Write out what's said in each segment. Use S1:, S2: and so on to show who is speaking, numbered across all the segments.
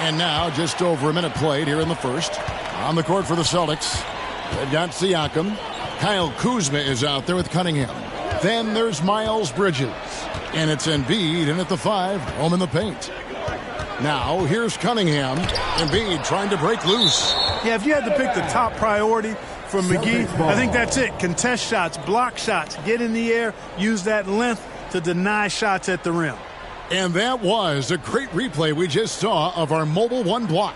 S1: And now just over a minute played here in the first. On the court for the Celtics, they've got Siakam. Kyle Kuzma is out there with Cunningham. Then there's Miles Bridges. And it's Embiid in at the 5, home in the paint. Now here's Cunningham. Embiid trying to break loose.
S2: Yeah, if you had to pick the top priority for McGee, I think that's it. Contest shots, block shots, get in the air, use that length to deny shots at the rim.
S1: And that was a great replay we just saw of our Mobile One block.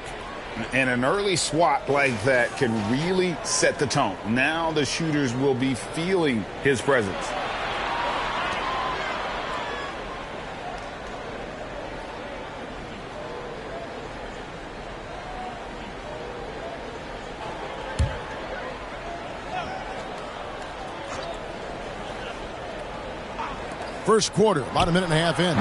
S3: And an early swat like that can really set the tone. Now the shooters will be feeling his presence.
S1: First quarter, about a minute and a half in.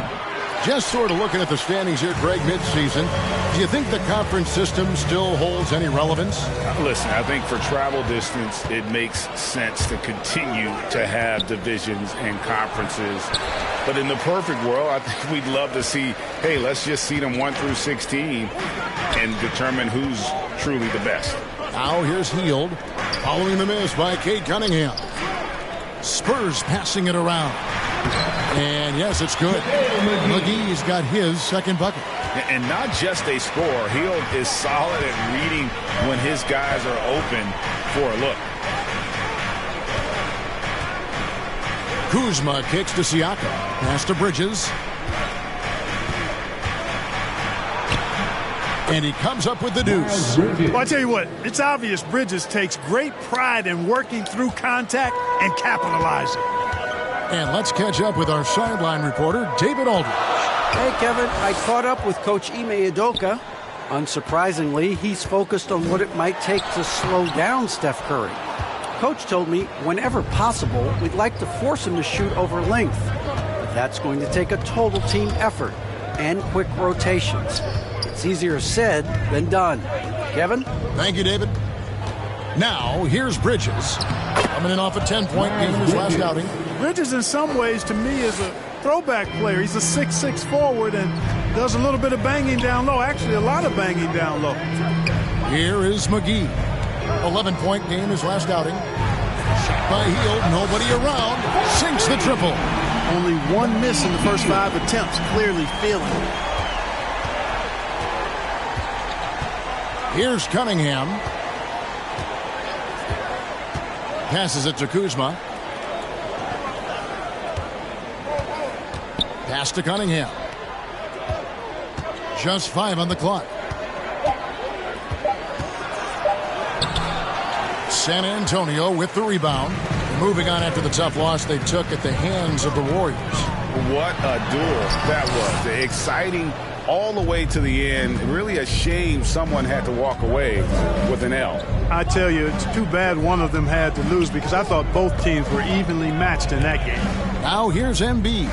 S1: Just sort of looking at the standings here, Greg, midseason. Do you think the conference system still holds any relevance?
S3: Listen, I think for travel distance, it makes sense to continue to have divisions and conferences. But in the perfect world, I think we'd love to see, hey, let's just see them 1 through 16 and determine who's truly the best.
S1: Now here's Hield, following the miss by Cade Cunningham. Spurs passing it around. And yes, it's good. McGee's got his second bucket.
S3: And not just a scorer. Hield is solid at reading when his guys are open for a look.
S1: Kuzma kicks to Siakam. Pass to Bridges. And he comes up with the deuce.
S2: Well, I tell you what, it's obvious Bridges takes great pride in working through contact and capitalizing.
S1: And let's catch up with our sideline reporter, David Aldridge.
S4: Hey, Kevin, I caught up with Coach Ime Udoka. Unsurprisingly, he's focused on what it might take to slow down Steph Curry. Coach told me whenever possible, we'd like to force him to shoot over length. But that's going to take a total team effort and quick rotations. It's easier said than done. Kevin?
S1: Thank you, David. Now, here's Bridges. Coming in off a 10-point game in his last outing.
S2: Bridges, in some ways, to me, is a throwback player. He's a 6'6" forward and does a little bit of banging down low. Actually, a lot of banging down low.
S1: Here is McGee. 11-point game his last outing. Shot by Hield. Nobody around. Sinks the triple.
S2: Only one miss in the first 5 attempts. Clearly feeling it.
S1: Here's Cunningham. Passes it to Kuzma. Pass to Cunningham. Just 5 on the clock. San Antonio with the rebound. Moving on after the tough loss they took at the hands of the Warriors.
S3: What a duel that was. Exciting all the way to the end. Really a shame someone had to walk away with an L.
S2: I tell you, it's too bad one of them had to lose because I thought both teams were evenly matched in that game.
S1: Now here's Embiid.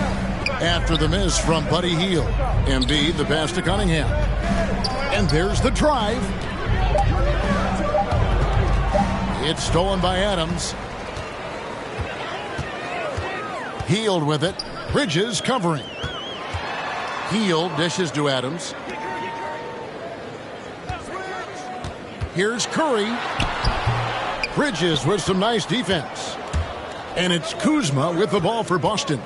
S1: After the miss from Buddy Hield. Embiid, the pass to Cunningham. And there's the drive. It's stolen by Adams. Hield with it. Bridges covering. Hield dishes to Adams. Here's Curry. Bridges with some nice defense. And it's Kuzma with the ball for Boston.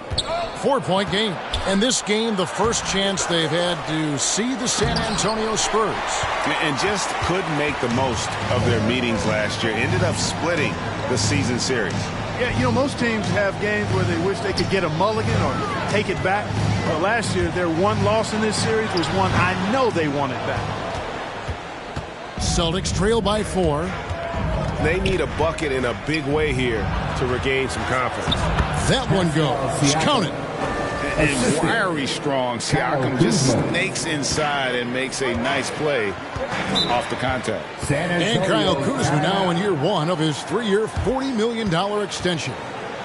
S1: 4-point game. And this game, the first chance they've had to see the San Antonio Spurs.
S3: And just couldn't make the most of their meetings last year. Ended up splitting the season series.
S2: Yeah, you know, most teams have games where they wish they could get a mulligan or take it back. But last year, their one loss in this series was one I know they wanted back.
S1: Celtics trail by 4.
S5: They need a bucket in a big way here to regain some confidence.
S1: That one goes. Count it.
S3: And wiry strong. Siakam just snakes inside and makes a nice play off the contact.
S1: And Kyle Kuzma now in year 1 of his 3-year, $40 million extension.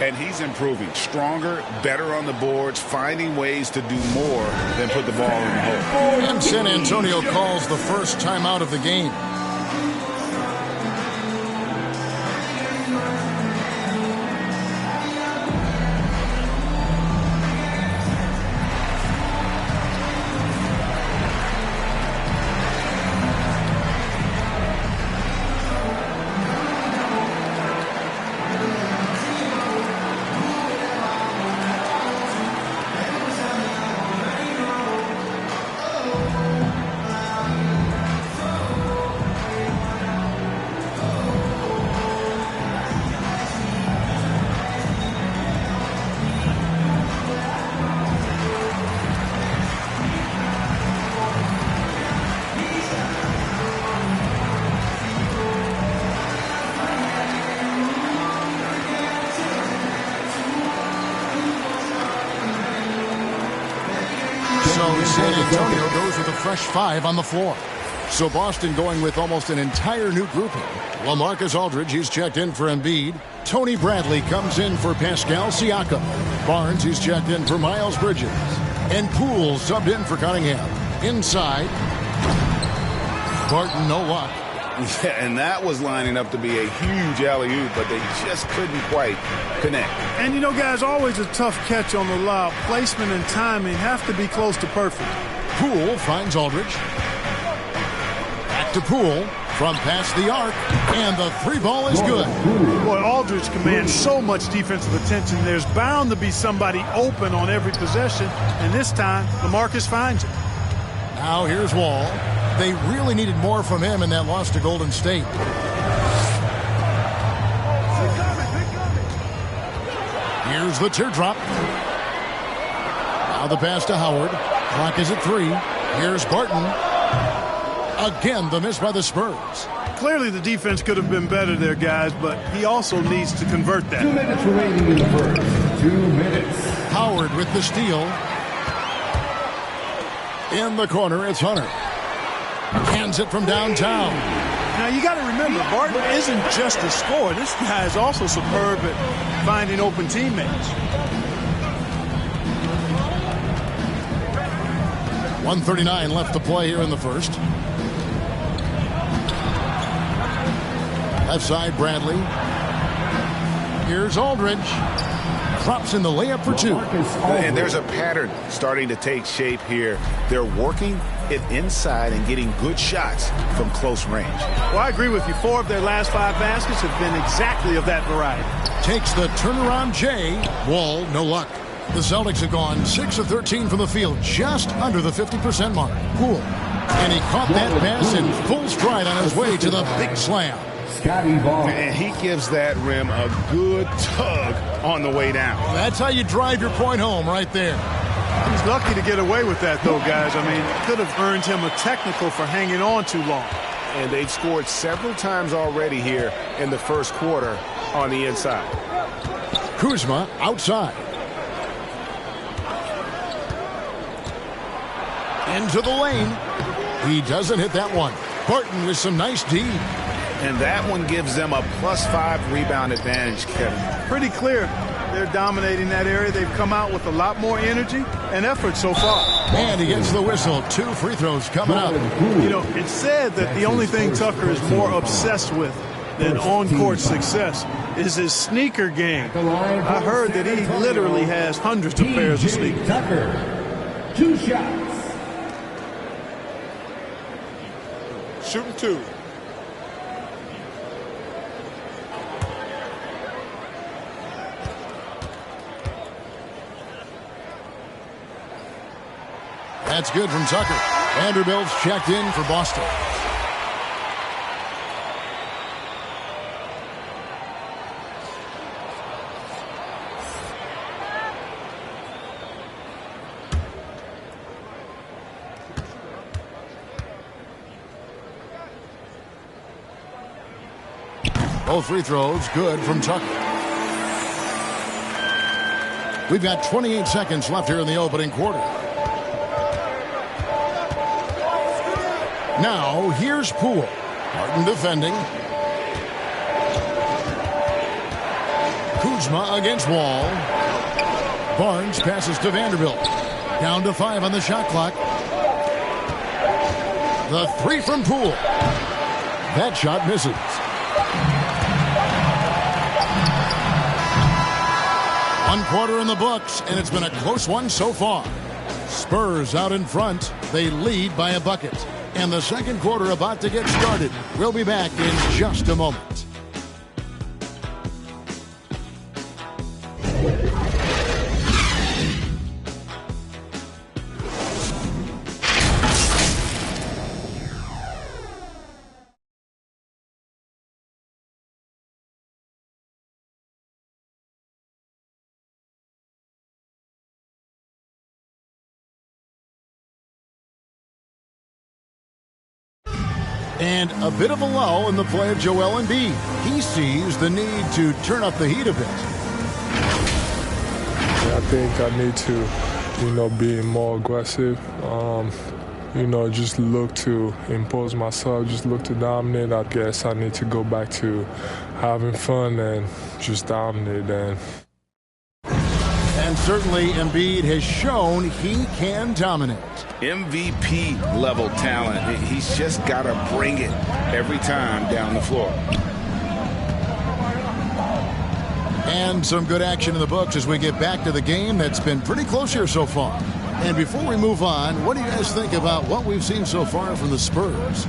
S3: And he's improving. Stronger, better on the boards, finding ways to do more than put the ball in the hole.
S1: And San Antonio calls the first timeout of the game. San Antonio goes with a fresh 5 on the floor. So Boston going with almost an entire new grouping. LaMarcus Aldridge, he's checked in for Embiid. Tony Bradley comes in for Pascal Siakam. Barnes, he's checked in for Miles Bridges. And Poole subbed in for Cunningham. Inside, Barton, no luck.
S3: Yeah, and that was lining up to be a huge alley-oop, but they just couldn't quite connect.
S2: And, you know, guys, always a tough catch on the lob. Placement and timing have to be close to perfect.
S1: Poole finds Aldridge. Back to Poole from past the arc, and the 3-ball is good.
S2: Boy, Aldridge commands so much defensive attention. There's bound to be somebody open on every possession, and this time, LaMarcus finds it.
S1: Now here's Wall. They really needed more from him in that loss to Golden State. Here's the teardrop. Now the pass to Howard. Clock is at 3. Here's Barton. Again, the miss by the Spurs.
S2: Clearly the defense could have been better there, guys, but he also needs to convert that.
S6: 2 minutes remaining in the first. 2 minutes.
S1: Howard with the steal. In the corner, it's Hunter. Hands it from downtown.
S2: Now, you got to remember, Barton isn't just a scorer. This guy is also superb at finding open teammates.
S1: 1:39 left to play here in the first. Left side, Bradley. Here's Aldridge. Drops in the layup for 2.
S3: And there's a pattern starting to take shape here. They're working it inside and getting good shots from close range.
S2: Well, I agree with you. 4 of their last 5 baskets have been exactly of that variety.
S1: Takes the turnaround J. Wall, no luck. The Celtics have gone 6 of 13 from the field, just under the 50% mark. Poole. And he caught that pass in full stride on his way to the big slam.
S3: And he gives that rim a good tug on the way down.
S1: That's how you drive your point home right there.
S2: He's lucky to get away with that, though, guys. I mean, it could have earned him a technical for hanging on too long.
S5: And they've scored several times already here in the first quarter on the inside.
S1: Kuzma outside. Into the lane. He doesn't hit that one. Barton with some nice D.
S3: And that one gives them a +5 rebound advantage, Kevin.
S2: Pretty clear. They're dominating that area. They've come out with a lot more energy and effort so far.
S1: And he gets the whistle. 2 free throws coming up.
S2: You know, it's said that the only thing Tucker is more obsessed with than on-court success is his sneaker game. I heard that he literally has hundreds of pairs of sneakers.
S6: Tucker, 2 shots.
S5: Shooting 2.
S1: That's good from Tucker. Vanderbilt's checked in for Boston. Both free throws good from Tucker. We've got 28 seconds left here in the opening quarter. Now, here's Poole. Barton defending. Kuzma against Wall. Barnes passes to Vanderbilt. Down to 5 on the shot clock. The 3 from Poole. That shot misses. One quarter in the books, and it's been a close one so far. Spurs out in front. They lead by a bucket. And the second quarter about to get started. We'll be back in just a moment. And a bit of a lull in the play of Joel Embiid. He sees the need to turn up the heat a bit.
S7: I think I need to being more aggressive. Just look to impose myself, just look to dominate. I guess I need to go back to having fun and just dominate.
S1: And certainly Embiid has shown he can dominate.
S3: MVP level talent. He's just got to bring it every time down the floor.
S1: And some good action in the books as we get back to the game that's been pretty close here so far. And before we move on, what do you guys think about what we've seen so far from the Spurs?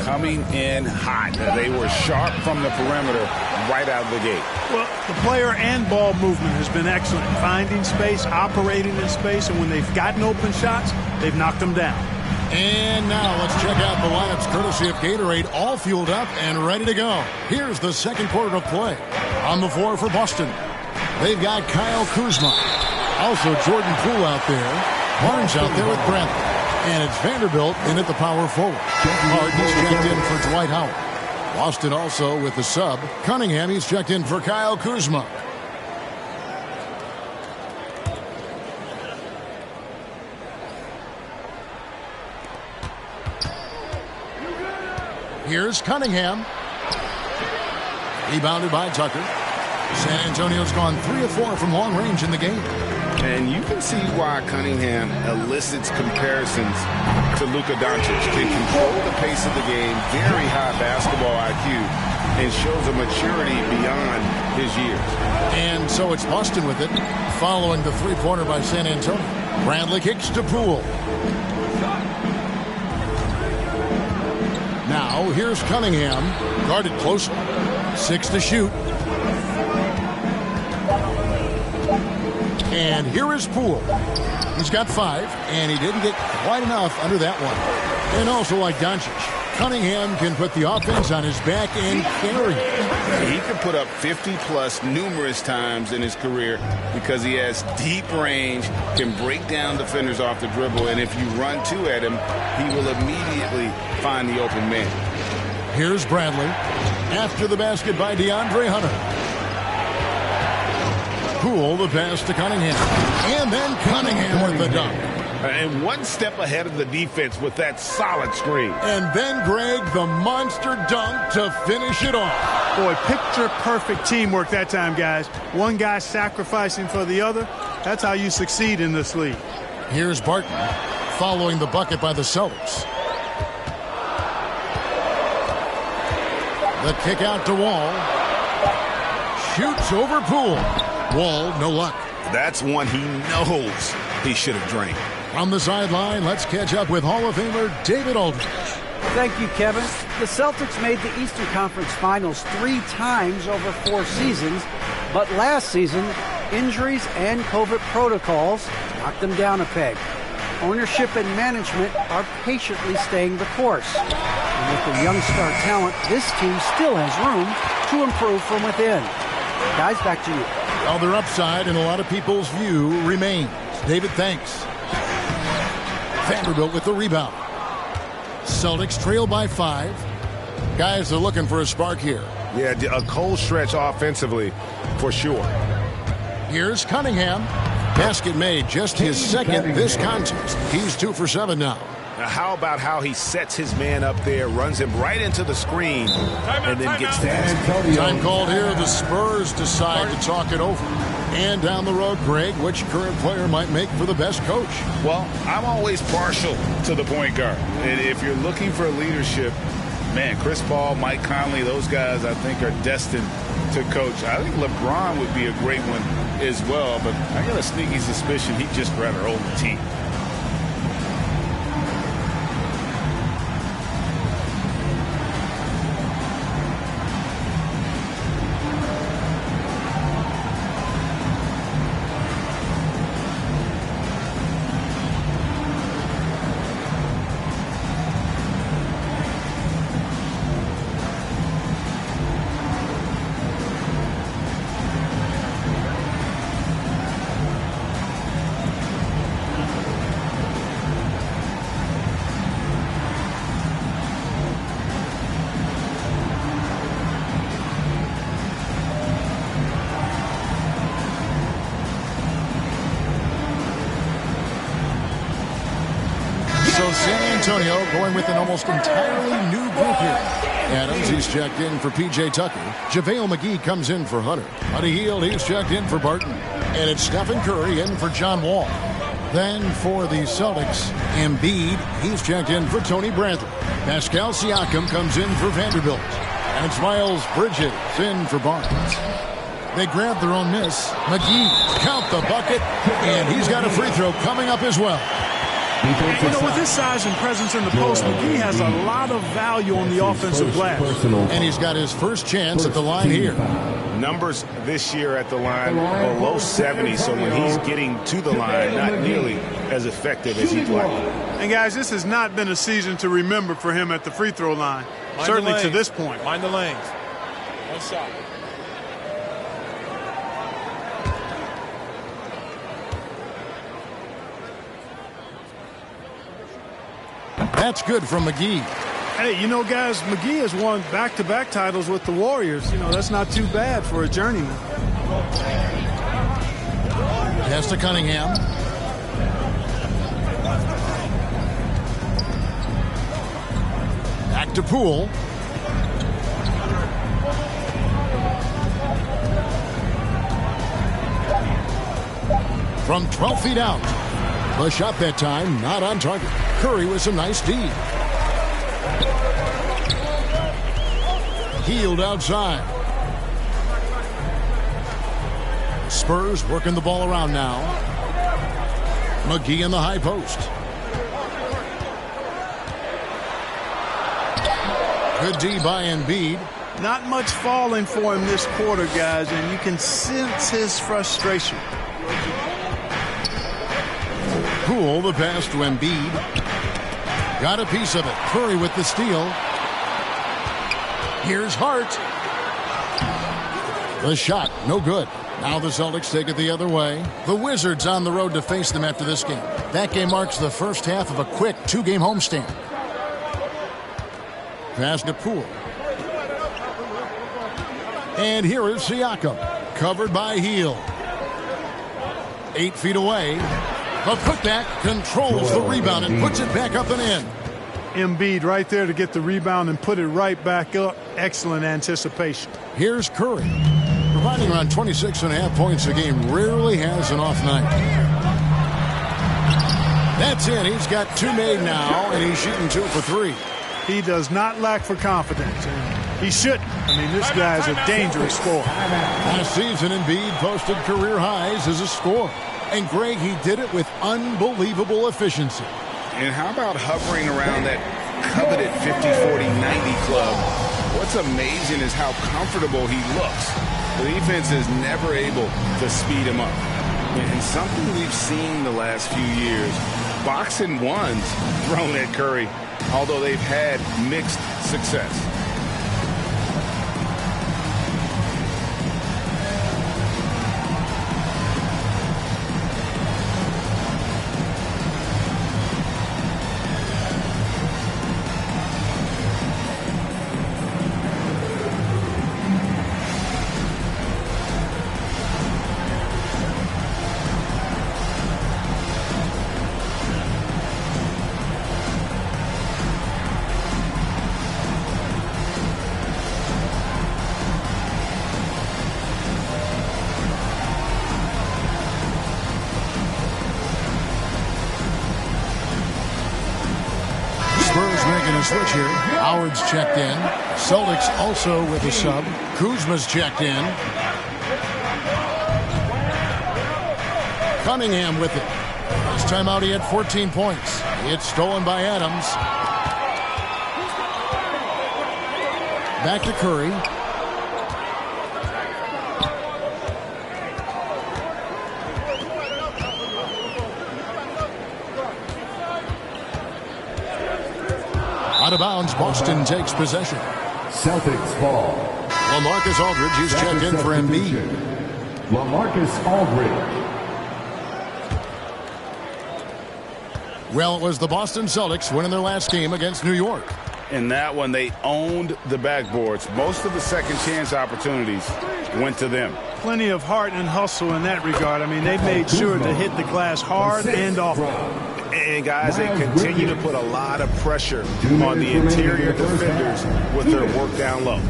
S3: Coming in hot. They were sharp from the perimeter right out of the gate.
S2: Well, the player and ball movement has been excellent. Finding space, operating in space, and when they've gotten open shots, they've knocked them down.
S1: And now let's check out the lineups courtesy of Gatorade, all fueled up and ready to go. Here's the second quarter of play. On the floor for Boston, they've got Kyle Kuzma. Also Jordan Poole out there. Barnes out there with Brent. And it's Vanderbilt in at the power forward. Harden's checked in for Dwight Howard. Boston also with the sub. Cunningham, he's checked in for Kyle Kuzma. Here's Cunningham. Rebounded by Tucker. San Antonio's gone 3 of 4 from long range in the game.
S3: And you can see why Cunningham elicits comparisons to Luka Doncic. Can control the pace of the game, very high basketball IQ, and shows a maturity beyond his years.
S1: And so it's Boston with it, following the three-pointer by San Antonio. Bradley kicks to Poole. Now here's Cunningham, guarded closely. 6 to shoot. And here is Poole. He's got 5, and he didn't get quite enough under that one. And also like Doncic, Cunningham can put the offense on his back and carry it.
S3: He can put up 50-plus numerous times in his career because he has deep range, can break down defenders off the dribble, and if you run 2 at him, he will immediately find the open man.
S1: Here's Bradley. After the basket by DeAndre Hunter. Poole, the pass to Cunningham. And then Cunningham with the dunk.
S3: And one step ahead of the defense with that solid screen.
S1: And then, Greg, the monster dunk to finish it off.
S2: Boy, picture-perfect teamwork that time, guys. One guy sacrificing for the other. That's how you succeed in this league.
S1: Here's Barton following the bucket by the Celtics. The kick out to Wall. Shoots over Poole. Wall, no luck.
S3: That's one he knows he should have drained.
S1: On the sideline, let's catch up with Hall of Famer David Aldridge.
S4: Thank you, Kevin. The Celtics made the Eastern Conference Finals 3 times over 4 seasons, but last season, injuries and COVID protocols knocked them down a peg. Ownership and management are patiently staying the course. And with the young star talent, this team still has room to improve from within. Guys, back to you.
S1: Well, their upside in a lot of people's view remains. David, thanks. Vanderbilt with the rebound. Celtics trail by 5. Guys are looking for a spark here.
S5: Yeah, a cold stretch offensively for sure.
S1: Here's Cunningham. Basket made, just his second this contest. He's 2 for 7 now.
S5: Now, how about how he sets his man up there, runs him right into the screen, and then gets that.
S1: Time called here. The Spurs decide to talk it over. And down the road, Greg, which current player might make for the best coach?
S3: Well, I'm always partial to the point guard. And if you're looking for leadership, man, Chris Paul, Mike Conley, those guys I think are destined to coach. I think LeBron would be a great one as well, but I got a sneaky suspicion he'd just rather hold the team.
S1: So San Antonio going with an almost entirely new group here. Adams, he's checked in for P.J. Tucker. JaVale McGee comes in for Hunter. Buddy Hield, he's checked in for Barton. And it's Stephen Curry in for John Wall. Then for the Celtics, Embiid, he's checked in for Tony Bradley. Pascal Siakam comes in for Vanderbilt. And it's Miles Bridges in for Barnes. They grab their own miss. McGee, count the bucket, and he's got a free throw coming up as well.
S2: You know, with his size and presence in the post, McGee has a lot of value on the offensive glass.
S1: And he's got his first chance at the line here.
S3: Numbers this year at the line below 70, so when he's getting to the line, not nearly as effective as he'd like.
S2: And guys, this has not been a season to remember for him at the free throw line, certainly to this point.
S8: Mind the lanes. One shot.
S1: That's good from McGee.
S2: Hey, you know, guys, McGee has won back-to-back titles with the Warriors. You know, that's not too bad for a journeyman.
S1: Pass to Cunningham. Back to Poole. From 12 feet out. The shot that time, not on target. Curry with some nice D. Hield outside. Spurs working the ball around now. McGee in the high post. Good D by Embiid.
S2: Not much falling for him this quarter, guys, and you can sense his frustration.
S1: Poole, the pass to Embiid. Got a piece of it. Curry with the steal. Here's Hart. The shot, no good. Now the Celtics take it the other way. The Wizards on the road to face them after this game. That game marks the first half of a quick two-game homestand. Pass to Poole. And here is Siakam. Covered by Hield. 8 feet away. The putback controls the rebound and puts it back up and in.
S2: Embiid right there to get the rebound and put it right back up. Excellent anticipation.
S1: Here's Curry. Providing around 26.5 points a game. Rarely has an off night. That's it. He's got 2 made now, and he's shooting 2 for 3.
S2: He does not lack for confidence. And he shouldn't. I mean, this guy's a dangerous scorer.
S1: Last season, Embiid posted career highs as a scorer. And, Greg, he did it with unbelievable efficiency.
S3: And how about hovering around that coveted 50, 40, 90 club? What's amazing is how comfortable he looks. The defense is never able to speed him up. And something we've seen the last few years, boxing ones thrown at Curry, although they've had mixed success.
S1: Switch here. Howard's checked in. Celtics also with a sub. Kuzma's checked in. Cunningham with it. This time out he had 14 points. It's stolen by Adams. Back to Curry. Out of bounds, Boston takes possession.
S6: Celtics ball.
S1: LaMarcus Aldridge is checked in for Embiid.
S6: LaMarcus Aldridge.
S1: Well, it was the Boston Celtics winning their last game against New York.
S3: In that one, they owned the backboards. Most of the second chance opportunities went to them.
S2: Plenty of heart and hustle in that regard. I mean, they made sure to hit the glass hard and often.
S5: And, guys, they continue to put a lot of pressure on the interior defenders with their work down low.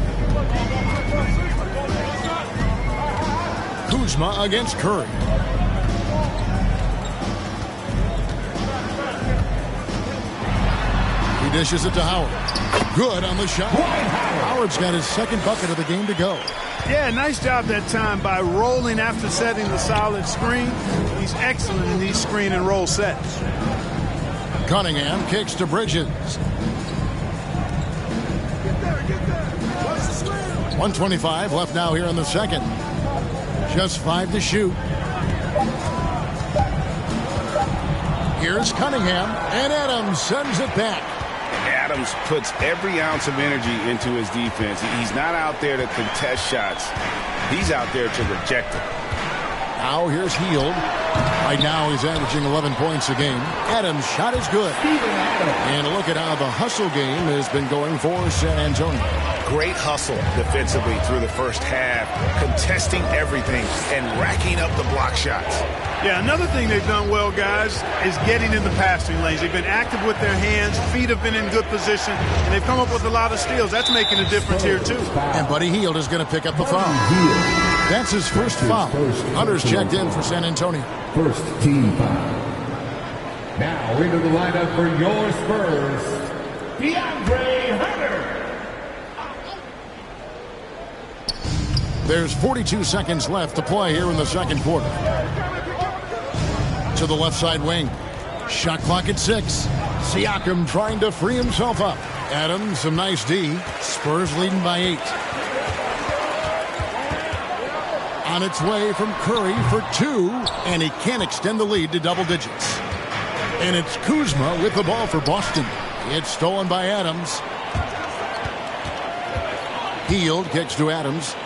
S1: Kuzma against Curry. He dishes it to Howard. Good on the shot. Howard's got his second bucket of the game to go.
S2: Yeah, nice job that time by rolling after setting the solid screen. He's excellent in these screen and roll sets.
S1: Cunningham kicks to Bridges. 1:25 left now here in the second. Just 5 to shoot. Here's Cunningham, and Adams sends it back.
S3: Adams puts every ounce of energy into his defense. He's not out there to contest shots. He's out there to reject them.
S1: Now here's Hield. Right now he's averaging 11 points a game. Adams' shot is good. And a look at how the hustle game has been going for San Antonio.
S3: Great hustle defensively through the first half, contesting everything and racking up the block shots.
S2: Yeah, another thing they've done well, guys, is getting in the passing lanes. They've been active with their hands. Feet have been in good position, and they've come up with a lot of steals. That's making a difference here, too.
S1: And Buddy Hield is going to pick up the foul. That's his first foul. Hunter's checked in for San Antonio.
S6: First team foul. Now into the lineup for your Spurs, DeAndre Hunter.
S1: There's 42 seconds left to play here in the second quarter. To the left side wing. Shot clock at 6. Siakam trying to free himself up. Adams, some nice D. Spurs leading by 8. On its way from Curry for 2, and he can't extend the lead to double digits. And it's Kuzma with the ball for Boston. It's stolen by Adams. Hield kicks to Adams.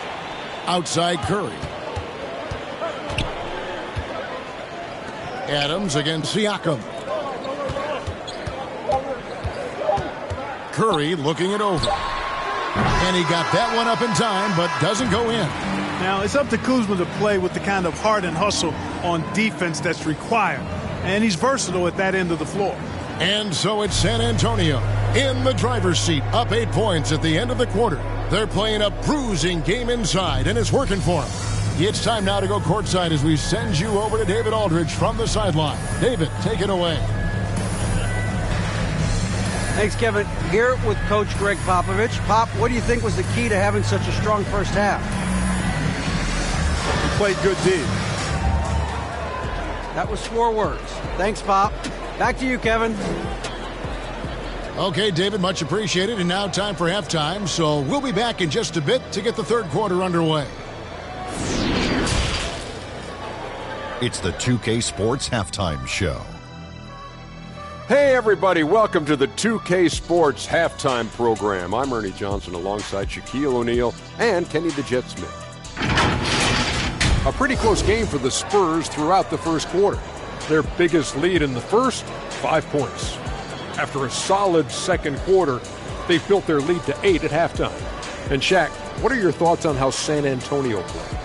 S1: Outside Curry. Adams against Siakam. Curry looking it over. And he got that one up in time, but doesn't go in.
S2: Now, it's up to Kuzma to play with the kind of heart and hustle on defense that's required. And he's versatile at that end of the floor.
S1: And so it's San Antonio in the driver's seat, up 8 points at the end of the quarter. They're playing a bruising game inside, and it's working for them. It's time now to go courtside as we send you over to David Aldridge from the sideline. David, take it away.
S4: Thanks, Kevin. Here with Coach Greg Popovich. Pop, what do you think was the key to having such a strong first half?
S2: He played good D.
S4: That was 4 words. Thanks, Pop. Back to you, Kevin.
S1: Okay, David, much appreciated. And now time for halftime. So we'll be back in just a bit to get the third quarter underway.
S9: It's the 2K Sports Halftime Show.
S10: Hey, everybody. Welcome to the 2K Sports Halftime Program. I'm Ernie Johnson alongside Shaquille O'Neal and Kenny the Jet Smith. A pretty close game for the Spurs throughout the first quarter. Their biggest lead in the first, 5 points. After a solid second quarter, they've built their lead to 8 at halftime. And Shaq, what are your thoughts on how San Antonio played?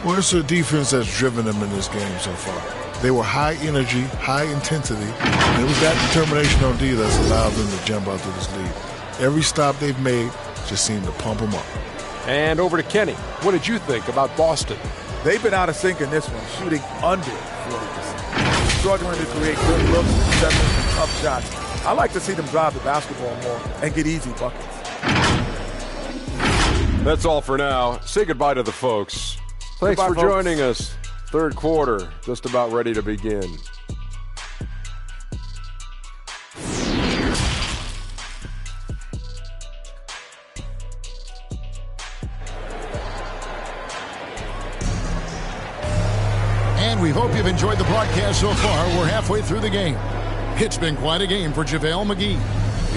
S11: Well, it's a defense that's driven them in this game so far. They were high energy, high intensity, and it was that determination on D that's allowed them to jump out to this lead. Every stop they've made just seemed to pump them up.
S10: And over to Kenny. What did you think about Boston?
S12: They've been out of sync in this one, shooting under 40%. Struggling to create good looks, interceptions, and tough shots. I like to see them drive the basketball more and get easy buckets.
S10: That's all for now. Say goodbye to the folks. Thanks for joining us. Third quarter, just about ready to begin.
S1: And we hope you've enjoyed the broadcast so far. We're halfway through the game. It's been quite a game for JaVale McGee.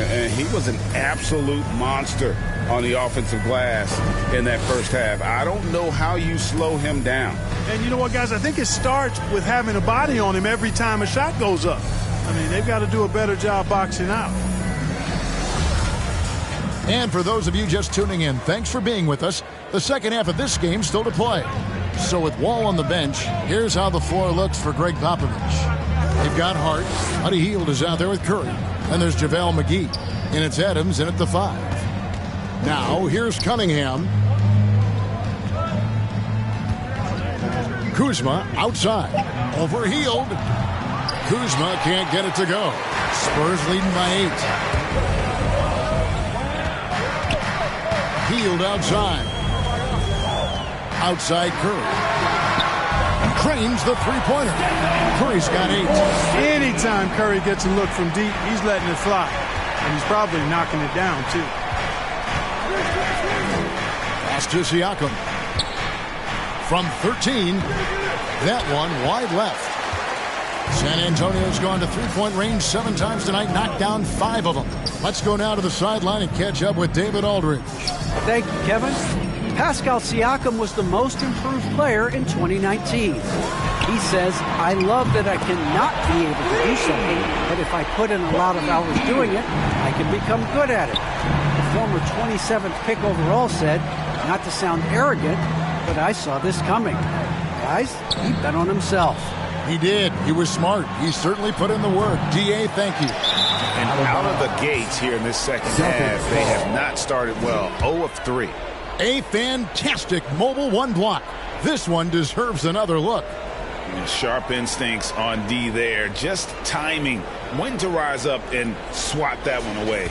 S3: And he was an absolute monster on the offensive glass in that first half. I don't know how you slow him down.
S2: And you know what, guys? I think it starts with having a body on him every time a shot goes up. I mean, they've got to do a better job boxing out.
S1: And for those of you just tuning in, thanks for being with us. The second half of this game still to play. So with Wall on the bench, here's how the floor looks for Greg Popovich. They've got Hart. Buddy Hield is out there with Curry. And there's JaVale McGee. And it's Adams in at the 5. Now, here's Cunningham. Kuzma outside. Over Hield. Kuzma can't get it to go. Spurs leading by 8. Hield outside. Outside Curry. Cranes the three-pointer. Curry's got 8.
S2: Anytime Curry gets a look from deep, he's letting it fly. And he's probably knocking it down, too.
S1: Pass to Siakam. From 13. That one wide left. San Antonio's gone to three-point range 7 times tonight, knocked down 5 of them. Let's go now to the sideline and catch up with David Aldridge.
S4: Thank you, Kevin. Pascal Siakam was the most improved player in 2019. He says, I love that I cannot be able to do something, but if I put in a lot of hours doing it, I can become good at it. The former 27th pick overall said, not to sound arrogant, but I saw this coming. Guys, he bet on himself.
S1: He did. He was smart. He certainly put in the work. DA, thank you.
S3: And out of the gates here in this second half, they have not started well. 0 of 3.
S1: A fantastic mobile 1 block. This one deserves another look.
S3: And sharp instincts on D there. Just timing when to rise up and swat that one away.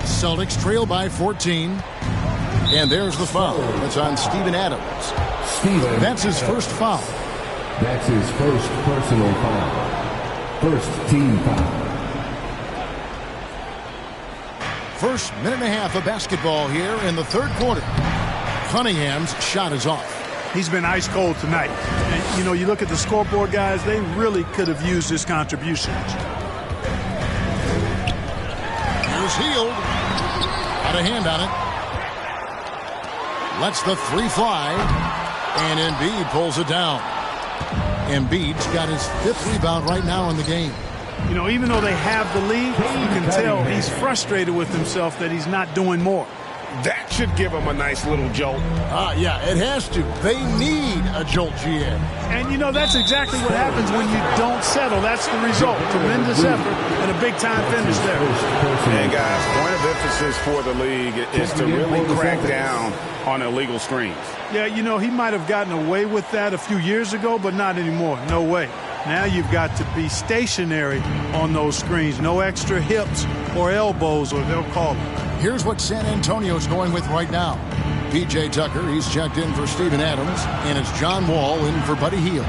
S1: Celtics trail by 14. And there's the foul. That's on Steven Adams. That's his first foul.
S6: That's his first personal foul. First team foul.
S1: First minute and a half of basketball here in the third quarter. Cunningham's shot is off.
S2: He's been ice cold tonight. And, you know, you look at the scoreboard, guys, they really could have used his contributions.
S1: Here's Hield. Got a hand on it. Lets the 3 fly. And Embiid pulls it down. Embiid's got his 5th rebound right now in the game.
S2: You know, even though they have the lead, you can tell he's frustrated with himself that he's not doing more.
S3: That should give them a nice little jolt.
S1: Yeah, it has to. They need a jolt, GM.
S2: And, you know, that's exactly what happens when you don't settle. That's the result. Tremendous effort and a big-time finish there.
S3: And, guys, point of emphasis for the league is to really crack down on illegal screens.
S2: Yeah, you know, he might have gotten away with that a few years ago, but not anymore. No way. Now you've got to be stationary on those screens. No extra hips or elbows, or they'll call them.
S1: Here's what San Antonio's going with right now. P.J. Tucker, he's checked in for Steven Adams, and it's John Wall in for Buddy Hield.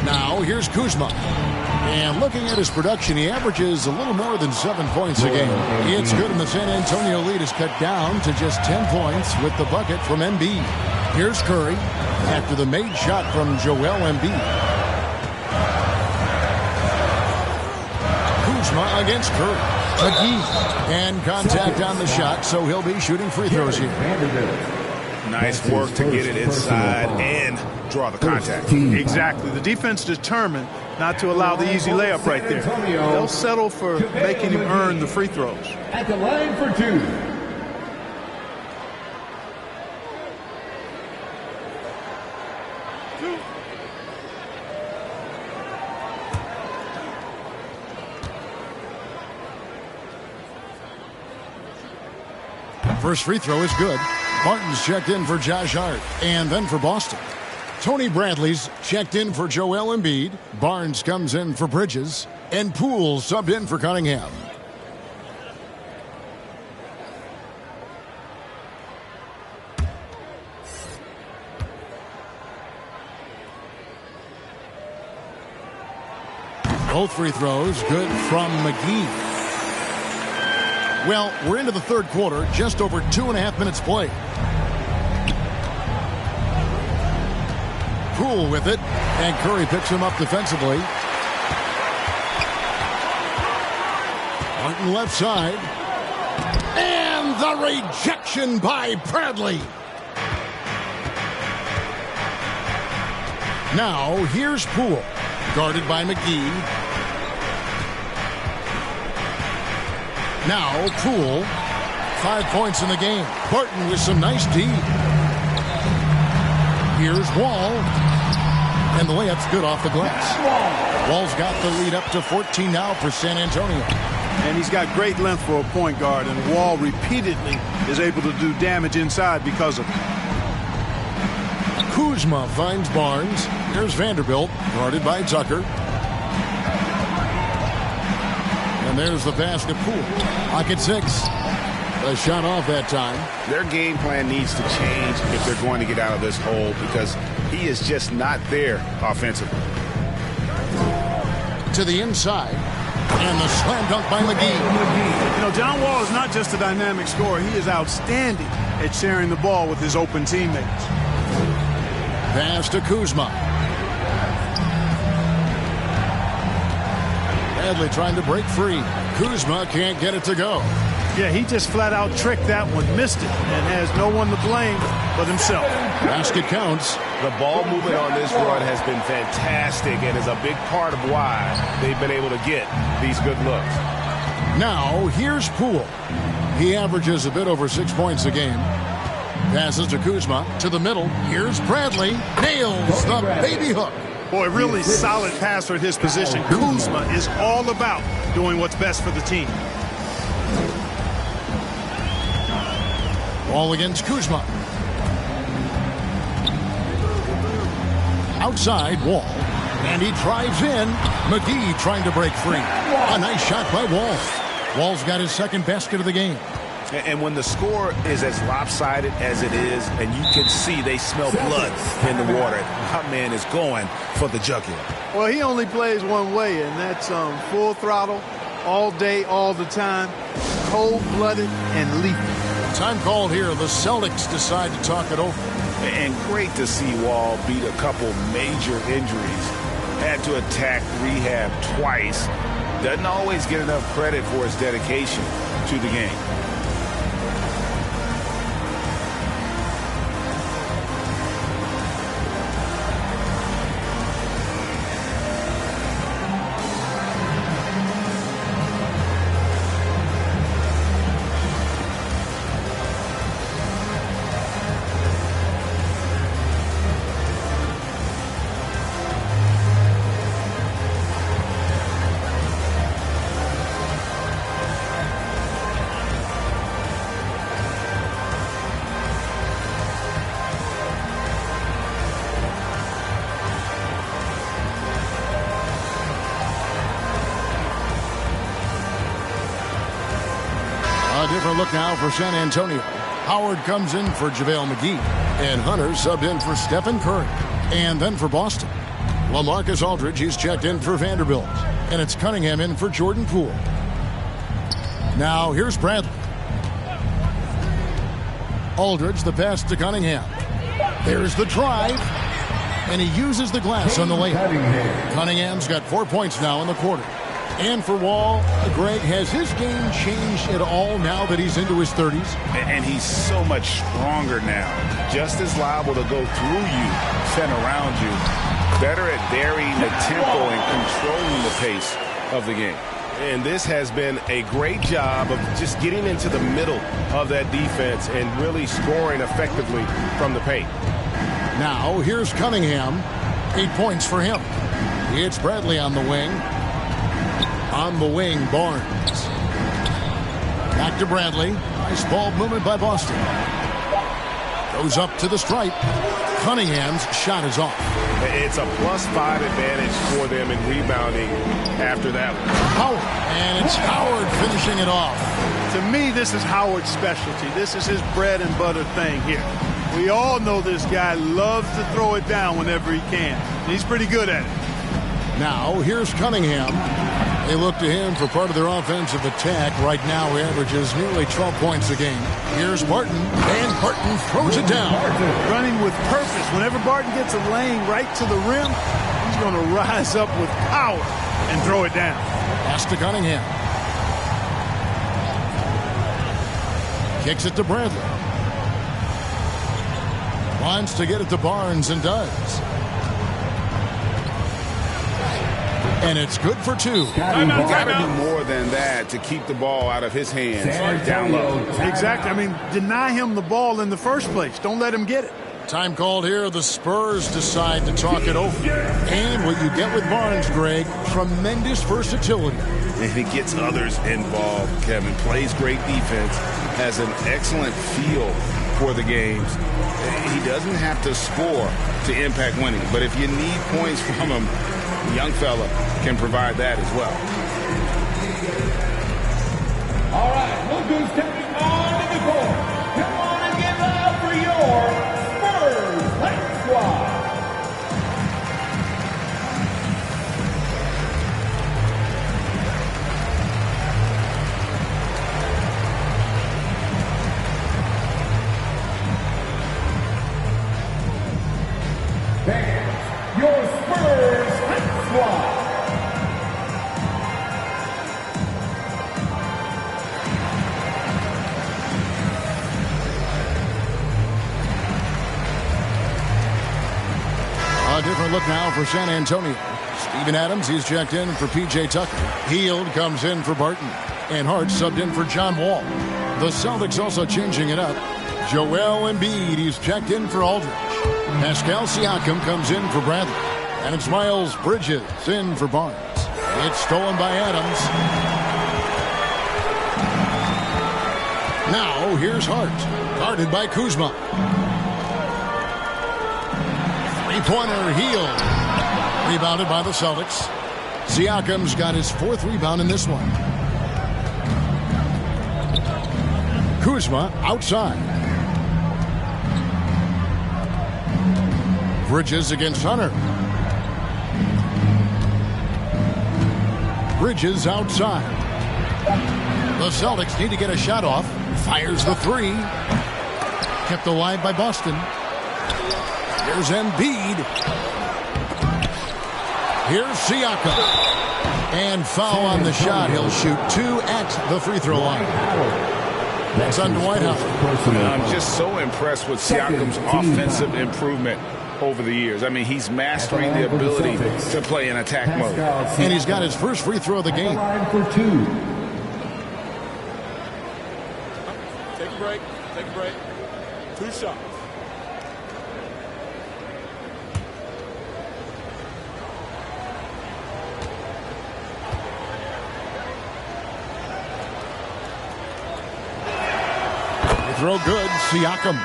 S1: Now, here's Kuzma. And looking at his production, he averages a little more than 7 points a game. It's good, and the San Antonio lead is cut down to just 10 points with the bucket from Embiid. Here's Curry after the made shot from Joel Embiid. Kuzma against Curry. McGee. And contact on the shot, so he'll be shooting free throws here.
S3: Nice work to get it inside and draw the contact.
S2: Exactly. The defense determined not to allow the easy layup right there. They'll settle for making him earn the free throws.
S6: At the line for 2.
S1: First free throw is good. Martin's checked in for Josh Hart and then for Boston. Tony Bradley's checked in for Joel Embiid. Barnes comes in for Bridges. And Poole subbed in for Cunningham. Both free throws good from McGee. Well, we're into the third quarter, just over 2.5 minutes played. Poole with it, and Curry picks him up defensively. Martin left side. And the rejection by Bradley. Now, here's Poole, guarded by McGee. Now Poole, 5 points in the game. Barton with some nice D. Here's Wall. And the layup's good off the glass. Wall's got the lead up to 14 now for San Antonio.
S2: And he's got great length for a point guard, and Wall repeatedly is able to do damage inside because of it.
S1: Kuzma finds Barnes. Here's Vanderbilt, guarded by Tucker. And there's the pass to Poole. Pocket 6. A shot off that time.
S3: Their game plan needs to change if they're going to get out of this hole because he is just not there offensively.
S1: To the inside. And the slam dunk by McGee.
S2: You know, John Wall is not just a dynamic scorer. He is outstanding at sharing the ball with his open teammates.
S1: Pass to Kuzma. Bradley trying to break free. Kuzma can't get it to go.
S2: Yeah, he just flat out tricked that one, missed it, and has no one to blame but himself.
S1: Basket counts.
S5: The ball movement on this run has been fantastic and is a big part of why they've been able to get these good looks.
S1: Now, here's Poole. He averages a bit over 6 points a game. Passes to Kuzma to the middle. Here's Bradley. Nails the baby hook.
S2: Boy, really solid passer at his position. Kuzma is all about doing what's best for the team.
S1: Ball against Kuzma. Outside Wall. And he drives in. McGee trying to break free. A nice shot by Wall. Wall's got his second basket of the game.
S5: And when the score is as lopsided as it is, and you can see they smell blood in the water, my man is going for the jugular.
S2: Well, he only plays one way, and that's full throttle, all day, all the time, cold-blooded and lethal.
S1: Time called here. The Celtics decide to talk it over.
S3: And great to see Wall beat a couple major injuries. Had to attack rehab twice. Doesn't always get enough credit for his dedication to the game.
S1: A different look now for San Antonio. Howard comes in for JaVale McGee. And Hunter subbed in for Stephen Curry. And then for Boston, LaMarcus Aldridge, he's checked in for Vanderbilt. And it's Cunningham in for Jordan Poole. Now here's Bradley. Aldridge, the pass to Cunningham. There's the drive. And he uses the glass on the layup. Cunningham's got 4 points now in the quarter. And for Wall, Greg, has his game changed at all now that he's into his 30s?
S3: And he's so much stronger now. Just as liable to go through you, than around you. Better at varying the tempo and controlling the pace of the game.
S5: And this has been a great job of just getting into the middle of that defense and really scoring effectively from the paint.
S1: Now, here's Cunningham. 8 points for him. It's Bradley on the wing. On the wing, Barnes. Back to Bradley. Nice ball movement by Boston. Goes up to the stripe. Cunningham's shot is off.
S5: It's a +5 advantage for them in rebounding after that one.
S1: Howard. And it's Howard finishing it off.
S2: To me, this is Howard's specialty. This is his bread and butter thing here. We all know this guy loves to throw it down whenever he can. He's pretty good at it.
S1: Now, here's Cunningham. They look to him for part of their offensive attack. Right now, he averages nearly 12 points a game. Here's Barton, and Barton throws it down.
S2: Running with purpose. Whenever Barton gets a lane right to the rim, he's going to rise up with power and throw it down.
S1: Pass to Cunningham. Kicks it to Bradley. Wants to get it to Barnes and does. And it's good for 2.
S3: Got to do more than that to keep the ball out of his hands down low.
S2: Exactly. I mean, deny him the ball in the first place. Don't let him get it.
S1: Time called here. The Spurs decide to talk it over. And what you get with Barnes, Greg, tremendous versatility.
S3: And he gets others involved, Kevin. Plays great defense, has an excellent feel for the games. He doesn't have to score to impact winning. But if you need points from him, the young fella can provide that as well.
S6: All right, look who's stepping onto the court. Come on and give it up for your Spurs Light Squad. Fans, your Spurs Light Squad.
S1: A different look now for San Antonio. Steven Adams, he's checked in for P.J. Tucker. Hield comes in for Barton. And Hart subbed in for John Wall. The Celtics also changing it up. Joel Embiid, he's checked in for Aldridge. Pascal Siakam comes in for Bradley. And it's Miles Bridges in for Barnes. It's stolen by Adams. Now here's Hart. Guarded by Kuzma. Three-pointer Hield. Rebounded by the Celtics. Siakam's got his 4th rebound in this one. Kuzma outside. Bridges against Hunter. Bridges outside. The Celtics need to get a shot off. Fires the 3. Kept alive by Boston. Here's Embiid. Here's Siakam. And foul on the shot. He'll shoot 2 at the free throw line. That's on Dwight Howard.
S3: I'm just so impressed with Siakam's offensive improvement over the years. I mean, he's mastering the ability to play in attack mode.
S1: And he's got his first free throw of the game.
S8: Take a break. Take a break. 2 shots.
S1: Throw good, Siakam.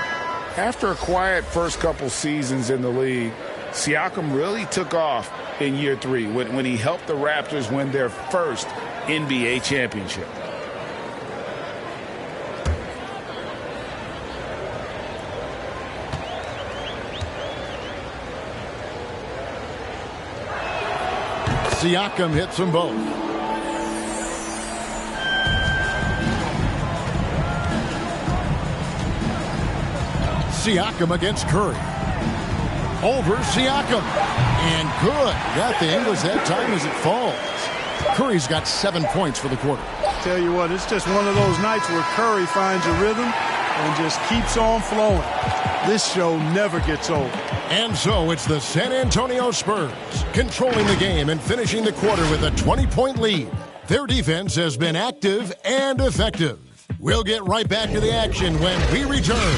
S3: After a quiet first couple seasons in the league, Siakam really took off in year 3 when he helped the Raptors win their first NBA championship.
S1: Siakam hits them both. Siakam against Curry. Over Siakam. And good. Got the English that time as it falls. Curry's got 7 points for the quarter.
S2: Tell you what, it's just one of those nights where Curry finds a rhythm and just keeps on flowing. This show never gets old.
S1: And so it's the San Antonio Spurs controlling the game and finishing the quarter with a 20-point lead. Their defense has been active and effective. We'll get right back to the action when we return.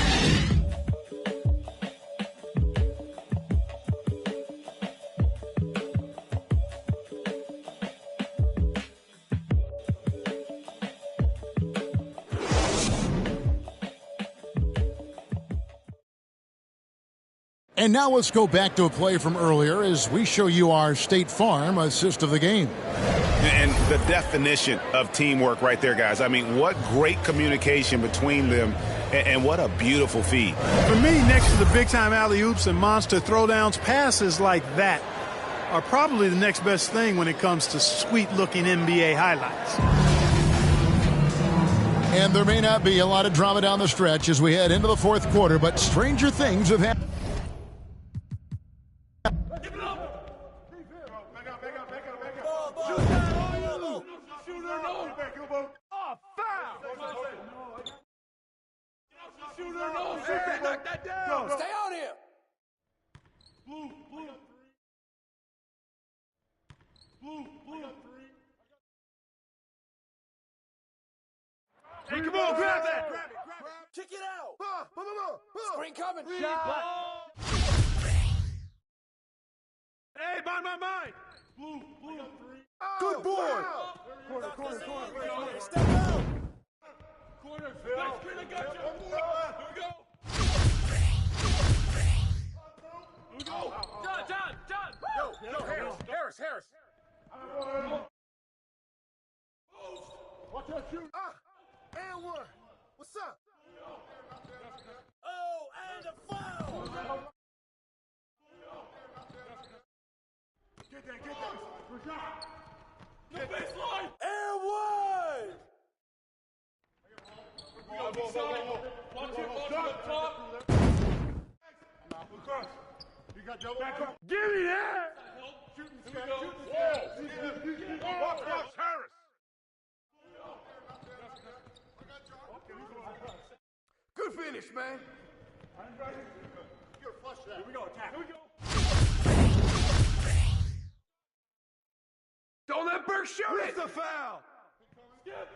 S1: And now let's go back to a play from earlier as we show you our State Farm assist of the game.
S3: And the definition of teamwork right there, guys. I mean, what great communication between them, and what a beautiful feed.
S2: For me, next to the big-time alley-oops and monster throwdowns, passes like that are probably the next best thing when it comes to sweet-looking NBA highlights.
S1: And there may not be a lot of drama down the stretch as we head into the 4th quarter, but stranger things have happened.
S8: Stay on him. Hey, come on, grab that! Grab it! Kick it out! Screen coming! Shot! Hey, mind! Blue! Good boy! Corner! Step out! Corner, Phil! Next kid, I got you! Here we go! John! Yo, Harris! Watch out, shoot!
S13: And one. What's up?
S8: Oh, and a foul! Get that. Rashad. No baseline! And one! Watch it up top.
S13: You got double back up.
S8: Give me that! Shooting Watch Harris! Good finish, man.
S13: You're flush that.
S8: Here we go, attack. Here we go. Don't let Burke shoot it! It's a foul! Skip!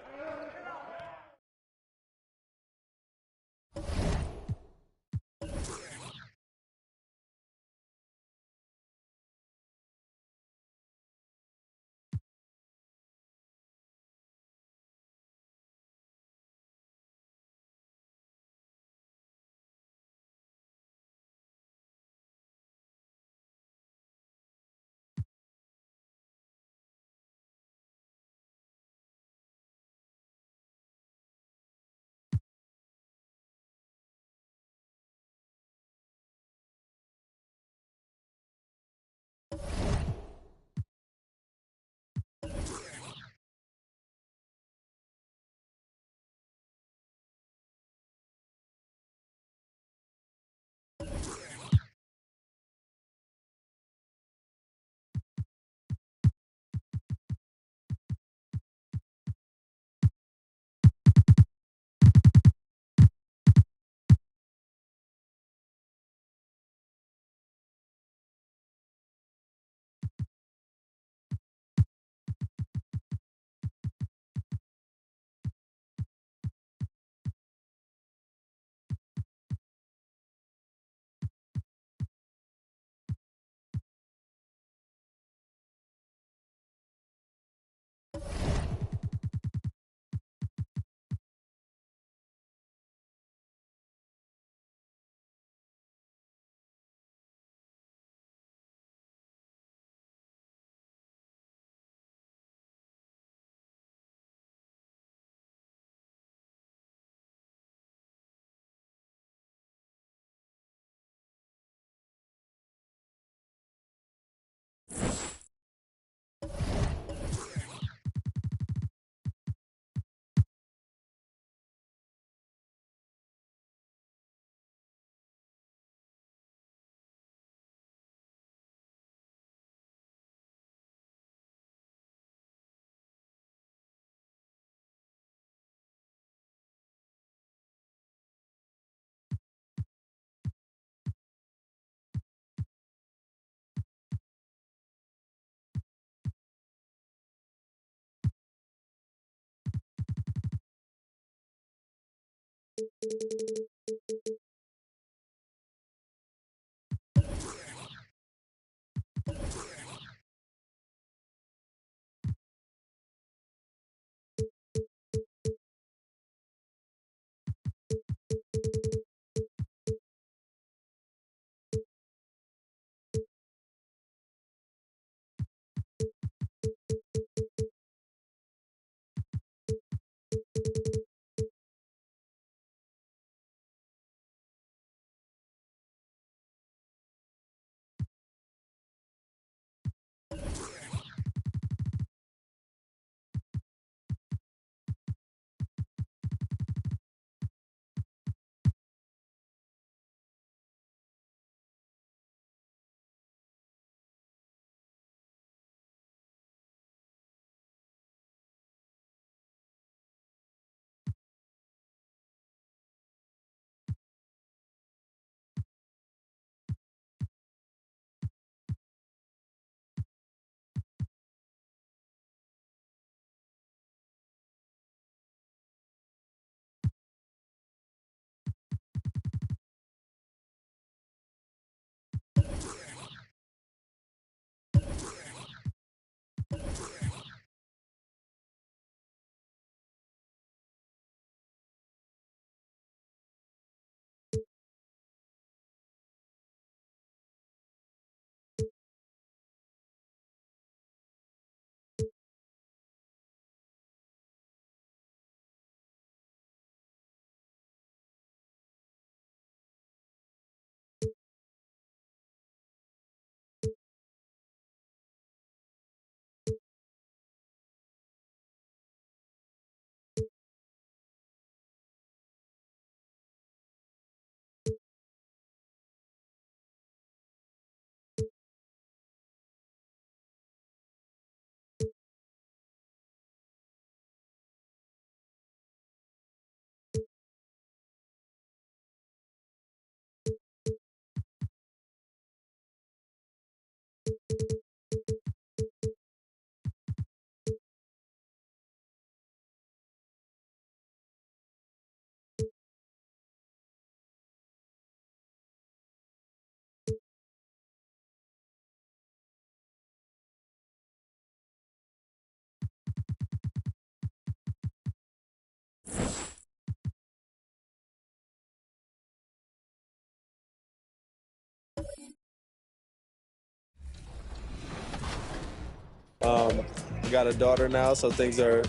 S14: Got a daughter now, so things are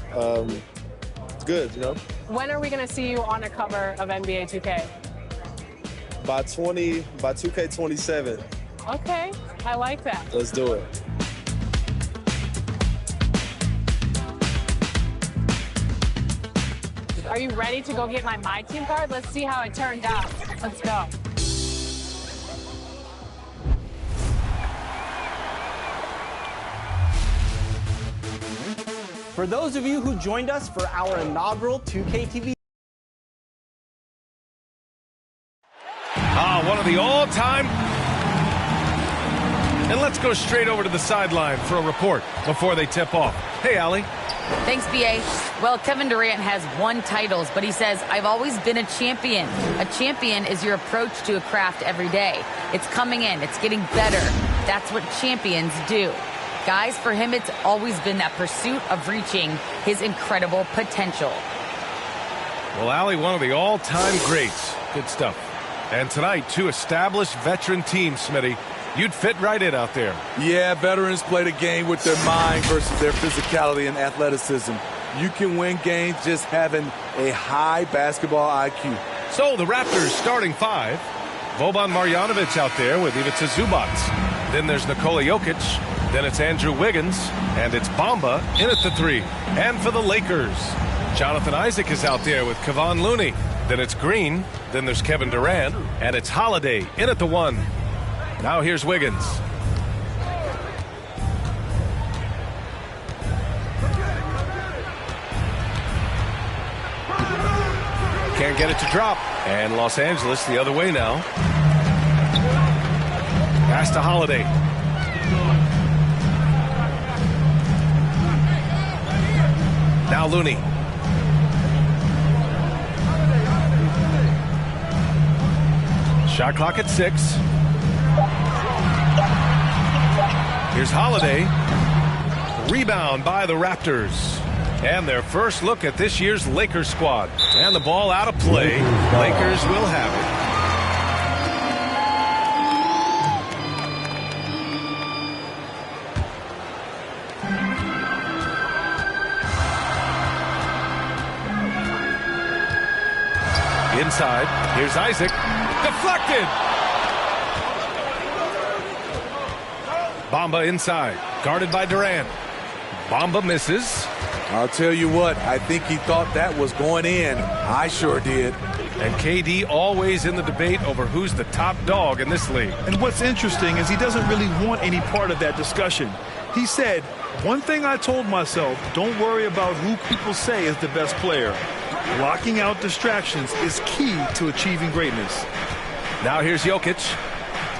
S14: good, you know.
S15: When are we going to see you on a cover of NBA 2K?
S14: By 2K27.
S15: Okay, I like that.
S14: Let's do it.
S15: Are you ready to go get my team card? Let's see how it turned out. Let's go.
S16: For those of you who joined us for our inaugural 2K TV.
S17: One of the all-time. And let's go straight over to the sideline for a report before they tip off. Hey, Allie.
S18: Thanks, B.A. Well, Kevin Durant has won titles, but he says, I've always been a champion. A champion is your approach to a craft every day. It's coming in. It's getting better. That's what champions do. Guys, for him, it's always been that pursuit of reaching his incredible potential.
S17: Well, Allie, one of the all-time greats. Good stuff. And tonight, two established veteran teams, Smitty. You'd fit right in out there.
S12: Yeah, veterans play the game with their mind versus their physicality and athleticism. You can win games just having a high basketball IQ.
S17: So the Raptors starting five. Boban Marjanovic out there with Ivica Zubac. Then there's Nikola Jokic. Then it's Andrew Wiggins. And it's Bamba in at the three. And for the Lakers, Jonathan Isaac is out there with Kevon Looney. Then it's Green. Then there's Kevin Durant. And it's Holiday in at the one. Now here's Wiggins. Can't get it to drop. And Los Angeles the other way now. Pass to Holiday. Now Looney. Shot clock at 6. Here's Holiday. Rebound by the Raptors. And their first look at this year's Lakers squad. And the ball out of play. Lakers will have it. Inside. Here's Isaac. Deflected. Bamba inside. Guarded by Durant. Bamba misses.
S12: I'll tell you what, I think he thought that was going in. I sure did.
S17: And KD always in the debate over who's the top dog in this league.
S2: And what's interesting is he doesn't really want any part of that discussion. He said, one thing I told myself, don't worry about who people say is the best player. Blocking out distractions is key to achieving greatness.
S17: Now here's Jokic.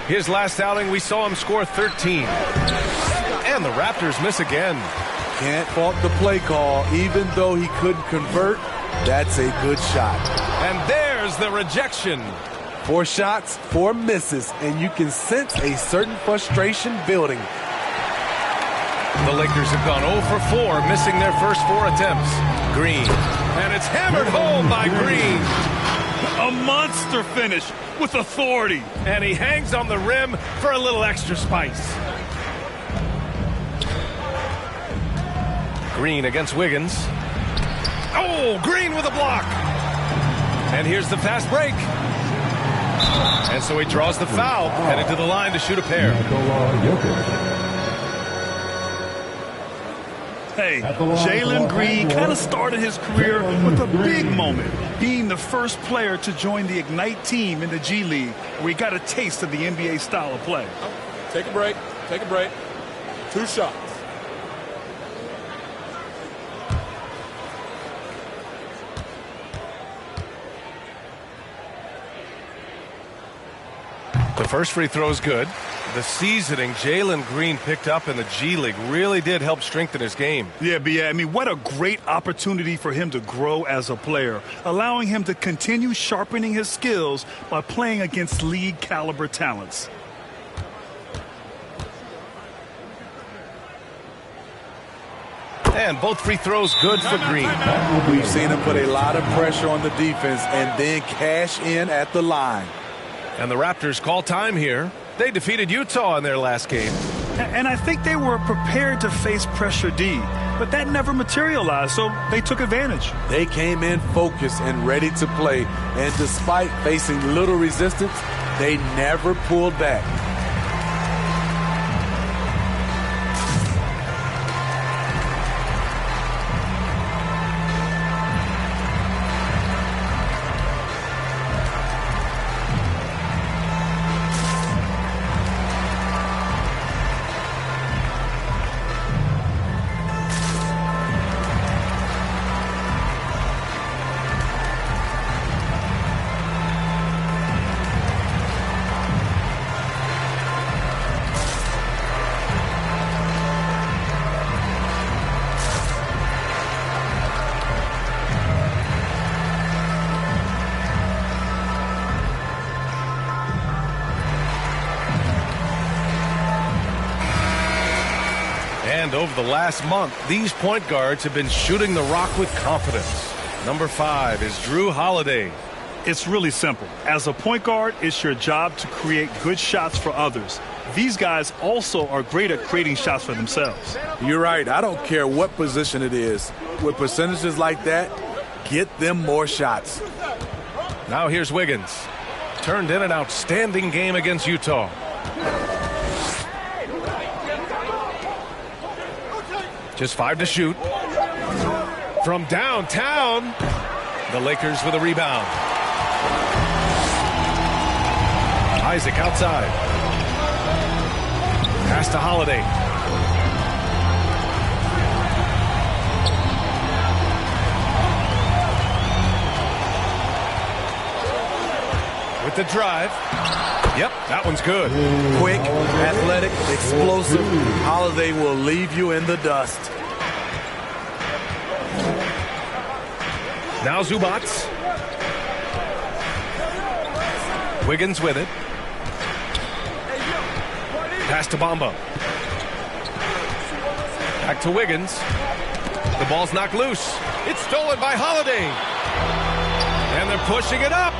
S17: His last outing, we saw him score 13. And the Raptors miss again.
S12: Can't fault the play call. Even though he couldn't convert, that's a good shot.
S17: And there's the rejection.
S12: 4 shots, 4 misses, and you can sense a certain frustration building.
S17: The Lakers have gone 0 for 4, missing their first 4 attempts. Green. And it's hammered home by Green.
S2: A monster finish with authority.
S17: And he hangs on the rim for a little extra spice. Green against Wiggins. Oh, Green with a block. And here's the fast break. And so he draws the foul, headed to the line to shoot a pair.
S2: Hey, Jalen Green kind of started his career with a big moment, being the first player to join the Ignite team in the G League, where he got a taste of the NBA style of play.
S12: Take a break. Take a break. 2 shots.
S17: The first free throw is good. The seasoning Jalen Green picked up in the G League really did help strengthen his game.
S2: Yeah, I mean, what a great opportunity for him to grow as a player, allowing him to continue sharpening his skills by playing against league caliber talents.
S17: And both free throws good for Green.
S12: We've seen him put a lot of pressure on the defense and then cash in at the line.
S17: And the Raptors call time here. They defeated Utah in their last game.
S2: And I think they were prepared to face pressure D, but that never materialized, so they took advantage.
S12: They came in focused and ready to play, and despite facing little resistance, they never pulled back.
S17: And over the last month, these point guards have been shooting the rock with confidence. Number 5 is Drew Holiday.
S2: It's really simple. As a point guard, it's your job to create good shots for others. These guys also are great at creating shots for themselves.
S12: You're right. I don't care what position it is. With percentages like that, get them more shots.
S17: Now here's Wiggins. Turned in an outstanding game against Utah. Just 5 to shoot. From downtown, the Lakers with a rebound. Isaac outside. Pass to Holiday. With the drive. Yep, that one's good.
S12: Quick, athletic, explosive. Holiday will leave you in the dust.
S17: Now Zubac. Wiggins with it. Pass to Bamba. Back to Wiggins. The ball's knocked loose. It's stolen by Holiday. And they're pushing it up.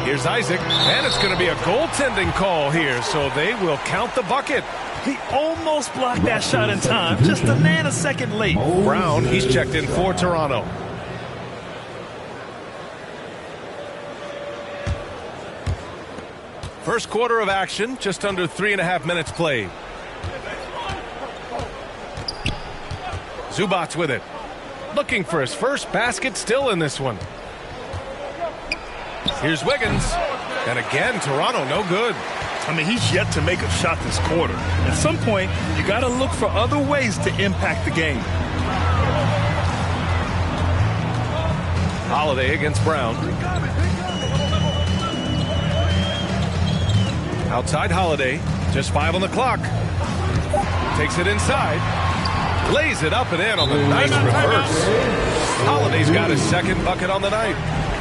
S17: Here's Isaac, and it's going to be a goaltending call here, so they will count the bucket.
S2: He almost blocked that shot in time, just a nanosecond late.
S17: Brown, he's checked in for Toronto. First quarter of action, just under 3.5 minutes played. Zubac with it. Looking for his first basket still in this one. Here's Wiggins. And again, Toronto no good.
S2: I mean, he's yet to make a shot this quarter. At some point, you got to look for other ways to impact the game.
S17: Holiday against Brown. Outside Holiday. Just 5 on the clock. Takes it inside. Lays it up and in on the nice reverse. Holiday's got his second bucket on the night.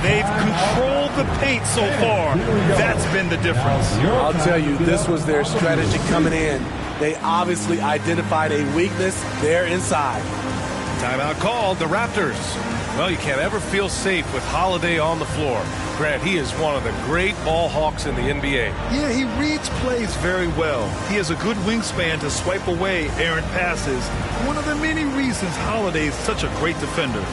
S2: They've controlled the paint so far. That's been the difference.
S12: I'll tell you, this was their strategy coming in. They obviously identified a weakness there inside.
S17: Timeout called, the Raptors. Well, you can't ever feel safe with Holiday on the floor. Grant, he is one of the great ball hawks in the NBA.
S2: Yeah, he reads plays very well. He has a good wingspan to swipe away errant passes. One of the many reasons Holiday is such a great defender.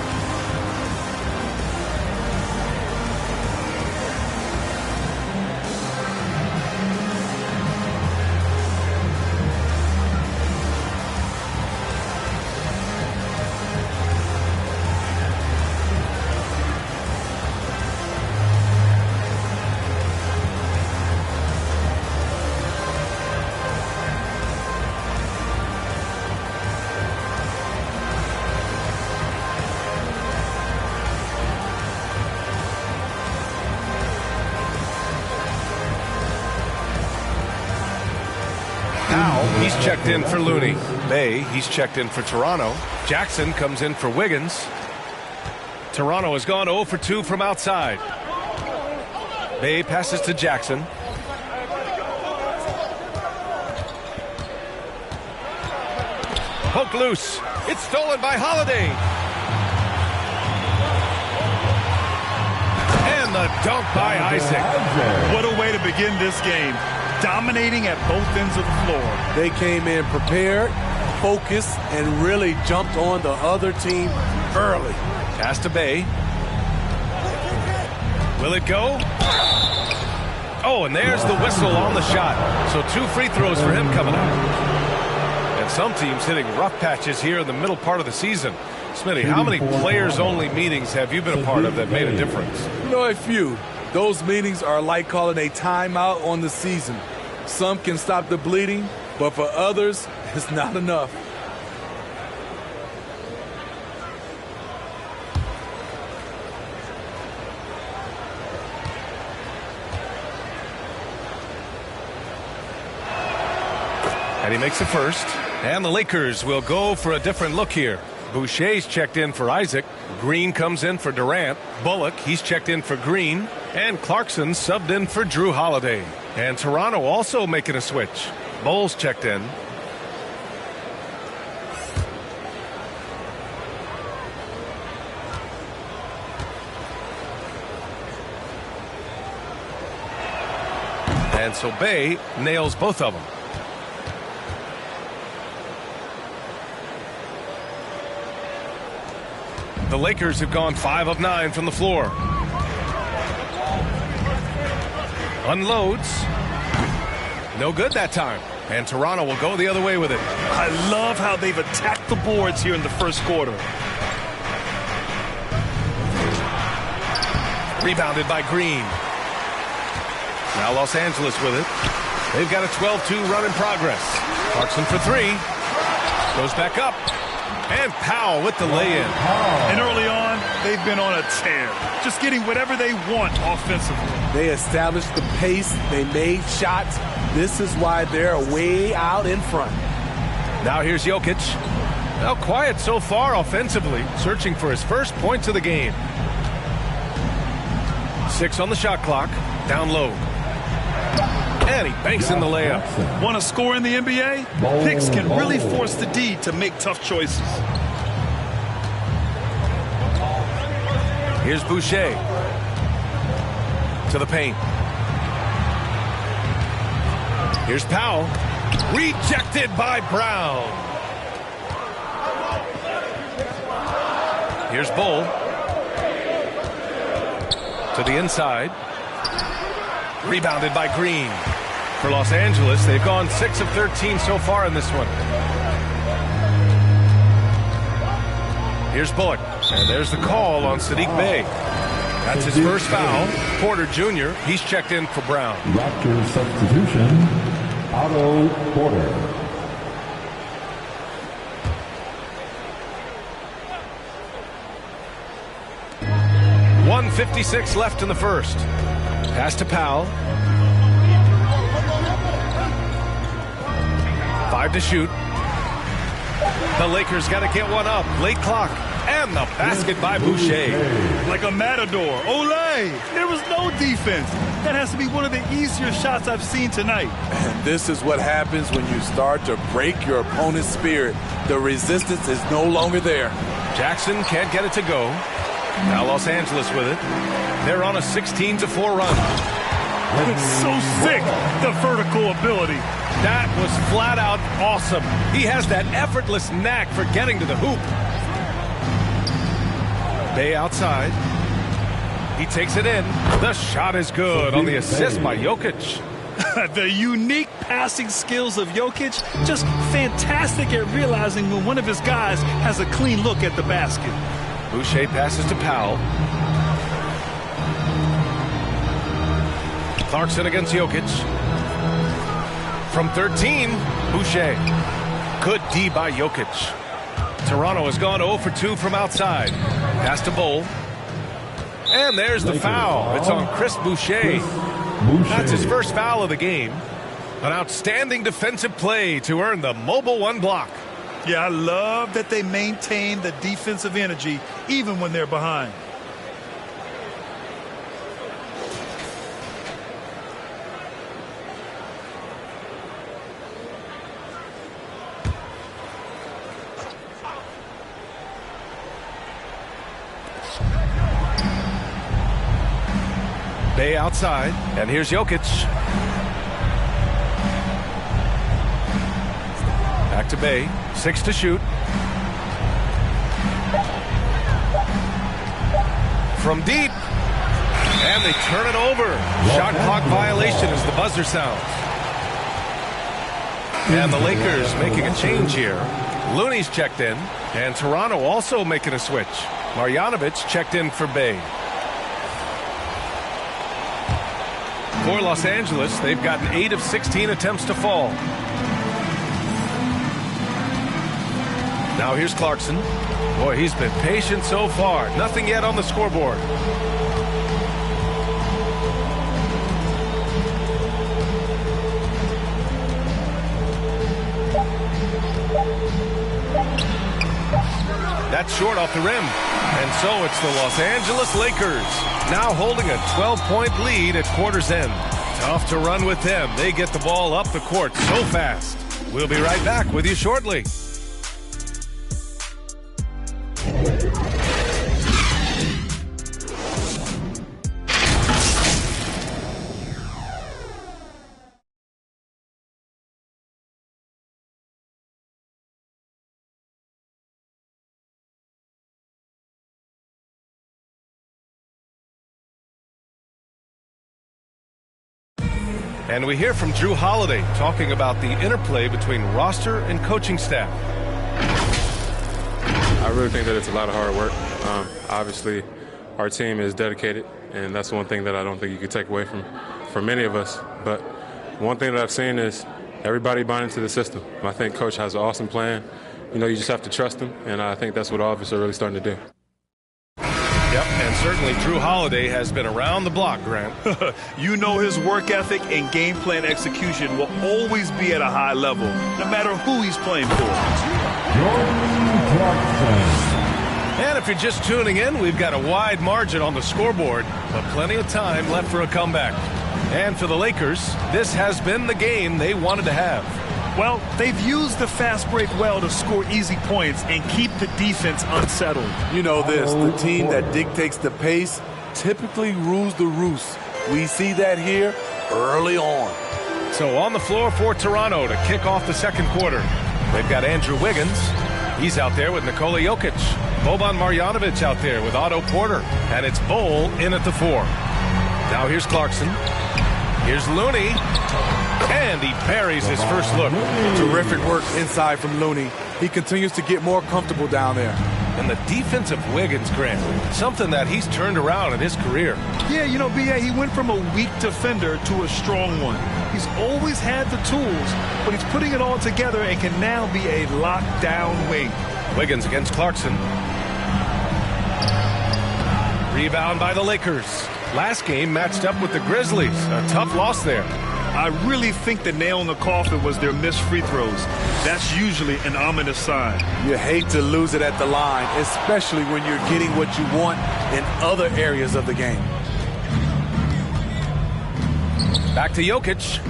S17: Powell, he's checked in for Looney. Bay, he's checked in for Toronto. Jackson comes in for Wiggins. Toronto has gone 0 for 2 from outside. Bay passes to Jackson. Poked loose. It's stolen by Holiday. And the dunk by Isaac.
S2: What a way to begin this game. Dominating at both ends of the floor.
S12: They came in prepared, focused, and really jumped on the other team early.
S17: Pass to Bay. Will it go? Oh, and there's the whistle on the shot. So 2 free throws for him coming up. And some teams hitting rough patches here in the middle part of the season. Smitty, how many players-only meetings have you been a part of that made a difference?
S12: You know, a few. Those meetings are like calling a timeout on the season. Some can stop the bleeding, but for others, it's not enough.
S17: And he makes the first. And the Lakers will go for a different look here. Boucher's checked in for Isaac. Green comes in for Durant. Bullock, he's checked in for Green. And Clarkson subbed in for Drew Holiday. And Toronto also making a switch. Bowles checked in. And so Bay nails both of them. The Lakers have gone 5 of 9 from the floor. Unloads. No good that time. And Toronto will go the other way with it.
S2: I love how they've attacked the boards here in the first quarter.
S17: Rebounded by Green. Now Los Angeles with it. They've got a 12-2 run in progress. Clarkson for 3. Goes back up. And Powell with the lay-in.
S2: And early on, they've been on a tear. Just getting whatever they want offensively.
S12: They established the pace. They made shots. This is why they're way out in front.
S17: Now here's Jokic. Now quiet so far offensively. Searching for his first points of the game. 6 on the shot clock. Down low. And he banks in the layup.
S2: Want to score in the NBA? Picks can really force the D to make tough choices.
S17: Here's Boucher. To the paint. Here's Powell. Rejected by Brown. Here's Bull. To the inside. Rebounded by Green. For Los Angeles, they've gone 6 of 13 so far in this one. Here's Bullock. And there's the call on Sadiq Bey. That's his first foul. Porter Jr., he's checked in for Brown.
S6: Raptors substitution, Otto Porter.
S17: .156 left in the first. Pass to Powell. 5 to shoot. The Lakers got to get one up. Late clock. And the basket by Boucher.
S2: Like a matador. Olay! There was no defense. That has to be one of the easier shots I've seen tonight.
S12: And this is what happens when you start to break your opponent's spirit. The resistance is no longer there.
S17: Jackson can't get it to go. Now Los Angeles with it. They're on a 16-4 run.
S2: It's so sick, the vertical ability.
S17: That was flat out awesome. He has that effortless knack for getting to the hoop. Bay outside. He takes it in. The shot is good on the assist by Jokic.
S2: The unique passing skills of Jokic, just fantastic at realizing when one of his guys has a clean look at the basket.
S17: Boucher passes to Powell. Clarkson against Jokic. From 13, Boucher. Good D by Jokic. Toronto has gone 0 for 2 from outside. Pass to Bull. And there's the foul. It's on Chris Boucher. That's his first foul of the game. An outstanding defensive play to earn the Mobile One block.
S2: Yeah, I love that they maintain the defensive energy even when they're behind.
S17: Bay outside, and here's Jokic. Back to Bay, 6 to shoot. From deep, and they turn it over. Shot clock violation as the buzzer sounds. And the Lakers making a change here. Looney's checked in, and Toronto also making a switch. Marjanovic checked in for Bay. For Los Angeles, they've gotten 8 of 16 attempts to fall. Now here's Clarkson. Boy, he's been patient so far. Nothing yet on the scoreboard. That's short off the rim. And so it's the Los Angeles Lakers now holding a 12-point lead at quarter's end. Tough to run with them. They get the ball up the court so fast. We'll be right back with you shortly. And we hear from Drew Holiday talking about the interplay between roster and coaching staff.
S19: I really think that it's a lot of hard work. Obviously, our team is dedicated, and that's one thing that I don't think you could take away from many of us. But one thing that I've seen is everybody buying into the system. I think Coach has an awesome plan. You know, you just have to trust him, and I think that's what all of us are really starting to do.
S17: Yep, and certainly Drew Holiday has been around the block, Grant.
S2: You know his work ethic and game plan execution will always be at a high level, no matter who he's playing for.
S17: And if you're just tuning in, we've got a wide margin on the scoreboard, but plenty of time left for a comeback. And for the Lakers, this has been the game they wanted to have.
S2: Well, they've used the fast break well to score easy points and keep the defense unsettled.
S12: You know this, the team that dictates the pace typically rules the roost. We see that here early on.
S17: So on the floor for Toronto to kick off the second quarter. They've got Andrew Wiggins. He's out there with Nikola Jokic. Boban Marjanovic out there with Otto Porter. And it's Bol in at the 4. Now here's Clarkson. Here's Looney. And he parries his first look.
S12: Terrific work inside from Looney. He continues to get more comfortable down there.
S17: And the defense of Wiggins, Grant, something that he's turned around in his career.
S2: Yeah, you know, B.A., he went from a weak defender to a strong one. He's always had the tools, but he's putting it all together and can now be a lockdown wing.
S17: Wiggins against Clarkson. Rebound by the Lakers. Last game matched up with the Grizzlies. A tough loss there.
S2: I really think the nail in the coffin was their missed free throws. That's usually an ominous sign.
S12: You hate to lose it at the line, especially when you're getting what you want in other areas of the game.
S17: Back to Jokic.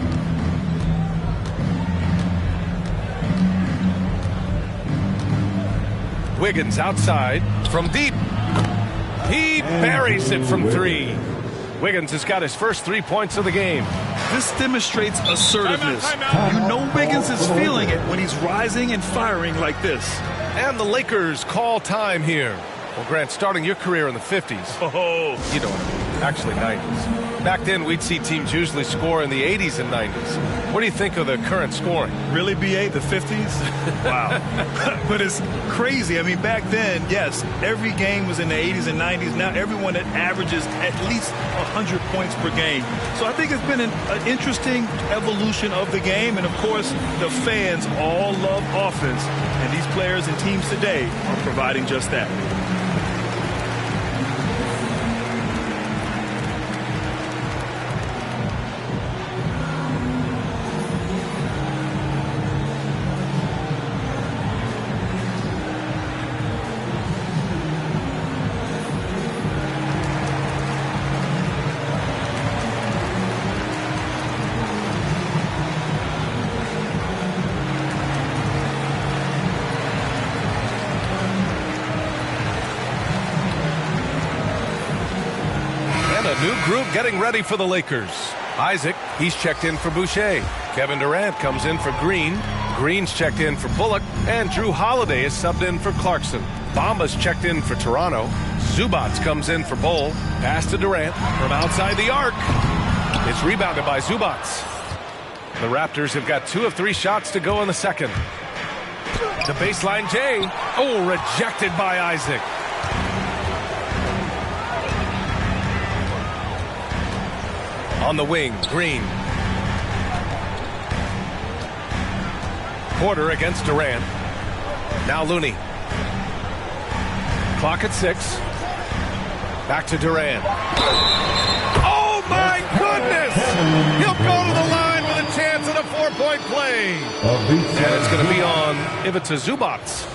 S17: Wiggins outside from deep. He buries it from 3. Wiggins has got his first 3 points of the game.
S2: This demonstrates assertiveness. You know Wiggins is feeling it when he's rising and firing like this.
S17: And the Lakers call time here. Well, Grant, starting your career in the 50s.
S2: Oh.
S17: You know, actually 90s. Back then, we'd see teams usually score in the 80s and 90s. What do you think of the current scoring?
S2: Really, B.A., the 50s? Wow. But it's crazy. I mean, back then, yes, every game was in the 80s and 90s. Now everyone that averages at least 100 points per game. So I think it's been an interesting evolution of the game. And, of course, the fans all love offense. And these players and teams today are providing just that.
S17: New group getting ready for the Lakers. Isaac, he's checked in for Boucher. Kevin Durant comes in for Green. Green's checked in for Bullock. And Drew Holiday is subbed in for Clarkson. Bamba's checked in for Toronto. Zubats comes in for Bol. Pass to Durant from outside the arc. It's rebounded by Zubats. The Raptors have got 2 of 3 shots to go in the second. The baseline J. Oh, rejected by Isaac. On the wing, Green. Porter against Durant. Now Looney. Clock at 6. Back to Durant. Oh, my goodness! He'll go to the line with a chance at a 4-point play. And it's going to be on Ivica Zubats.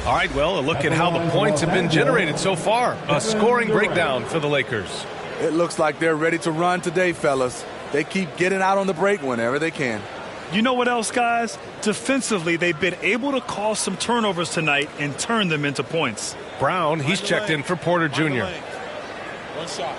S17: All right, well, a look at how the points have been generated so far. A scoring breakdown for the Lakers.
S12: It looks like they're ready to run today, fellas. They keep getting out on the break whenever they can.
S2: You know what else, guys? Defensively, they've been able to cause some turnovers tonight and turn them into points.
S17: Brown, he's checked in for Porter Jr.
S8: One shot.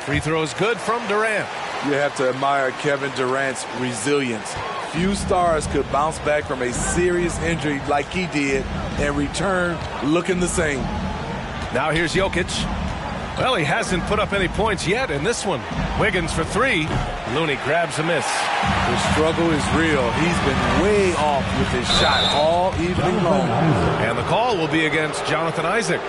S17: Free throw is good from Durant.
S12: You have to admire Kevin Durant's resilience. Few stars could bounce back from a serious injury like he did and return looking the same.
S17: Now here's Jokic. Well, he hasn't put up any points yet in this one. Wiggins for 3. Looney grabs a miss.
S12: The struggle is real. He's been way off with his shot all evening long.
S17: And the call will be against Jonathan Isaac.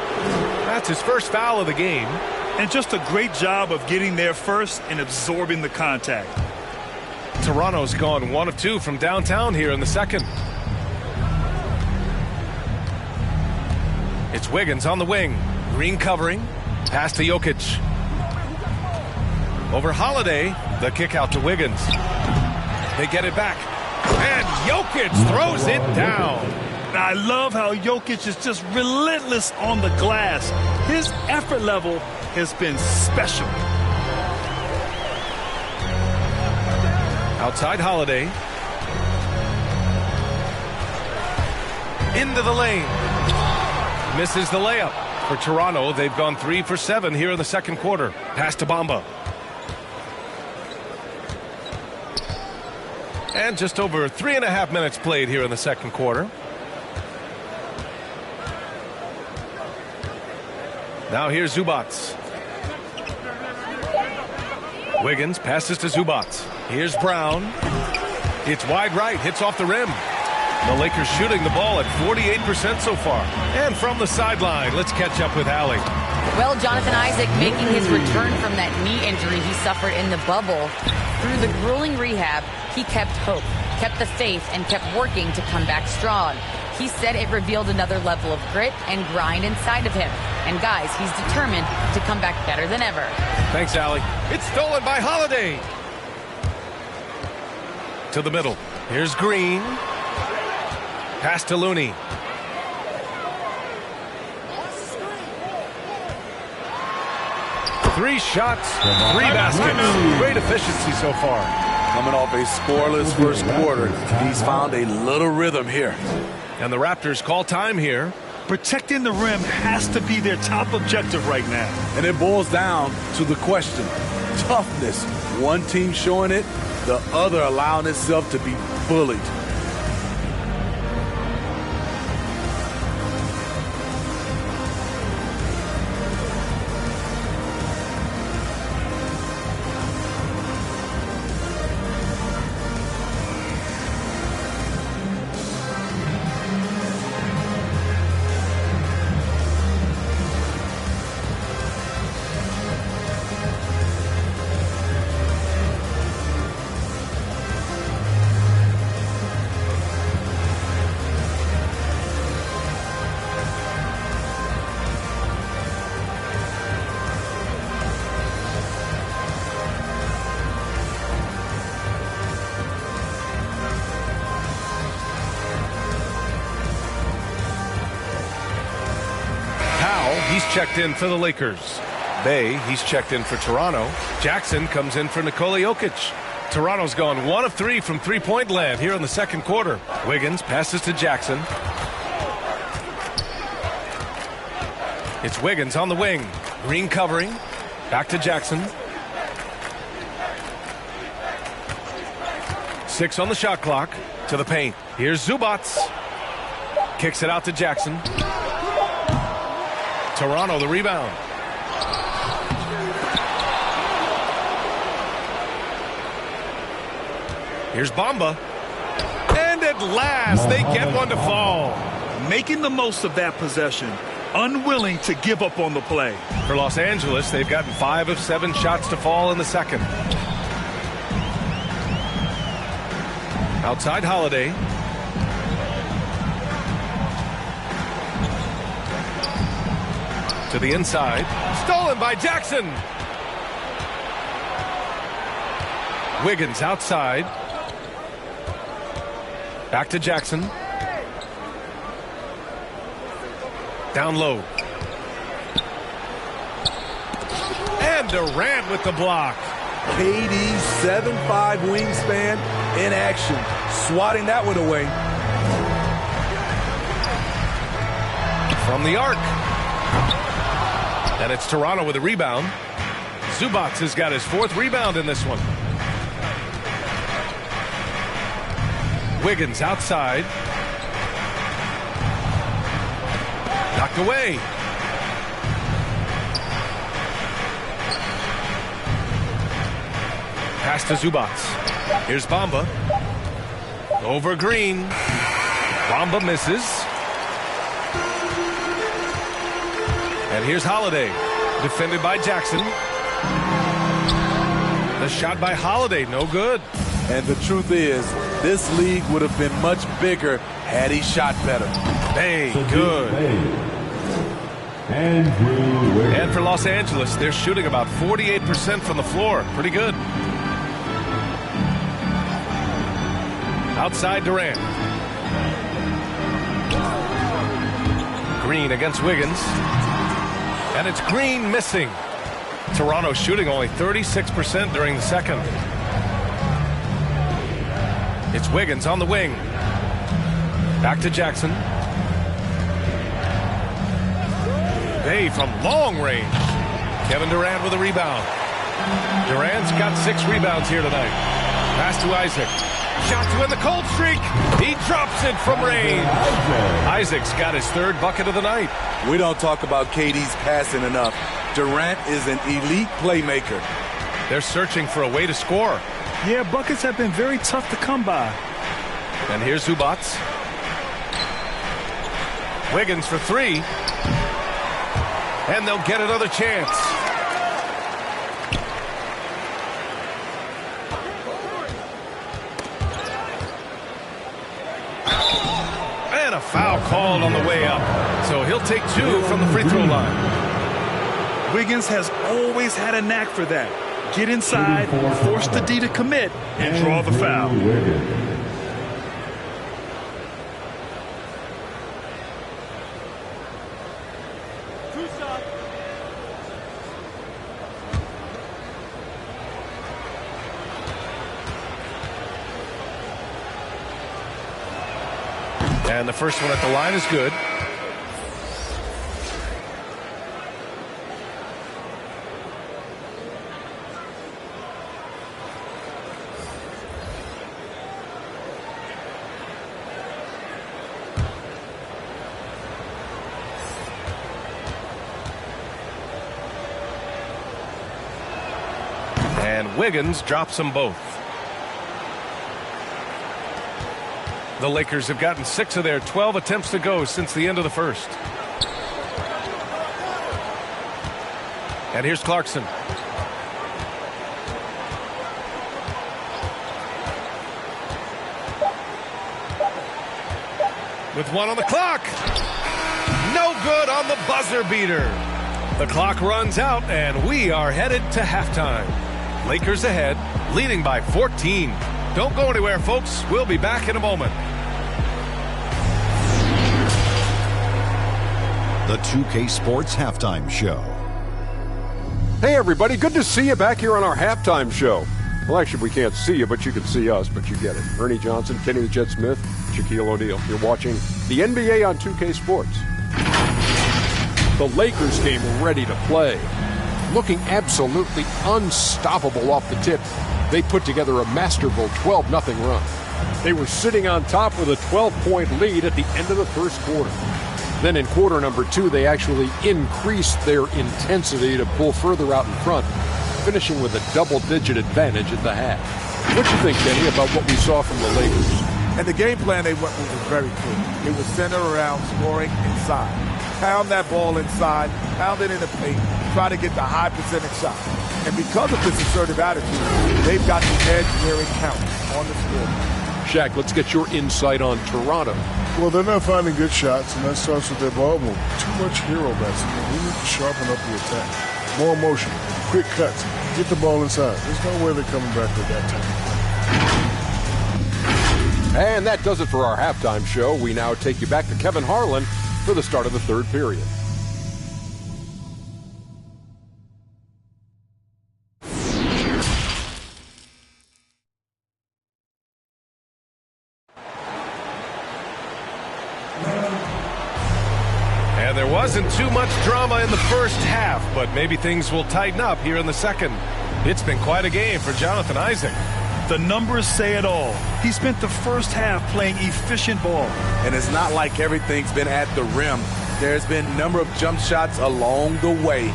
S17: That's his first foul of the game.
S2: And just a great job of getting there first and absorbing the contact.
S17: Toronto's gone 1 of 2 from downtown here in the second. It's Wiggins on the wing. Green covering. Pass to Jokic. Over Holiday. The kick out to Wiggins. They get it back. And Jokic throws it down.
S2: I love how Jokic is just relentless on the glass. His effort level has been special.
S17: Outside Holiday. Into the lane. Misses the layup. For Toronto, they've gone 3 for 7 here in the second quarter. Pass to Bamba. And just over 3.5 minutes played here in the second quarter. Now here's Zubats. Wiggins passes to Zubats. Here's Brown. It's wide right, hits off the rim. The Lakers shooting the ball at 48% so far. And from the sideline, let's catch up with Allie.
S18: Well, Jonathan Isaac making his return from that knee injury he suffered in the bubble. Through the grueling rehab, he kept hope, kept the faith, and kept working to come back strong. He said it revealed another level of grit and grind inside of him. And guys, he's determined to come back better than ever.
S17: Thanks, Allie. It's stolen by Holiday. To the middle. Here's Green. Pass to Looney. Three shots, 3 baskets. Great efficiency so far.
S12: Coming off a scoreless first quarter, he's found a little rhythm here.
S17: And the Raptors call time here.
S2: Protecting the rim has to be their top objective right now.
S12: And it boils down to the question. Toughness. One team showing it, the other allowing itself to be bullied.
S17: He's checked in for the Lakers. Bay, he's checked in for Toronto. Jackson comes in for Nikola Jokic. Toronto's gone 1 of 3 from three-point land here in the second quarter. Wiggins passes to Jackson. It's Wiggins on the wing. Green covering. Back to Jackson. 6 on the shot clock. To the paint. Here's Zubac. Kicks it out to Jackson. Toronto the rebound. Here's Bamba. And at last, they get one to fall.
S2: Making the most of that possession. Unwilling to give up on the play.
S17: For Los Angeles, they've gotten 5 of 7 shots to fall in the second. Outside Holiday. To the inside. Stolen by Jackson. Wiggins outside. Back to Jackson. Down low. And Durant with the block.
S12: KD's 7'5" wingspan in action. Swatting that one away.
S17: From the arc. And it's Toronto with a rebound. Zubac has got his 4th rebound in this one. Wiggins outside. Knocked away. Pass to Zubac. Here's Bamba. Over Green. Bamba misses. And here's Holiday. Defended by Jackson. The shot by Holiday, no good.
S12: And the truth is, this league would have been much bigger had he shot better.
S17: Hey, good. And for Los Angeles, they're shooting about 48% from the floor. Pretty good. Outside Durant. Green against Wiggins. And it's Green missing. Toronto shooting only 36% during the second. It's Wiggins on the wing. Back to Jackson. Bay from long range. Kevin Durant with a rebound. Durant's got 6 rebounds here tonight. Pass to Isaac. Shot to end the cold streak. He drops it from range. Isaac's got his 3rd bucket of the night.
S12: We don't talk about KD's passing enough. Durant is an elite playmaker.
S17: They're searching for a way to score.
S2: Yeah, buckets have been very tough to come by.
S17: And here's Zubac. Wiggins for 3. And they'll get another chance. And a foul called on the way up. So he'll take 2 from the free throw line.
S2: Wiggins has always had a knack for that. Get inside, force the D to commit, and draw the foul.
S17: And the first one at the line is good. And Wiggins drops them both. The Lakers have gotten 6 of their 12 attempts to go since the end of the first. And here's Clarkson. With 1 on the clock. No good on the buzzer beater. The clock runs out and we are headed to halftime. Lakers ahead, leading by 14. Don't go anywhere, folks. We'll be back in a moment.
S9: The 2K Sports Halftime Show.
S10: Hey, everybody. Good to see you back here on our halftime show. Well, actually, we can't see you, but you can see us, but you get it. Ernie Johnson, Kenny the Jet Smith, Shaquille O'Neal. You're watching the NBA on 2K Sports. The Lakers came ready to play, looking absolutely unstoppable off the tip. They put together a masterful 12-0 run. They were sitting on top with a 12-point lead at the end of the first quarter. Then in quarter number 2, they actually increased their intensity to pull further out in front, finishing with a double-digit advantage at the half. What do you think, Kenny, about what we saw from the Lakers?
S12: And the game plan they went with was very clear. It was centered around scoring inside. Pound that ball inside, pound it in the paint, try to get the high percentage shot. And because of this assertive attitude, they've got the edge where it counts on the scoreboard.
S10: Shaq, let's get your insight on Toronto.
S11: Well, they're not finding good shots, and that starts with their ball movement. Too much hero basketball. We need to sharpen up the attack. More motion, quick cuts, get the ball inside. There's no way they're coming back with that type of play.
S10: And that does it for our halftime show. We now take you back to Kevin Harlan for the start of the third period.
S17: And there wasn't too much drama in the first half, but maybe things will tighten up here in the second. It's been quite a game for Jonathan Isaac.
S2: The numbers say it all. He spent the first half playing efficient ball.
S5: And it's not like everything's been at the rim. There's been a number of jump shots along the way.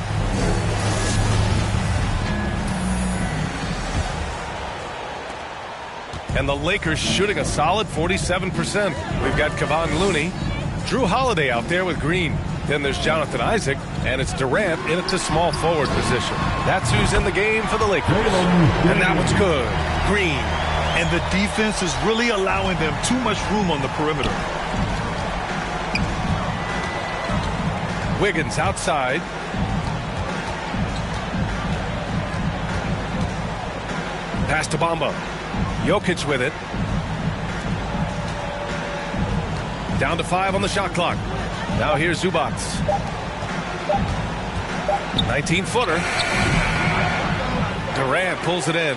S17: And the Lakers shooting a solid 47%. We've got Kevon Looney, Drew Holiday out there with Green. Then there's Jonathan Isaac, and it's Durant in it to small forward position. That's who's in the game for the Lakers. And that one's good. Green.
S2: And the defense is really allowing them too much room on the perimeter.
S17: Wiggins outside. Pass to Bamba. Jokic with it. Down to 5 on the shot clock. Now here's Zubac. 19-footer. Durant pulls it in.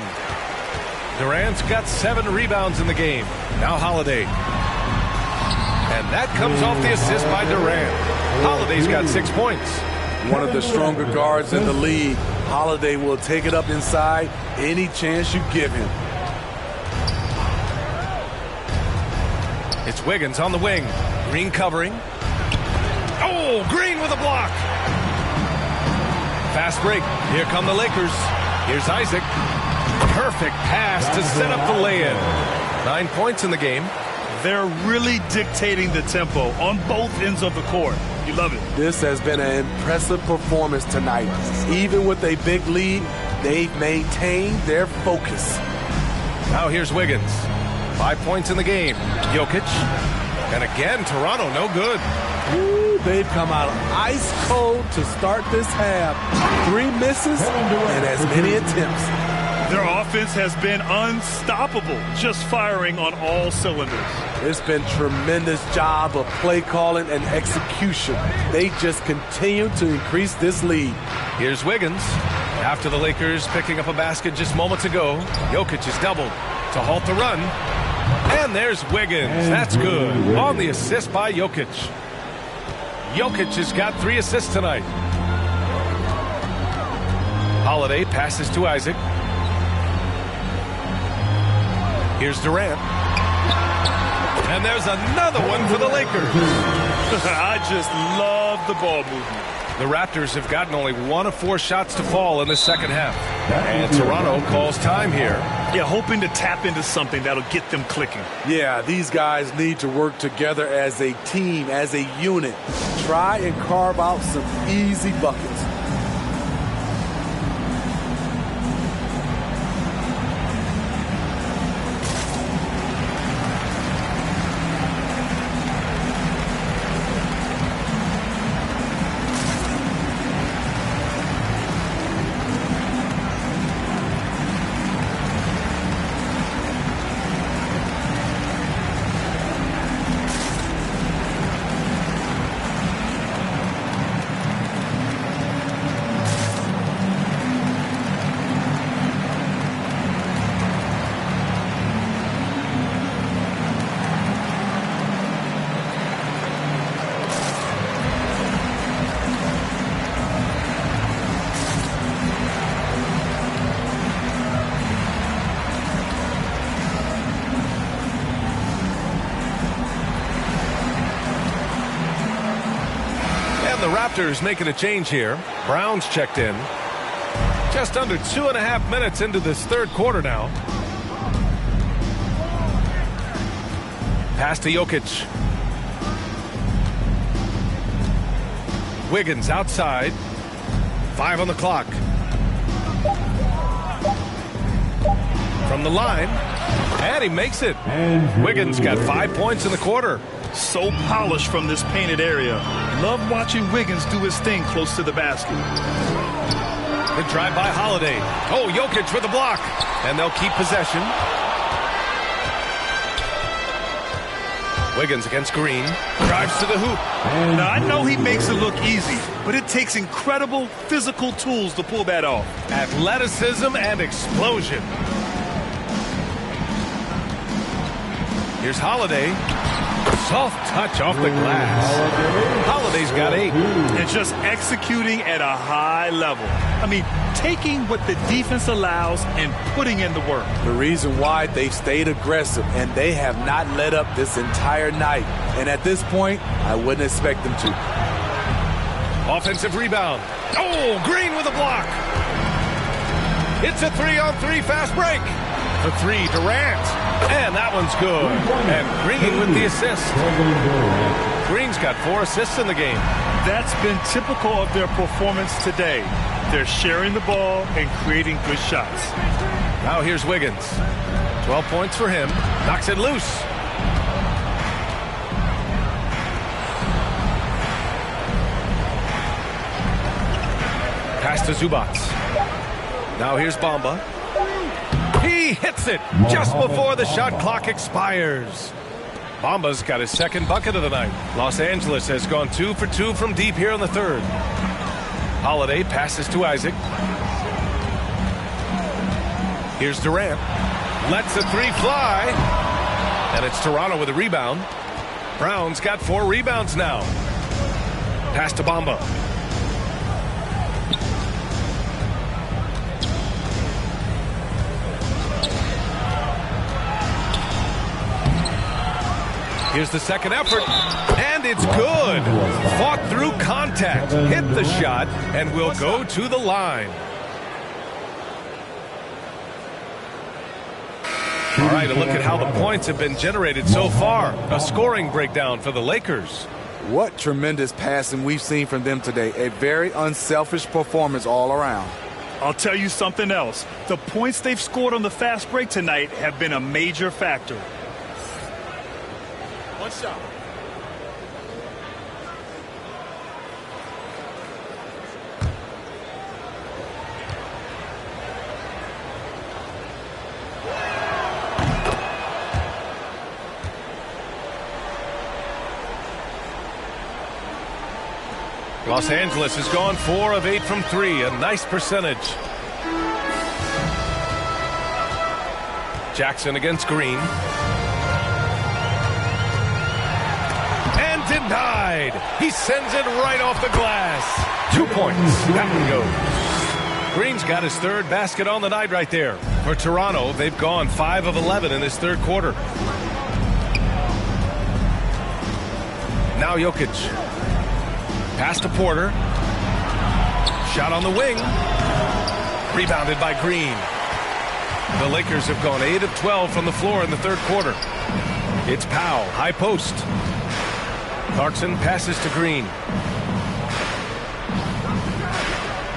S17: Durant's got 7 rebounds in the game. Now Holiday. And that comes off the assist by Durant. Holiday's got 6 points.
S5: One of the stronger guards in the league. Holiday will take it up inside any chance you give him.
S17: It's Wiggins on the wing. Green covering. Oh, Green with a block. Fast break. Here come the Lakers. Here's Isaac. Perfect pass to set up the lay-in. 9 points in the game.
S2: They're really dictating the tempo on both ends of the court. You love it.
S5: This has been an impressive performance tonight. Even with a big lead, they've maintained their focus.
S17: Now here's Wiggins. 5 points in the game. Jokic. And again, Toronto no good.
S5: Ooh, they've come out ice cold to start this half. 3 misses and as many attempts.
S2: Their offense has been unstoppable, just firing on all cylinders.
S5: It's been tremendous job of play calling and execution. They just continue to increase this lead.
S17: Here's Wiggins. After the Lakers picking up a basket just moments ago, Jokic is doubled to halt the run. And there's Wiggins. That's good. On the assist by Jokic. Jokic has got 3 assists tonight. Holiday passes to Isaac. Here's Durant. And there's another one for the Lakers.
S2: I just love the ball movement.
S17: The Raptors have gotten only 1 of 4 shots to fall in the second half. And Toronto calls time here.
S2: Yeah, hoping to tap into something that'll get them clicking.
S5: Yeah, these guys need to work together as a team, as a unit. Try and carve out some easy buckets.
S17: And the Raptors making a change here. Brown's checked in. Just under 2.5 minutes into this third quarter now. Pass to Jokic. Wiggins outside. 5 on the clock. From the line. And he makes it. Wiggins got 5 points in the quarter.
S2: So polished from this painted area. Love watching Wiggins do his thing close to the basket.
S17: Good drive by Holiday. Oh, Jokic with the block. And they'll keep possession. Wiggins against Green. Drives to the hoop.
S2: Now, I know he makes it look easy, but it takes incredible physical tools to pull that off.
S17: Athleticism and explosion. Here's Holiday. Soft touch off the glass. Holiday's got 8.
S2: And just executing at a high level. I mean, taking what the defense allows and putting in the work.
S12: The reason why they've stayed aggressive and they have not let up this entire night. And at this point, I wouldn't expect them to.
S17: Offensive rebound. Oh, Green with a block. It's a 3-on-3 fast break. For 3, Durant. And that one's good. And Green with the assist. Green's got 4 assists in the game.
S2: That's been typical of their performance today. They're sharing the ball and creating good shots.
S17: Now here's Wiggins. 12 points for him. Knocks it loose. Pass to Zubac. Now here's Bamba. He hits it just before the shot clock expires. Bamba's got his second bucket of the night. Los Angeles has gone 2 for 2 from deep here in the third. Holiday passes to Isaac. Here's Durant. Lets a 3 fly. And it's Toronto with a rebound. Brown's got 4 rebounds now. Pass to Bamba. Here's the second effort, and it's good. Fought through contact, hit the shot, and will go to the line. All right, a look at how the points have been generated so far. A scoring breakdown for the Lakers.
S12: What tremendous passing we've seen from them today. A very unselfish performance all around.
S2: I'll tell you something else. The points they've scored on the fast break tonight have been a major factor. One shot.
S17: Los Angeles has gone 4 of 8 from 3, a nice percentage. Jackson against Green. And denied. He sends it right off the glass. 2 points. That one goes. Green's got his third basket on the night right there. For Toronto, they've gone 5 of 11 in this third quarter. Now Jokic. Pass to Porter. Shot on the wing. Rebounded by Green. The Lakers have gone 8 of 12 from the floor in the third quarter. It's Powell, high post. Clarkson passes to Green.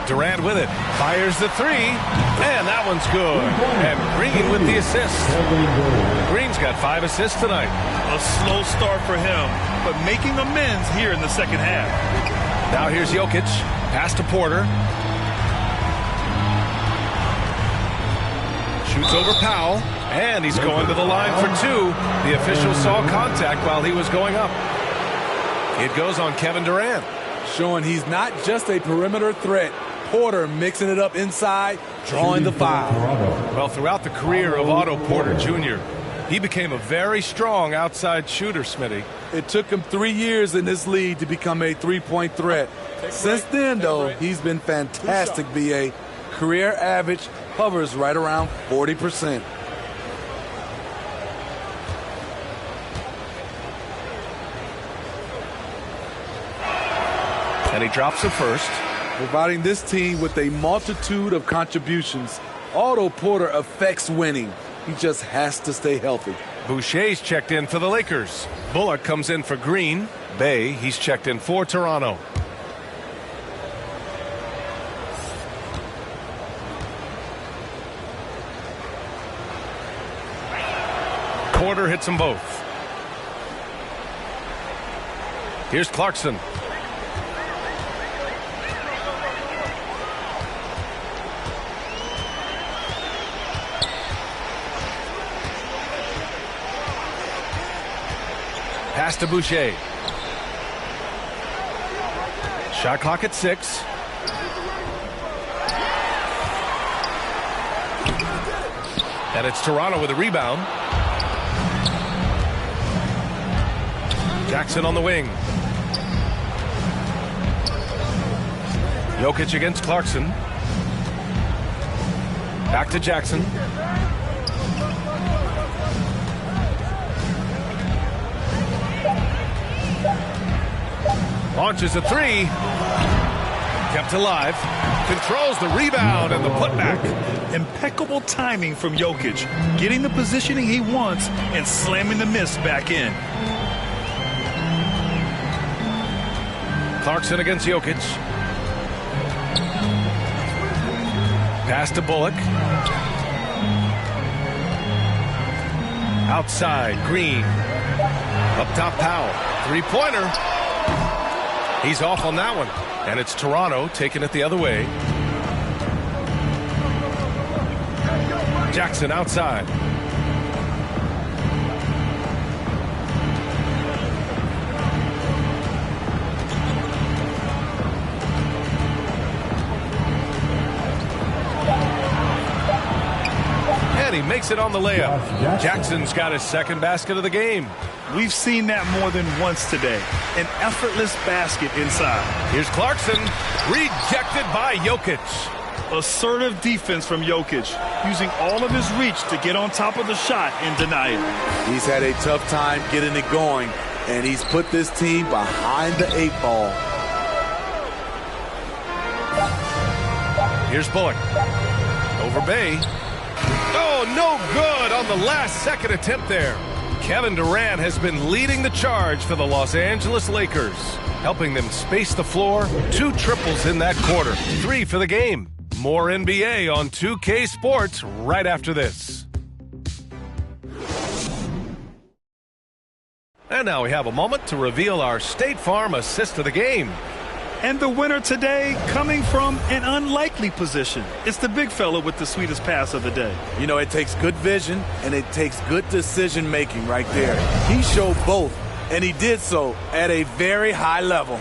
S17: Durant with it. Fires the 3. And that one's good. And Green with the assist. Green's got 5 assists tonight.
S2: A slow start for him, but making amends here in the second half.
S17: Now here's Jokic. Pass to Porter. Shoots over Powell. And he's going to the line for 2. The official saw contact while he was going up. It goes on Kevin Durant.
S12: Showing he's not just a perimeter threat. Porter mixing it up inside, drawing the foul.
S17: Well, throughout the career of Otto Porter Jr., he became a very strong outside shooter, Smitty.
S12: It took him 3 years in this league to become a three-point threat. Since then, though, he's been fantastic, BA. Career average hovers right around 40%.
S17: And he drops it first.
S12: Providing this team with a multitude of contributions, Otto Porter affects winning. He just has to stay healthy.
S17: Boucher's checked in for the Lakers. Bullock comes in for Green. Bay, he's checked in for Toronto. Porter hits them both. Here's Clarkson. Pass to Boucher. Shot clock at 6. And it's Toronto with a rebound. Jackson on the wing. Jokic against Clarkson. Back to Jackson. Launches a 3. Kept alive. Controls the rebound and the putback.
S2: Impeccable timing from Jokic. Getting the positioning he wants and slamming the miss back in.
S17: Clarkson against Jokic. Pass to Bullock. Outside, Green. Up top, Powell. Three-pointer. He's off on that one. And it's Toronto taking it the other way. Jackson outside. And he makes it on the layup. Jackson's got his second basket of the game.
S2: We've seen that more than once today. An effortless basket inside.
S17: Here's Clarkson. Rejected by Jokic.
S2: Assertive defense from Jokic, using all of his reach to get on top of the shot and deny it.
S12: He's had a tough time getting it going, and he's put this team behind the 8 ball.
S17: Here's Bullock. Over Bay. Oh, no good on the last second attempt there. Kevin Durant has been leading the charge for the Los Angeles Lakers, helping them space the floor. 2 triples in that quarter. 3 for the game. More NBA on 2K Sports right after this. And now we have a moment to reveal our State Farm assist of the game.
S2: And the winner today coming from an unlikely position. It's the big fella with the sweetest pass of the day.
S12: You know, it takes good vision and it takes good decision making right there. He showed both, and he did so at a very high level.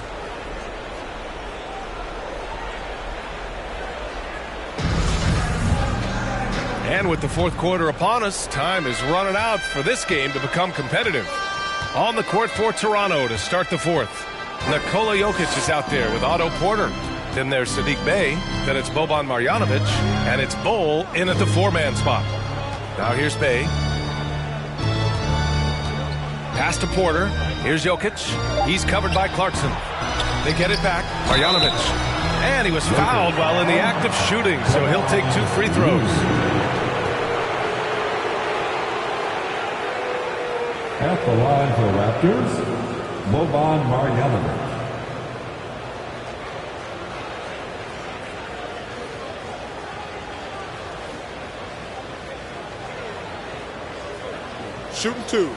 S17: And with the fourth quarter upon us, time is running out for this game to become competitive. On the court for Toronto to start the fourth. Nikola Jokic is out there with Otto Porter. Then there's Saddiq Bey. Then it's Boban Marjanovic. And it's Bol in at the 4-man spot. Now here's Bey. Pass to Porter. Here's Jokic. He's covered by Clarkson. They get it back. Marjanovic. And he was fouled while in the act of shooting, so he'll take 2 free throws.
S6: At the line for the Raptors, Boban Marjanovic.
S13: Shooting 2.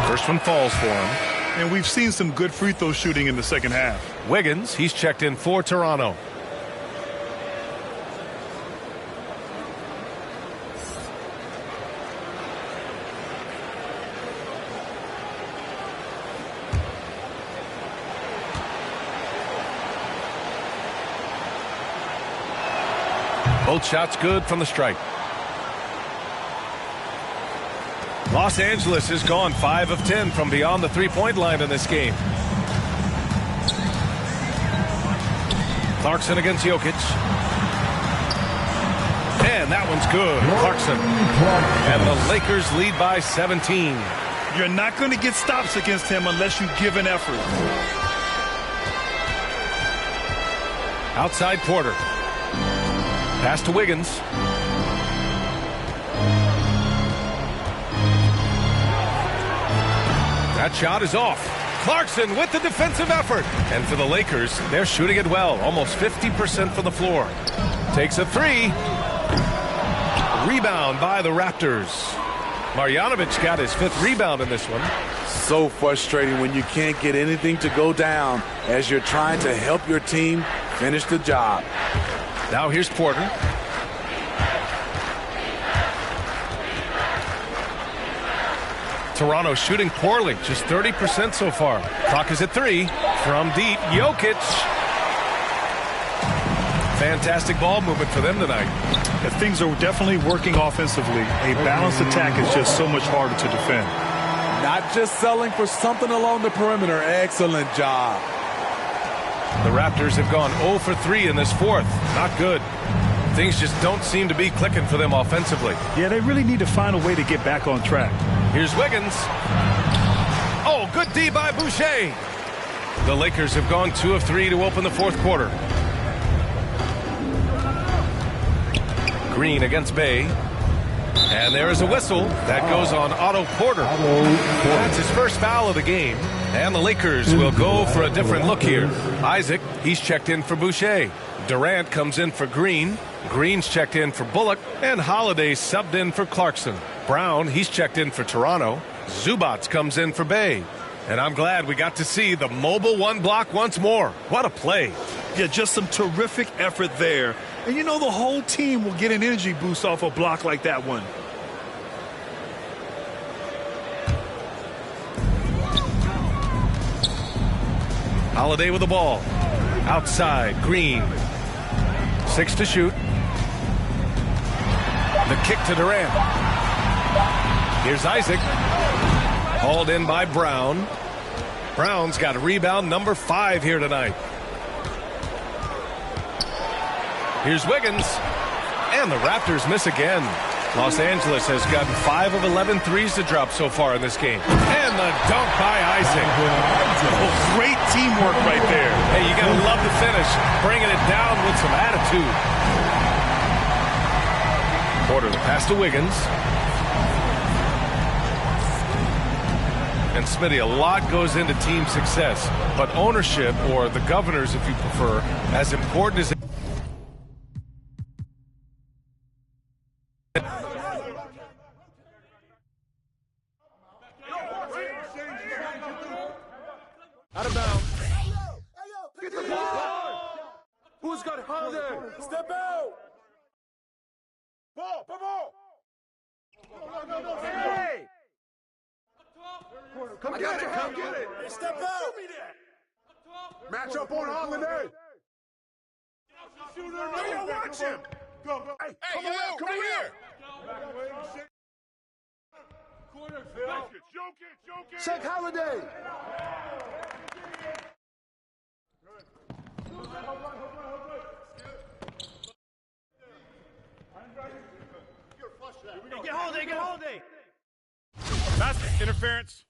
S17: First one falls for him.
S2: And we've seen some good free throw shooting in the second half.
S17: Wiggins, he's checked in for Toronto. Both shots good from the stripe. Los Angeles has gone 5 of 10 from beyond the three-point line in this game. Clarkson against Jokic. And And that one's good. Clarkson. And the Lakers lead by 17.
S2: You're not going to get stops against him unless you give an effort.
S17: Outside Porter. Pass to Wiggins. That shot is off. Clarkson with the defensive effort. And for the Lakers, they're shooting it well. Almost 50% from the floor. Takes a three. Rebound by the Raptors. Marjanovic got his 5th rebound in this one.
S12: So frustrating when you can't get anything to go down as you're trying to help your team finish the job.
S17: Now here's Porter. Toronto shooting poorly, just 30% so far. Clock is at 3. From deep, Jokic. Fantastic ball movement for them tonight.
S2: And things are definitely working offensively. A balanced attack is just so much harder to defend.
S12: Not just selling for something along the perimeter. Excellent job.
S17: The Raptors have gone 0 for 3 in this 4th. Not good. Things just don't seem to be clicking for them offensively.
S2: Yeah, they really need to find a way to get back on track.
S17: Here's Wiggins. Oh, good D by Boucher. The Lakers have gone 2 of 3 to open the 4th quarter. Green against Bay. And there is a whistle. That goes on Otto Porter. That's his first foul of the game. And the Lakers will go for a different look here. Isaac, he's checked in for Boucher. Durant comes in for Green. Green's checked in for Bullock. And Holiday subbed in for Clarkson. Brown, he's checked in for Toronto. Zubats comes in for Bay. And I'm glad we got to see the mobile one block once more. What a play.
S2: Yeah, just some terrific effort there. And you know the whole team will get an energy boost off a block like that one.
S17: Holiday with the ball. Outside, Green. 6 to shoot. The kick to Durant. Here's Isaac. Hauled in by Brown. Brown's got a rebound number 5 here tonight. Here's Wiggins. And the Raptors miss again. Los Angeles has gotten 5 of 11 threes to drop so far in this game. And the dunk by Isaac.
S2: Oh, great teamwork right there.
S17: Hey, you got to love the finish. Bringing it down with some attitude. Porter the pass to Wiggins. And Smitty, a lot goes into team success. But ownership, or the governors if you prefer, as important as
S8: out of bounds. Get the ball. Who's got Holiday? Step out. Ball. No. Hey. Come get it. Step out. Match up on Holiday. No, watch him. Go. Hey, come here. Check Holiday. Get Holiday. Basket interference.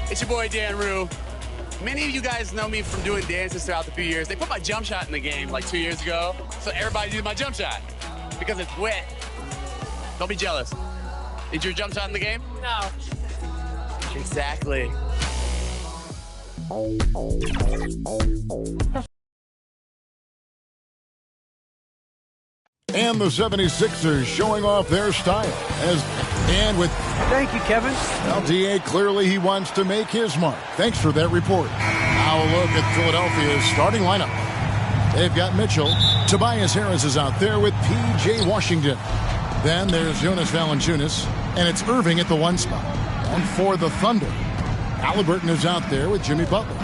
S20: It's your boy, Dan Rue. Many of you guys know me from doing dances throughout the few years. They put my jump shot in the game like 2 years ago, so everybody used my jump shot because it's wet. Don't be jealous. Is your jump shot in the game? No. Exactly.
S1: And the 76ers showing off their style.
S4: Thank you, Kevin.
S1: Well, DA, clearly he wants to make his mark. Thanks for that report. Now a look at Philadelphia's starting lineup. They've got Mitchell. Tobias Harris is out there with P.J. Washington. Then there's Jonas Valanciunas, and it's Irving at the 1 spot. And for the Thunder, Halliburton is out there with Jimmy Butler.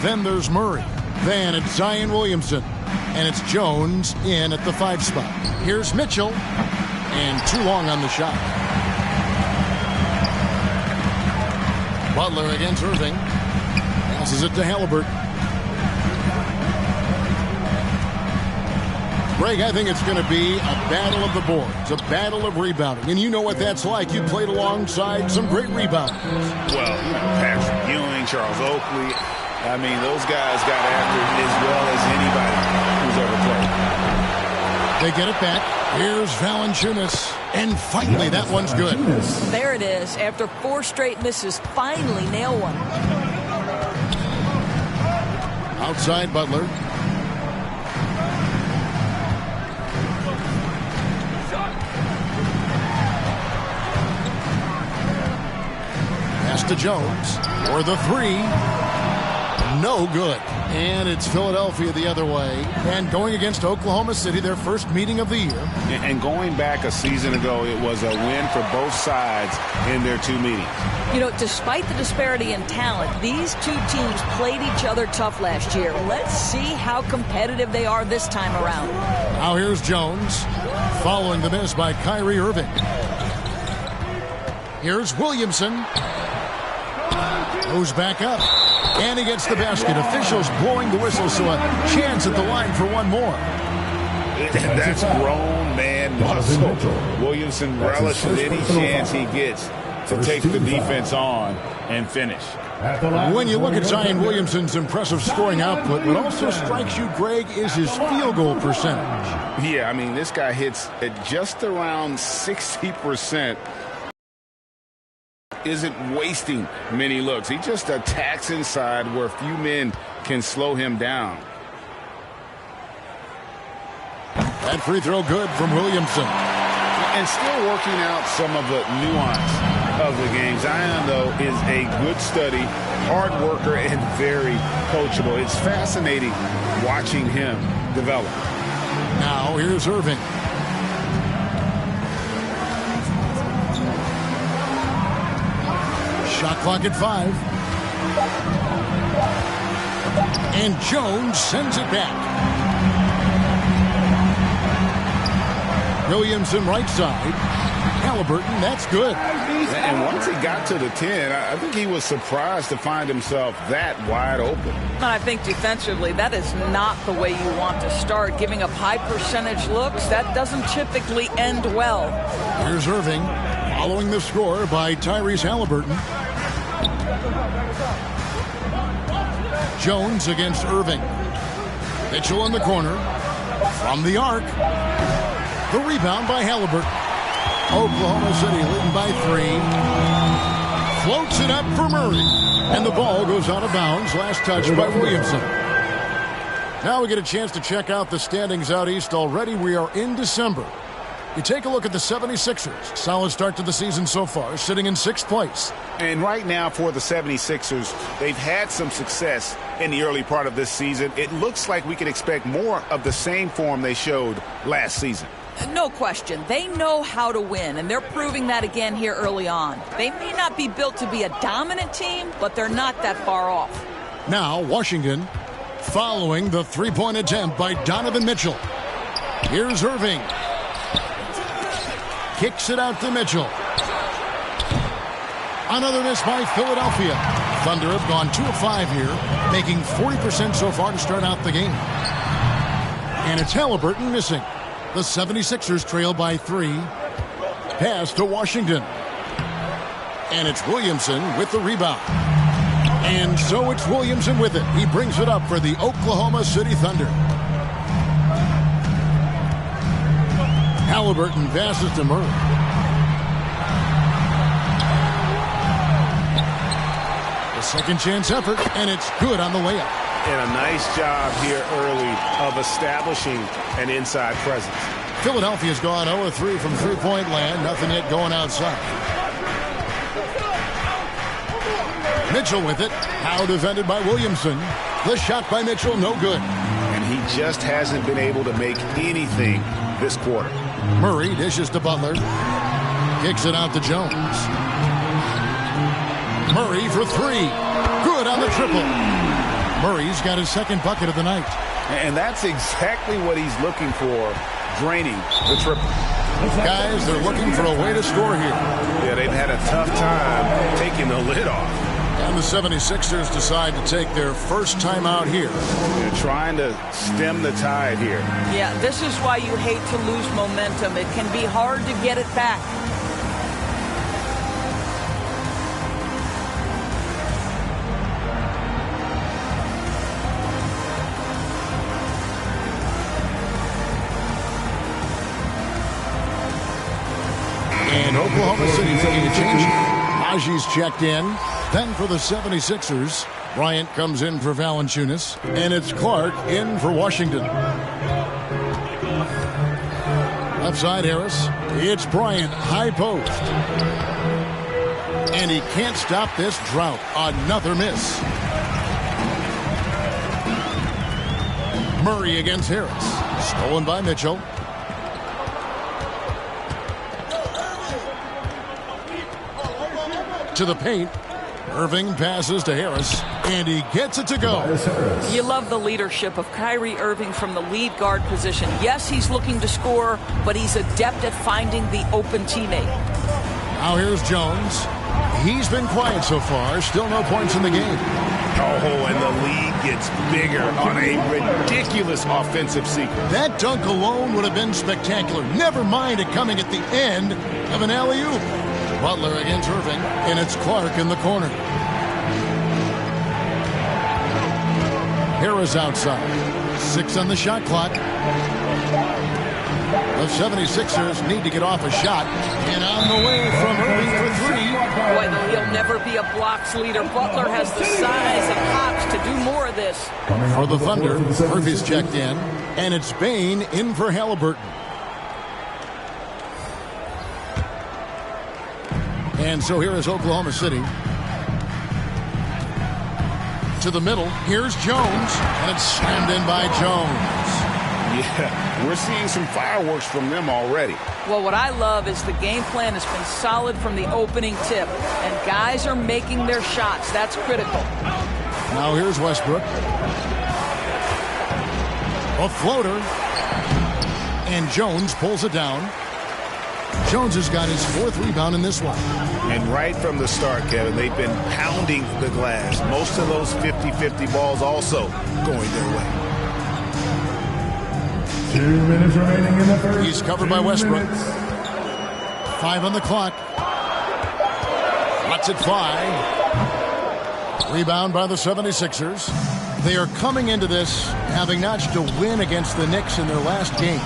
S1: Then there's Murray. Then it's Zion Williamson. And it's Jones in at the 5 spot. Here's Mitchell. And too long on the shot. Butler against Irving. Passes it to Halliburton. Greg, I think it's going to be a battle of the boards, a battle of rebounding. And you know what that's like. You played alongside some great rebounders.
S3: Well, Patrick Ewing, Charles Oakley. I mean, those guys got after it as well as anybody who's ever played.
S1: They get it back. Here's Valanciunas. And finally, that one's good.
S21: There it is. After 4 straight misses, finally nail one.
S1: Outside Butler. Pass to Jones for the 3. No good. And it's Philadelphia the other way. And going against Oklahoma City, their first meeting of the year.
S3: And going back a season ago, it was a win for both sides in their 2 meetings.
S21: You know, despite the disparity in talent, these 2 teams played each other tough last year. Let's see how competitive they are this time around.
S1: Now here's Jones, following the miss by Kyrie Irving. Here's Williamson. Goes back up. And he gets the basket. Officials blowing the whistle, so a chance at the line for one more.
S3: That's grown man muscle. Williamson relishes any chance he gets to take the defense on and finish.
S1: When you look at Zion Williamson's impressive scoring output, what also strikes you, Greg, is his field goal percentage.
S3: Yeah, I mean, this guy hits at just around 60%. Isn't wasting many looks. He just attacks inside where few men can slow him down.
S1: That free throw good from Williamson.
S3: And still working out some of the nuance of the game. Zion, though, is a good study, hard worker, and very coachable. It's fascinating watching him develop.
S1: Now here's Irving. Shot clock at 5. And Jones sends it back. Williamson right side. Halliburton, that's good.
S3: And once he got to the 10, I think he was surprised to find himself that wide open.
S21: I think defensively, that is not the way you want to start. Giving up high percentage looks, that doesn't typically end well.
S1: Here's Irving, following the score by Tyrese Halliburton. Jones against Irving. Mitchell in the corner. From the arc. The rebound by Halliburton. Oklahoma City leading by 3. Floats it up for Murray. And the ball goes out of bounds. Last touch by Williamson. Now we get a chance to check out the standings out east already. We are in December. You take a look at the 76ers. Solid start to the season so far, sitting in 6th place.
S3: And right now for the 76ers, they've had some success in the early part of this season. It looks like we can expect more of the same form they showed last season.
S21: No question. They know how to win, and they're proving that again here early on. They may not be built to be a dominant team, but they're not that far off.
S1: Now, Washington following the three-point attempt by Donovan Mitchell. Here's Irving. Kicks it out to Mitchell. Another miss by Philadelphia. Thunder have gone 2 of 5 here, making 40% so far to start out the game. And it's Halliburton missing. The 76ers trail by 3. Pass to Washington. And it's Williamson with the rebound. And so it's Williamson with it. He brings it up for the Oklahoma City Thunder. Halliburton passes to Murray. A second chance effort, and it's good on the layup.
S3: And a nice job here early of establishing an inside presence.
S1: Philadelphia's gone 0 of 3 from three-point land. Nothing yet going outside. Mitchell with it. Now defended by Williamson. The shot by Mitchell, no good.
S3: And he just hasn't been able to make anything this quarter.
S1: Murray dishes to Butler. Kicks it out to Jones. Murray for 3. Good on the triple. Murray's got his second bucket of the night.
S3: And that's exactly what he's looking for, draining the triple.
S1: Guys, they're looking for a way to score here.
S3: Yeah, they've had a tough time taking the lid off.
S1: And the 76ers decide to take their first time out here.
S3: They're trying to stem the tide here.
S21: Yeah, this is why you hate to lose momentum. It can be hard to get it back.
S1: And Oklahoma City making a change. Najee's checked in. Then for the 76ers, Bryant comes in for Valanciunas. And it's Clark in for Washington. Left side Harris. It's Bryant, high post. And he can't stop this drought. Another miss. Murray against Harris. Stolen by Mitchell. To the paint. Irving passes to Harris, and he gets it to go.
S21: You love the leadership of Kyrie Irving from the lead guard position. Yes, he's looking to score, but he's adept at finding the open teammate.
S1: Now here's Jones. He's been quiet so far. Still no points in the game.
S3: Oh, and the lead gets bigger on a ridiculous offensive sequence.
S1: That dunk alone would have been spectacular. Never mind it coming at the end of an alley-oop. Butler against Irving, and it's Clark in the corner. Harris outside. 6 on the shot clock. The 76ers need to get off a shot. And on the way from Irving for 3.
S21: Boy, he'll never be a blocks leader. Butler has the size and hops to do more of this.
S1: For the Thunder, Murphy's checked in. And it's Bain in for Halliburton. And so here is Oklahoma City. To the middle. Here's Jones. And it's slammed in by Jones.
S3: Yeah, we're seeing some fireworks from them already.
S21: Well, what I love is the game plan has been solid from the opening tip. And guys are making their shots. That's critical.
S1: Now here's Westbrook. A floater. And Jones pulls it down. Jones has got his 4th rebound in this one.
S3: And right from the start, Kevin, they've been pounding the glass. Most of those 50-50 balls also going their way.
S6: 2 minutes remaining in the first.
S1: He's covered by Westbrook. 5 on the clock. Lots at 5. Rebound by the 76ers. They are coming into this having notched a win against the Knicks in their last game.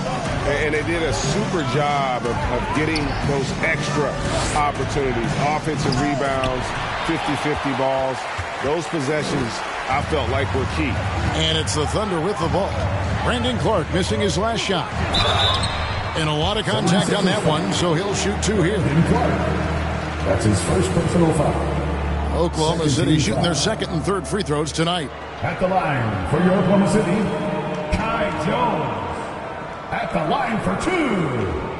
S3: And they did a super job of getting those extra opportunities. Offensive rebounds, 50-50 balls. Those possessions, I felt like were key.
S1: And it's the Thunder with the ball. Brandon Clark missing his last shot. And a lot of contact on that one, so he'll shoot 2 here.
S6: That's his first personal foul.
S1: Oklahoma City shooting their second and third free throws tonight.
S6: At the line for your Oklahoma City, Kai Jones. At the line for 2.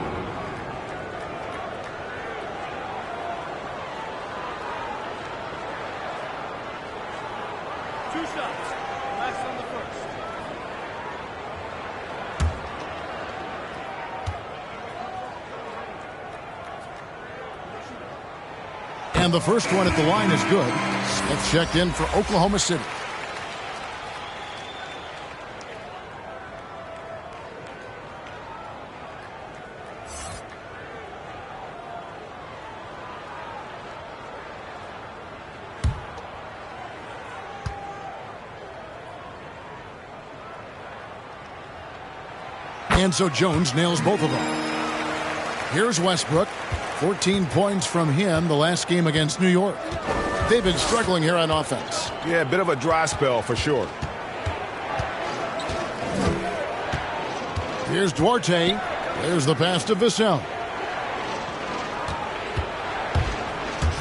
S1: And the first one at the line is good. Smith checked in for Oklahoma City. And so Jones nails both of them. Here's Westbrook. 14 points from him the last game against New York. They've been struggling here on offense.
S5: Yeah, a bit of a dry spell for sure.
S1: Here's Duarte. There's the pass to Vassell.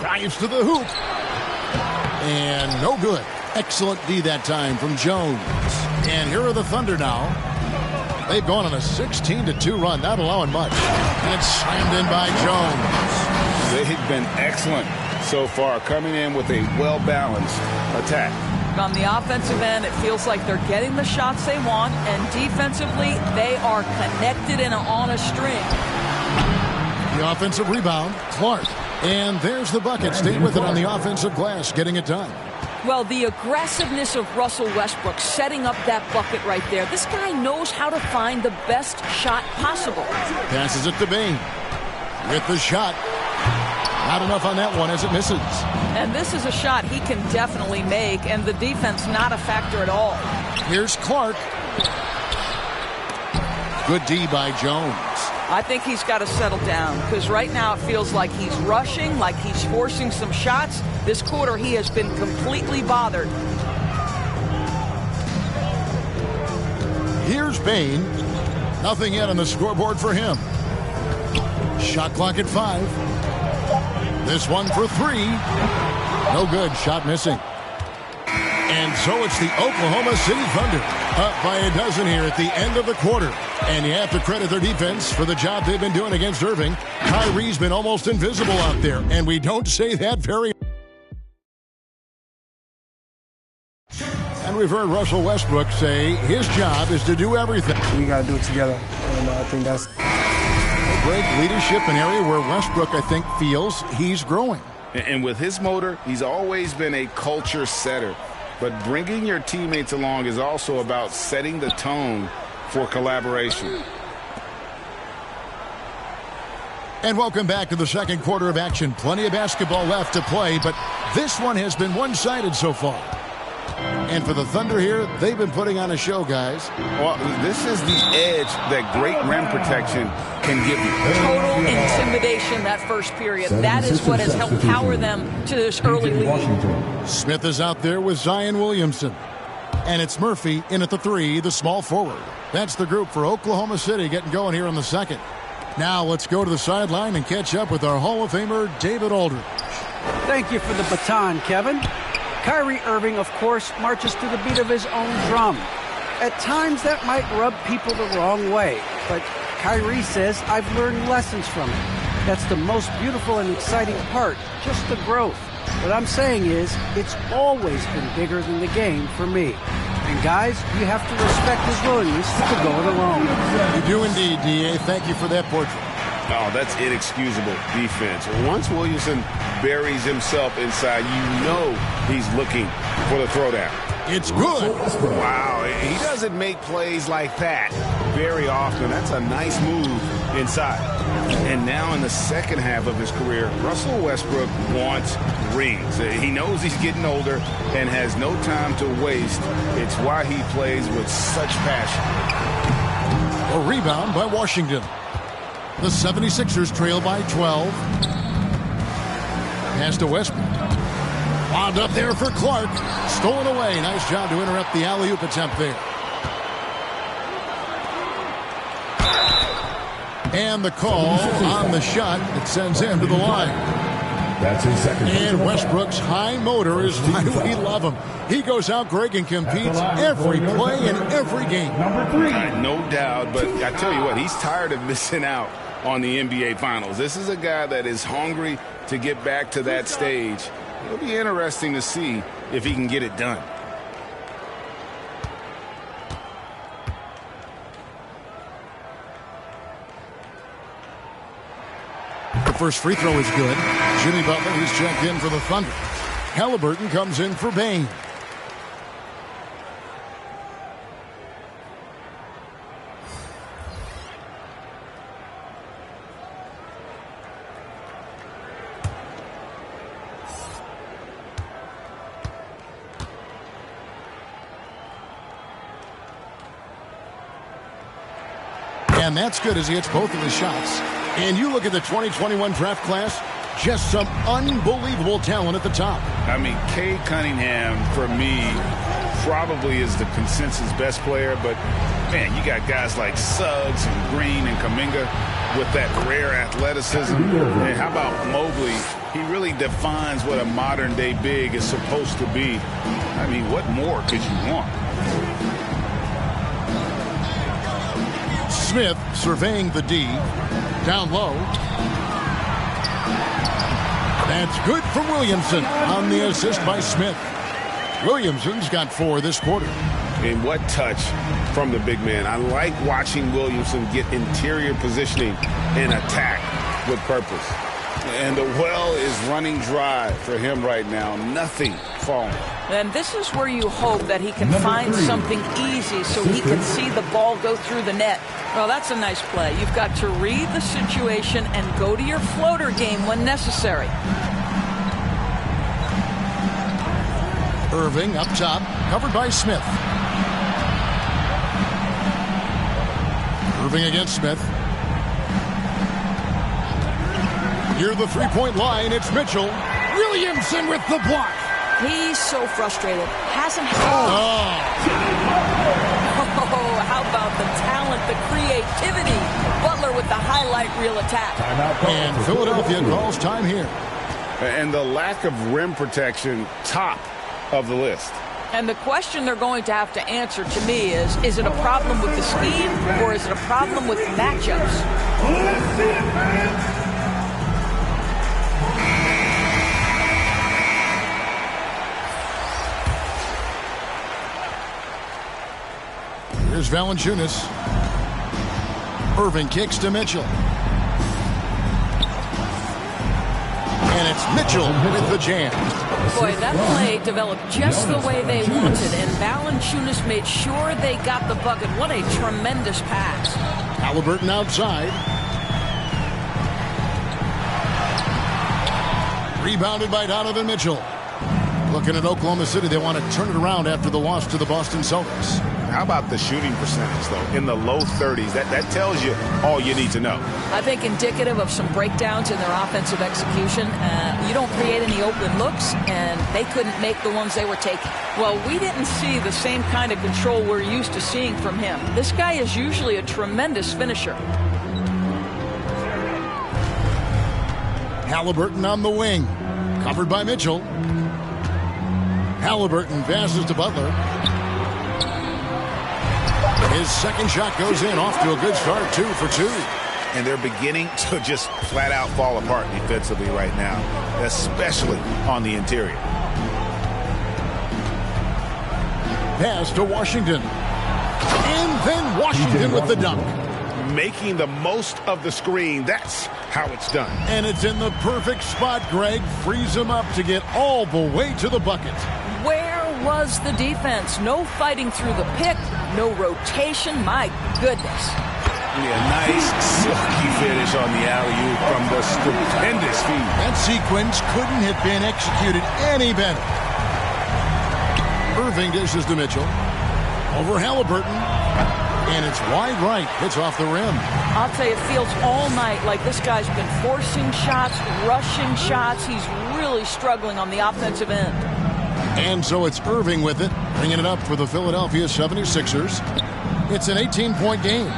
S1: Drives to the hoop. And no good. Excellent D that time from Jones. And here are the Thunder now. They've gone on a 16-2 run, not allowing much. And it's slammed in by Jones.
S3: They've been excellent so far, coming in with a well-balanced attack.
S21: On the offensive end, it feels like they're getting the shots they want, and defensively, they are connected and on a string.
S1: The offensive rebound, Clark. And there's the bucket. Stayed with it on the offensive glass, getting it done.
S21: Well, the aggressiveness of Russell Westbrook setting up that bucket right there. This guy knows how to find the best shot possible.
S1: Passes it to Bain. With the shot. Not enough on that one as it misses.
S21: And this is a shot he can definitely make, and the defense not a factor at all.
S1: Here's Clark. Good D by Jones.
S21: I think he's got to settle down because right now it feels like he's rushing, like he's forcing some shots. This quarter he has been completely bothered.
S1: Here's Bain. Nothing yet on the scoreboard for him. Shot clock at 5. This one for 3. No good. Shot missing. And so it's the Oklahoma City Thunder up by a dozen here at the end of the quarter. And you have to credit their defense for the job they've been doing against Irving. Kyrie's been almost invisible out there, and we don't say that very often. And we've heard Russell Westbrook say his job is to do everything.
S7: We got to do it together, and I think that's
S1: great leadership, an area where Westbrook, I think, feels he's growing.
S3: And with his motor, he's always been a culture setter. But bringing your teammates along is also about setting the tone for collaboration.
S1: And welcome back to the second quarter of action. Plenty of basketball left to play, but this one has been one-sided so far. And for the Thunder here, they've been putting on a show, guys.
S3: Well, this is the edge that great rim protection can give you.
S21: Total intimidation that first period. That is what has helped power them to this early lead.
S1: Smith is out there with Zion Williamson. And it's Murphy in at the 3, the small forward. That's the group for Oklahoma City getting going here in the second. Now let's go to the sideline and catch up with our Hall of Famer, David Aldridge.
S4: Thank you for the baton, Kevin. Kyrie Irving, of course, marches to the beat of his own drum. At times, that might rub people the wrong way, but Kyrie says, I've learned lessons from it. That's the most beautiful and exciting part, just the growth. What I'm saying is, it's always been bigger than the game for me. And guys, you have to respect his willingness to go it alone.
S1: You do indeed, D.A. Thank you for that portrait.
S3: Oh, that's inexcusable defense. Once Williamson buries himself inside, you know he's looking for the throwdown.
S1: It's good.
S3: Wow, he doesn't make plays like that very often. That's a nice move inside. And now in the second half of his career, Russell Westbrook wants rings. He knows he's getting older and has no time to waste. It's why he plays with such passion.
S1: A rebound by Washington. The 76ers trail by 12. Pass to Westbrook. Wound up there for Clark. Stolen away. Nice job to interrupt the alley-oop attempt there. And the call on the shot that sends him to the line.
S6: That's his second.
S1: And Westbrook's high motor is why we love him. He goes out, Greg, and competes every play in every game.
S3: No doubt, but I tell you what, he's tired of missing out on the NBA Finals. This is a guy that is hungry to get back to that stage. It'll be interesting to see if he can get it done.
S1: The first free throw is good. Jimmy Butler, he's checked in for the Thunder. Halliburton comes in for Bain. And that's good as he hits both of his shots. And you look at the 2021 draft class, just some unbelievable talent at the top.
S3: I mean, Cade Cunningham, for me, probably is the consensus best player. But, man, you got guys like Suggs and Green and Kuminga with that rare athleticism. And how about Mobley? He really defines what a modern-day big is supposed to be. I mean, what more could you want?
S1: Smith surveying the D. Down low. That's good from Williamson on the assist by Smith. Williamson's got 4 this quarter.
S3: And what touch from the big man. I like watching Williamson get interior positioning and attack with purpose. And the well is running dry for him right now. Nothing falling.
S21: And this is where you hope that he can find something easy so he can see the ball go through the net. Well, that's a nice play. You've got to read the situation and go to your floater game when necessary.
S1: Irving up top, covered by Smith. Irving against Smith. Near the three-point line, it's Mitchell. Williamson with the block.
S21: He's so frustrated. Hasn't
S1: Oh,
S21: how about the talent, the creativity? Butler with the highlight reel attack.
S1: And Philadelphia calls time here.
S3: And the lack of rim protection, top of the list.
S21: And the question they're going to have to answer to me is it a problem with the scheme or is it a problem with matchups?
S1: Here's Valanciunas. Irving kicks to Mitchell. And it's Mitchell with the jam.
S21: Boy, that play developed just the way they wanted, and Valanciunas made sure they got the bucket. What a tremendous pass.
S1: Halliburton outside. Rebounded by Donovan Mitchell. Looking at Oklahoma City, they want to turn it around after the loss to the Boston Celtics.
S3: How about the shooting percentage, though? In the low 30s. That tells you all you need to know.
S21: I think indicative of some breakdowns in their offensive execution. You don't create any open looks, and they couldn't make the ones they were taking. Well, we didn't see the same kind of control we're used to seeing from him. This guy is usually a tremendous finisher.
S1: Halliburton on the wing. Covered by Mitchell. Halliburton passes to Butler. His second shot goes in, off to a good start, 2 for 2.
S5: And they're beginning to just flat out fall apart defensively right now, especially on the interior.
S1: Pass to Washington. And then Washington with the dunk.
S3: Making the most of the screen. That's how it's done.
S1: And it's in the perfect spot, Greg. Frees him up to get all the way to the bucket.
S21: Where was the defense? No fighting through the pick, no rotation. My goodness.
S5: Yeah, nice silky finish on the alley-oop from the stupendous feed.
S1: That sequence couldn't have been executed any better. Irving dishes to Mitchell. Over Halliburton. And it's wide right. Hits off the rim.
S21: I'll tell you, it feels all night like this guy's been forcing shots, rushing shots. He's really struggling on the offensive end.
S1: And so it's Irving with it, bringing it up for the Philadelphia 76ers. It's an 18-point game.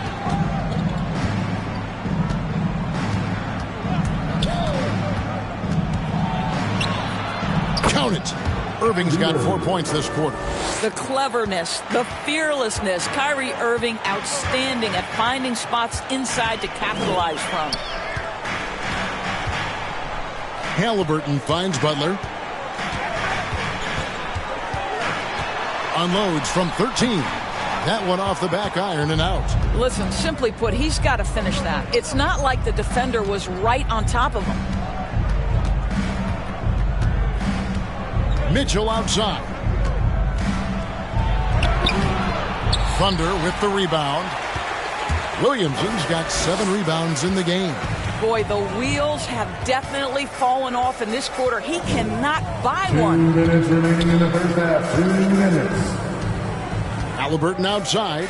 S1: Count it. Irving's got 4 points this quarter.
S21: The cleverness, the fearlessness. Kyrie Irving outstanding at finding spots inside to capitalize from.
S1: Halliburton finds Butler. Unloads from 13. That one off the back iron and out.
S21: Listen, simply put, he's got to finish that. It's not like the defender was right on top of him.
S1: Mitchell outside. Thunder with the rebound. Williamson's got 7 rebounds in the game.
S21: Boy, the wheels have definitely fallen off in this quarter. He cannot buy one.
S6: 2 minutes remaining in the first half. 2 minutes.
S1: Halliburton outside.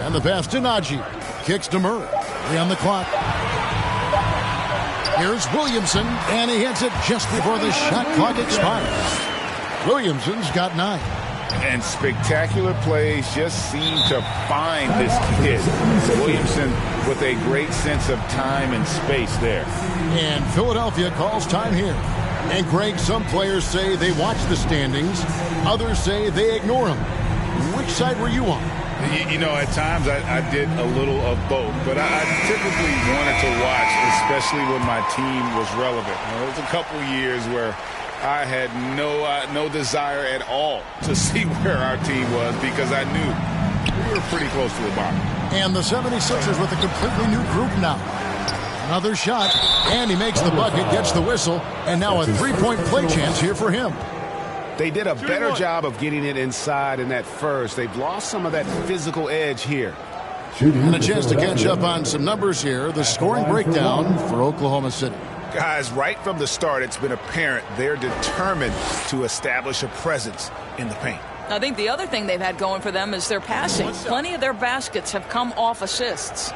S1: And the pass to Najee. Kicks to Murray. 3 on the clock. Here's Williamson, and he hits it just before the shot clock expires. Williamson's got 9.
S3: And spectacular plays just seem to find this kid. Williamson with a great sense of time and space there.
S1: And Philadelphia calls time here. And Greg, some players say they watch the standings. Others say they ignore them. Which side were you on?
S3: You know, at times I did a little of both, but I typically wanted to watch, especially when my team was relevant. There was a couple years where I had no desire at all to see where our team was because I knew we were pretty close to the bottom.
S1: And the 76ers with a completely new group now. Another shot, and he makes the bucket, gets the whistle, and now a 3-point play chance here for him.
S5: They did a better job of getting it inside in that first. They've lost some of that physical edge here.
S1: And a chance to catch up on some numbers here. The scoring breakdown for Oklahoma City.
S5: Guys, right from the start, it's been apparent they're determined to establish a presence in the paint.
S21: I think the other thing they've had going for them is their passing. Plenty of their baskets have come off assists.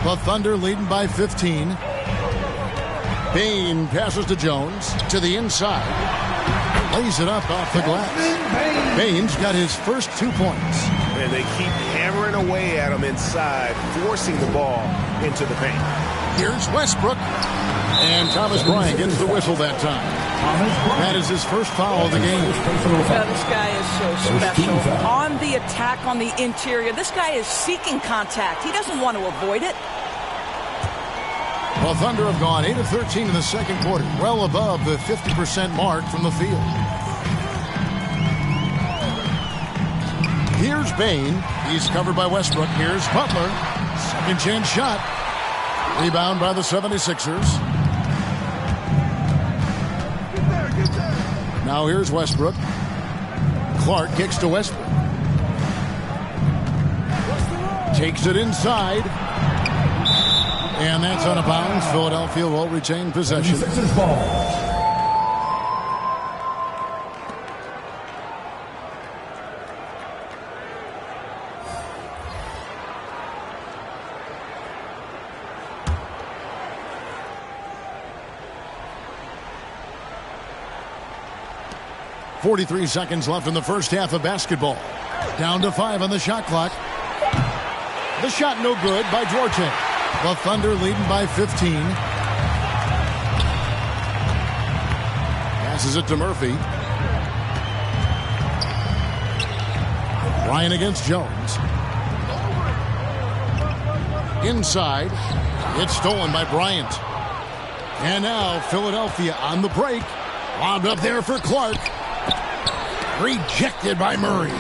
S1: The Thunder leading by 15. Bane passes to Jones to the inside. Lays it up off the glass. Bane's got his first 2 points.
S5: And they keep hammering away at him inside, forcing the ball into the paint.
S1: Here's Westbrook. And Thomas Bryant gets the whistle that time. That is his first foul of the game.
S21: This guy is so special. On the attack on the interior, this guy is seeking contact. He doesn't want to avoid it.
S1: Well, Thunder have gone 8 of 13 in the second quarter, well above the 50% mark from the field. Here's Bane. He's covered by Westbrook. Here's Butler. Second chance shot. Rebound by the 76ers. Now here's Westbrook. Clark kicks to Westbrook. Takes it inside. And that's out of bounds. Philadelphia will retain possession. .43 seconds left in the first half of basketball. Down to 5 on the shot clock. The shot no good by Duarte. The Thunder leading by 15. Passes it to Murphy. Ryan against Jones. Inside. It's stolen by Bryant. And now Philadelphia on the break. Lobbed up there for Clark. Rejected by Murray.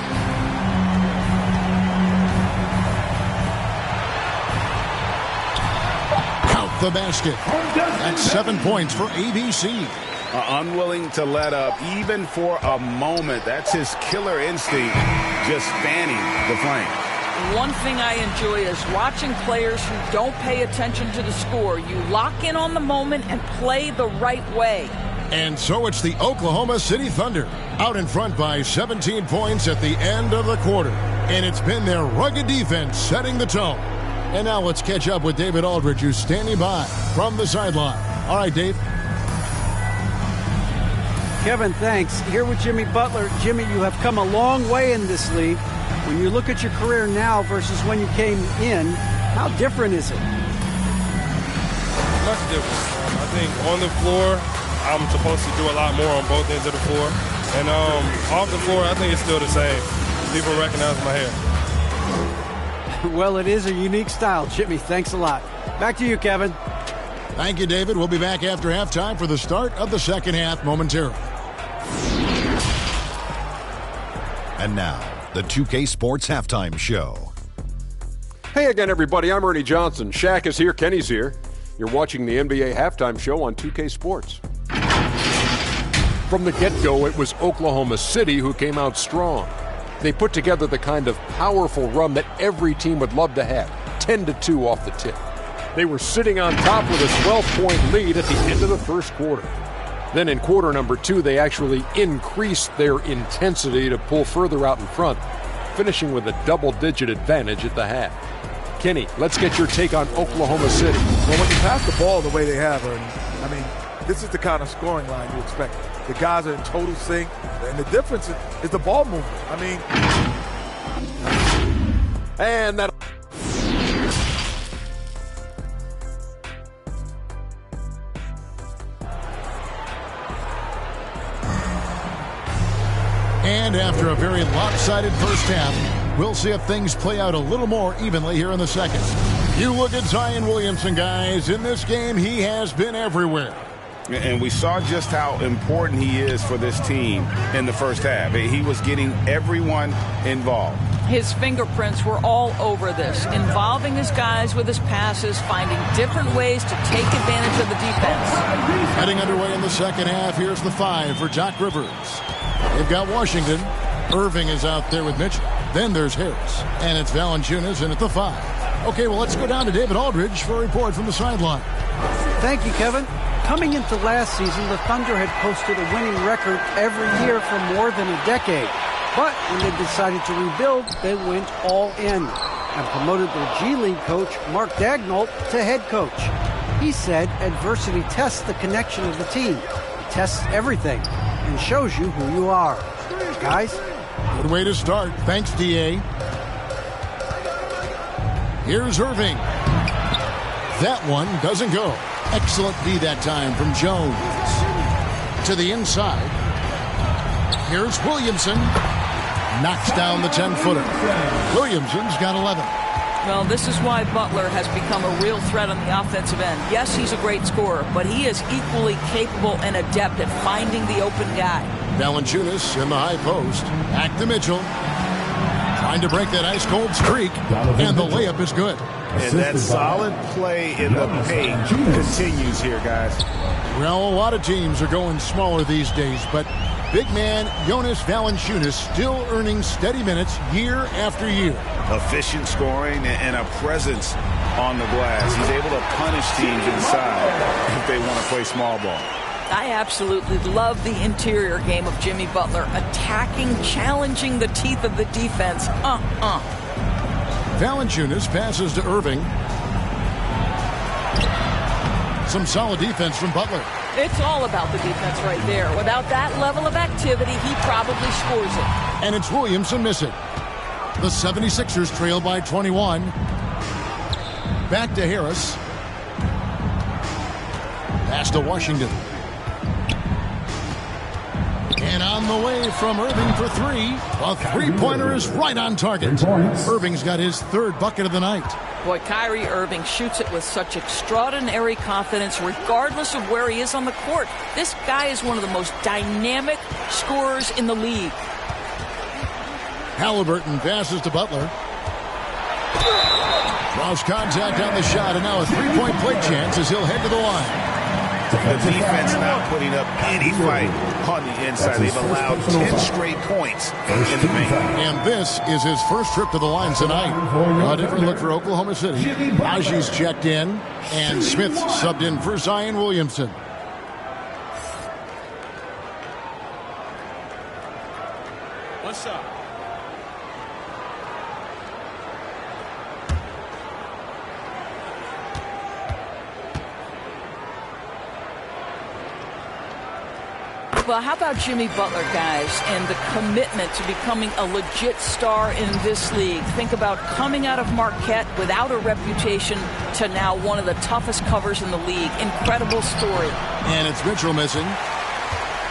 S1: Count the basket. That's 7 points for ABC.
S5: Unwilling to let up even for a moment. That's his killer instinct, just fanning the flame.
S21: One thing I enjoy is watching players who don't pay attention to the score. You lock in on the moment and play the right way.
S1: And so it's the Oklahoma City Thunder out in front by 17 points at the end of the quarter. And it's been their rugged defense setting the tone. And now let's catch up with David Aldridge, who's standing by from the sideline. All right, Dave.
S4: Kevin, thanks. Here with Jimmy Butler. Jimmy, you have come a long way in this league. When you look at your career now versus when you came in, how different is it?
S14: Much different. I think on the floor, I'm supposed to do a lot more on both ends of the floor. And off the floor, I think it's still the same. People recognize my hair.
S4: Well, it is a unique style, Jimmy. Thanks a lot. Back to you, Kevin.
S1: Thank you, David. We'll be back after halftime for the start of the second half momentarily.
S9: And now, the 2K Sports Halftime Show.
S10: Hey again, everybody. I'm Ernie Johnson. Shaq is here. Kenny's here. You're watching the NBA Halftime Show on 2K Sports. From the get-go, it was Oklahoma City who came out strong. They put together the kind of powerful run that every team would love to have, 10-2 off the tip. They were sitting on top with a 12-point lead at the end of the first quarter. Then in quarter number 2, they actually increased their intensity to pull further out in front, finishing with a double-digit advantage at the half. Kenny, let's get your take on Oklahoma City.
S12: Well, when you pass the ball the way they have, I mean, this is the kind of scoring line you expect. The guys are in total sync, and the difference is the ball movement. I mean,
S10: and that.
S1: And after a very lopsided first half, we'll see if things play out a little more evenly here in the second. You look at Zion Williamson, guys. In this game, he has been everywhere.
S3: And we saw just how important he is for this team in the first half. He was getting everyone involved.
S21: His fingerprints were all over this, involving his guys with his passes, finding different ways to take advantage of the defense.
S1: Heading underway in the second half, here's the 5 for Doc Rivers. They've got Washington. Irving is out there with Mitchell. Then there's Harris. And it's Valanciunas in at the 5. Okay, well, let's go down to David Aldridge for a report from the sideline.
S4: Thank you, Kevin. Coming into last season, the Thunder had posted a winning record every year for more than a decade. But when they decided to rebuild, they went all in and promoted their G League coach, Mark Daigneault, to head coach. He said adversity tests the connection of the team, tests everything, and shows you who you are. Guys?
S1: Good way to start. Thanks, D.A. Here's Irving. That one doesn't go. Excellent D that time from Jones. To the inside. Here's Williamson. Knocks down the 10-footer. Williamson's got 11.
S21: Well, this is why Butler has become a real threat on the offensive end. Yes, he's a great scorer, but he is equally capable and adept at finding the open guy.
S1: Valanciunas in the high post. Back to Mitchell. Trying to break that ice-cold streak, and the layup is good.
S3: And that solid play in the paint continues here, guys.
S1: Well, a lot of teams are going smaller these days, but big man Jonas Valanciunas still earning steady minutes year after year.
S3: Efficient scoring and a presence on the glass. He's able to punish teams inside if they want to play small ball.
S21: I absolutely love the interior game of Jimmy Butler, attacking, challenging the teeth of the defense.
S1: Valanciunas passes to Irving. Some solid defense from Butler.
S21: It's all about the defense right there. Without that level of activity, he probably scores it.
S1: And it's Williamson missing. The 76ers trail by 21. Back to Harris. Pass to Washington. And on the way from Irving for 3. A three-pointer is right on target. Irving's got his 3rd bucket of the night.
S21: Boy, Kyrie Irving shoots it with such extraordinary confidence regardless of where he is on the court. This guy is one of the most dynamic scorers in the league.
S1: Halliburton passes to Butler. Draws contact on the shot, and now a three-point play chance as he'll head to the line.
S3: The defense not putting up any fight on the inside. They've allowed 10 straight points in the paint.
S1: And this is his first trip to the line tonight. A different look for Oklahoma City. Aji's checked in, and Smith subbed in for Zion Williamson.
S8: What's up?
S21: Well, how about Jimmy Butler, guys, and the commitment to becoming a legit star in this league? Think about coming out of Marquette without a reputation to now one of the toughest covers in the league. Incredible story.
S1: And it's Mitchell missing.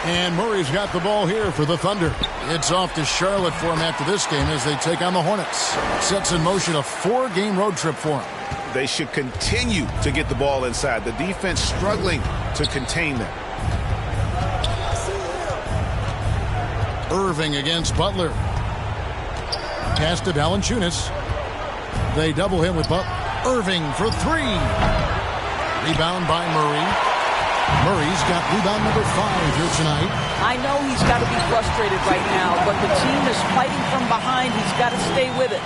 S1: And Murray's got the ball here for the Thunder. It's off to Charlotte for him after this game as they take on the Hornets. Sets in motion a 4-game road trip for him.
S5: They should continue to get the ball inside. The defense struggling to contain them.
S1: Irving against Butler. Pass to Valanciunas. They double him with Butler. Irving for 3. Rebound by Murray. Murray's got rebound number 5 here tonight.
S21: I know he's got to be frustrated right now, but the team is fighting from behind. He's got to stay with it.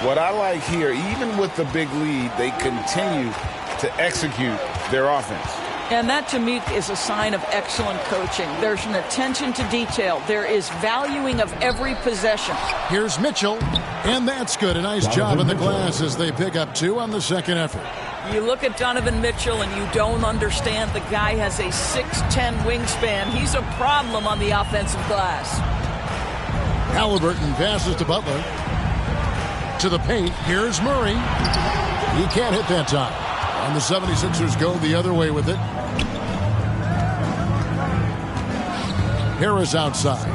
S3: What I like here, even with the big lead, they continue to execute their offense.
S21: And that, to me, is a sign of excellent coaching. There's an attention to detail. There is valuing of every possession.
S1: Here's Mitchell, and that's good. A nice job in the glass as they pick up 2 on the second effort.
S21: You look at Donovan Mitchell, and you don't understand the guy has a 6'10 wingspan. He's a problem on the offensive glass.
S1: Halliburton passes to Butler. To the paint. Here's Murray. He can't hit that time. And the 76ers go the other way with it. Harris outside.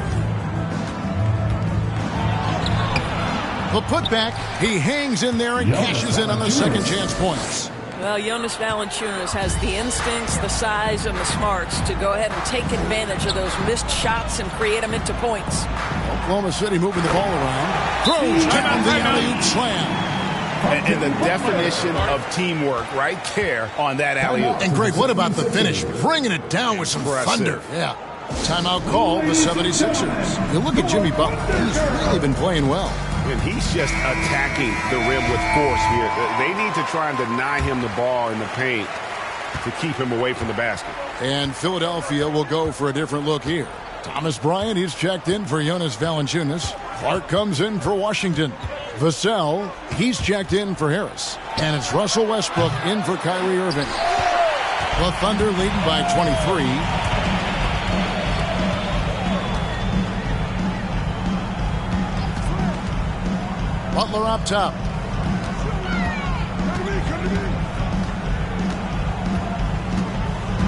S1: The putback. He hangs in there and cashes in on the second chance points.
S21: Well, Jonas Valanciunas has the instincts, the size, and the smarts to go ahead and take advantage of those missed shots and create them into points.
S1: Oklahoma City moving the ball around. Throws down the alley-oop slam.
S5: And the definition of teamwork right there on that alley-oop.
S1: And Greg, what about the finish? Bringing it down with some thunder. Yeah. Timeout call, the 76ers. You look at Jimmy Butler. He's really been playing well.
S5: And he's just attacking the rim with force here. They need to try and deny him the ball in the paint to keep him away from the basket.
S1: And Philadelphia will go for a different look here. Thomas Bryant, he's checked in for Jonas Valanciunas. Clark comes in for Washington. Vassell, he's checked in for Harris. And it's Russell Westbrook in for Kyrie Irving. The Thunder leading by 23. Butler up top.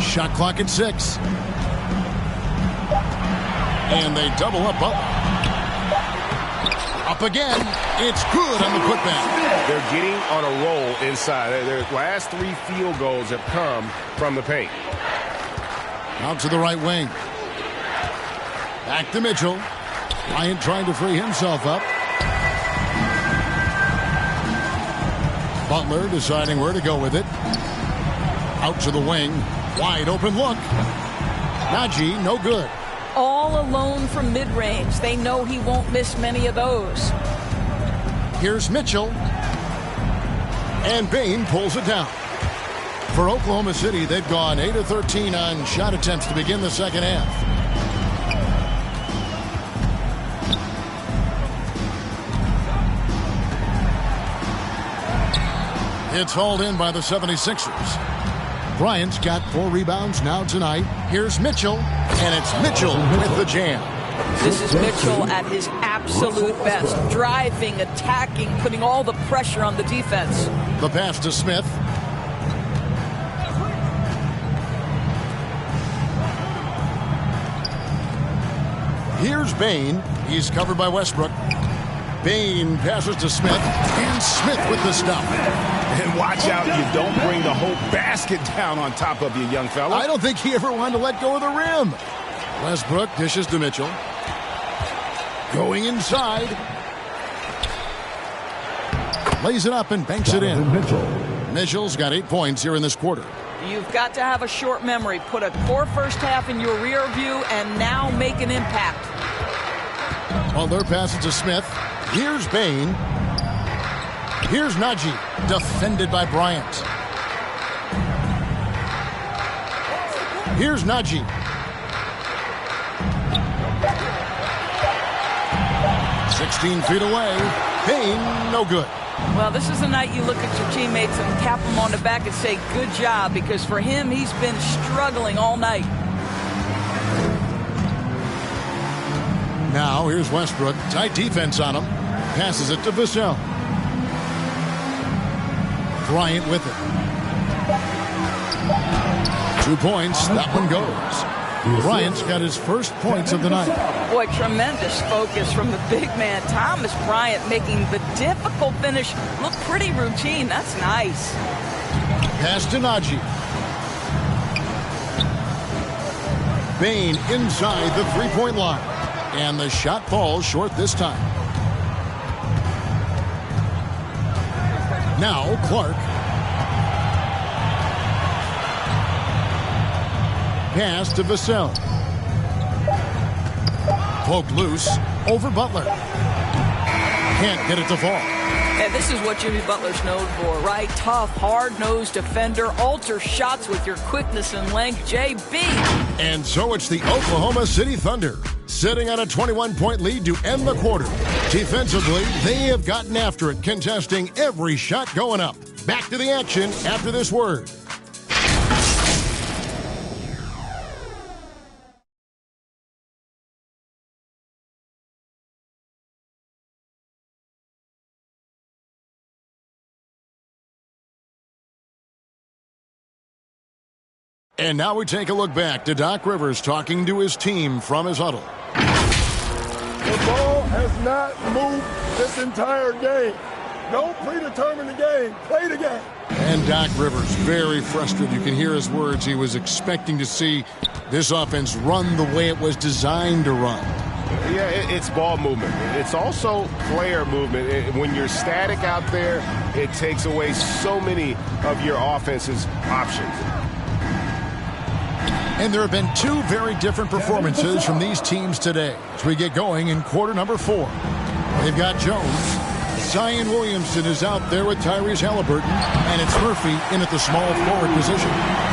S1: Shot clock at 6. And they double up Butler. Up again. It's good on the putback.
S5: They're getting on a roll inside. Their last 3 field goals have come from the paint.
S1: Out to the right wing. Back to Mitchell. Bryant trying to free himself up. Butler deciding where to go with it. Out to the wing. Wide open look. Najee, no good.
S21: All alone from mid-range. They know he won't miss many of those.
S1: Here's Mitchell. And Bane pulls it down. For Oklahoma City, they've gone 8 of 13 on shot attempts to begin the second half. It's hauled in by the 76ers. Bryant's got 4 rebounds now tonight. Here's Mitchell, and it's Mitchell with the jam.
S21: This is Mitchell at his absolute best. Driving, attacking, putting all the pressure on the defense.
S1: The pass to Smith. Here's Bane. He's covered by Westbrook. Bane passes to Smith, and Smith with the stop.
S5: And watch out, you don't bring the whole basket down on top of you, young fella.
S1: I don't think he ever wanted to let go of the rim. Westbrook dishes to Mitchell. Going inside. Lays it up and banks it in. Mitchell's got 8 points here in this quarter.
S21: You've got to have a short memory. Put a poor first half in your rear view and now make an impact.
S1: Butler passes to Smith. Here's Bane. Here's Najee, defended by Bryant. Here's Najee. "16 feet away. Bane, no good."
S21: Well, this is the night you look at your teammates and tap them on the back and say, good job, because for him, he's been struggling all night.
S1: Now here's Westbrook. Tight defense on him. Passes it to Vassell. Bryant with it. 2 points. That one goes. Bryant's got his first points of the night.
S21: Boy, tremendous focus from the big man. Thomas Bryant making the difficult finish look pretty routine. That's nice.
S1: Pass to Najee. Bain inside the three-point line. And the shot falls short this time. Now Clark. Pass to Vassell. Poked loose over Butler. Can't get it to fall.
S21: And this is what Jimmy Butler's known for, right? Tough, hard-nosed defender, alter shots with your quickness and length. JB.
S1: And so it's the Oklahoma City Thunder sitting on a 21-point lead to end the quarter. Defensively, they have gotten after it, contesting every shot going up. Back to the action after this word. And now we take a look back to Doc Rivers talking to his team from his huddle.
S13: The ball has not moved this entire game. Don't predetermine the game. Play the game.
S1: And Doc Rivers, very frustrated. You can hear his words. He was expecting to see this offense run the way it was designed to run.
S3: Yeah, it's ball movement. It's also player movement. When you're static out there, it takes away so many of your offense's options.
S1: And there have been two very different performances from these teams today as we get going in quarter number 4. They've got Jones. Zion Williamson is out there with Tyrese Halliburton, and it's Murphy in at the small forward position.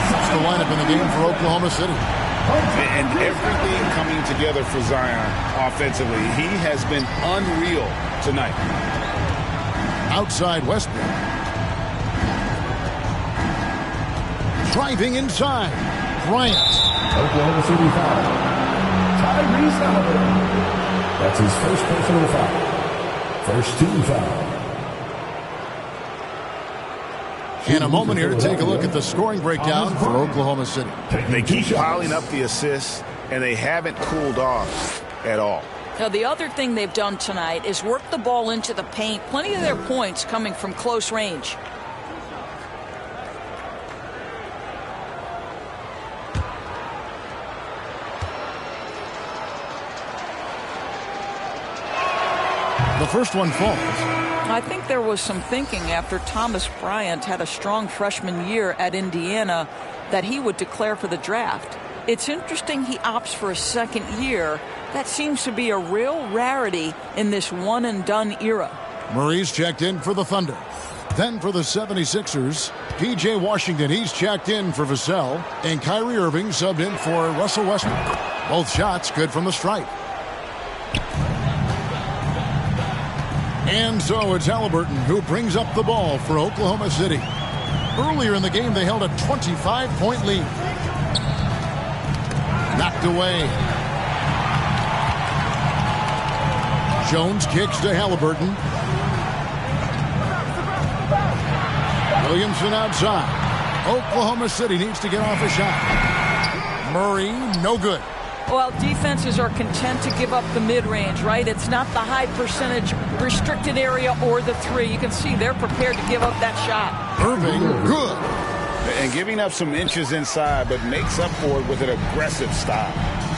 S1: That's the lineup in the game for Oklahoma City.
S3: And everything coming together for Zion offensively. He has been unreal tonight.
S1: Outside Westbrook. Driving inside. Bryant.
S6: Oklahoma City foul. Tyrese Halliburton. That's his first personal foul. First team foul.
S1: In a moment here to take a look at the scoring breakdown for Oklahoma City.
S3: They keep piling up the assists, and they haven't cooled off at all.
S21: Now, the other thing they've done tonight is work the ball into the paint. Plenty of their points coming from close range.
S1: The first one falls.
S21: I think there was some thinking after Thomas Bryant had a strong freshman year at Indiana that he would declare for the draft. It's interesting he opts for a second year. That seems to be a real rarity in this one-and-done era.
S1: Murray's checked in for the Thunder. Then for the 76ers, P.J. Washington, he's checked in for Vassell. And Kyrie Irving subbed in for Russell Westbrook. Both shots good from the stripe. And so it's Halliburton who brings up the ball for Oklahoma City. Earlier in the game, they held a 25-point lead. Knocked away. Jones kicks to Halliburton. Williamson outside. Oklahoma City needs to get off a shot. Murray, no good.
S21: Well, defenses are content to give up the mid-range, right? It's not the high percentage restricted area or the three. You can see they're prepared to give up that shot.
S1: Irving, good.
S3: And giving up some inches inside, but makes up for it with an aggressive style.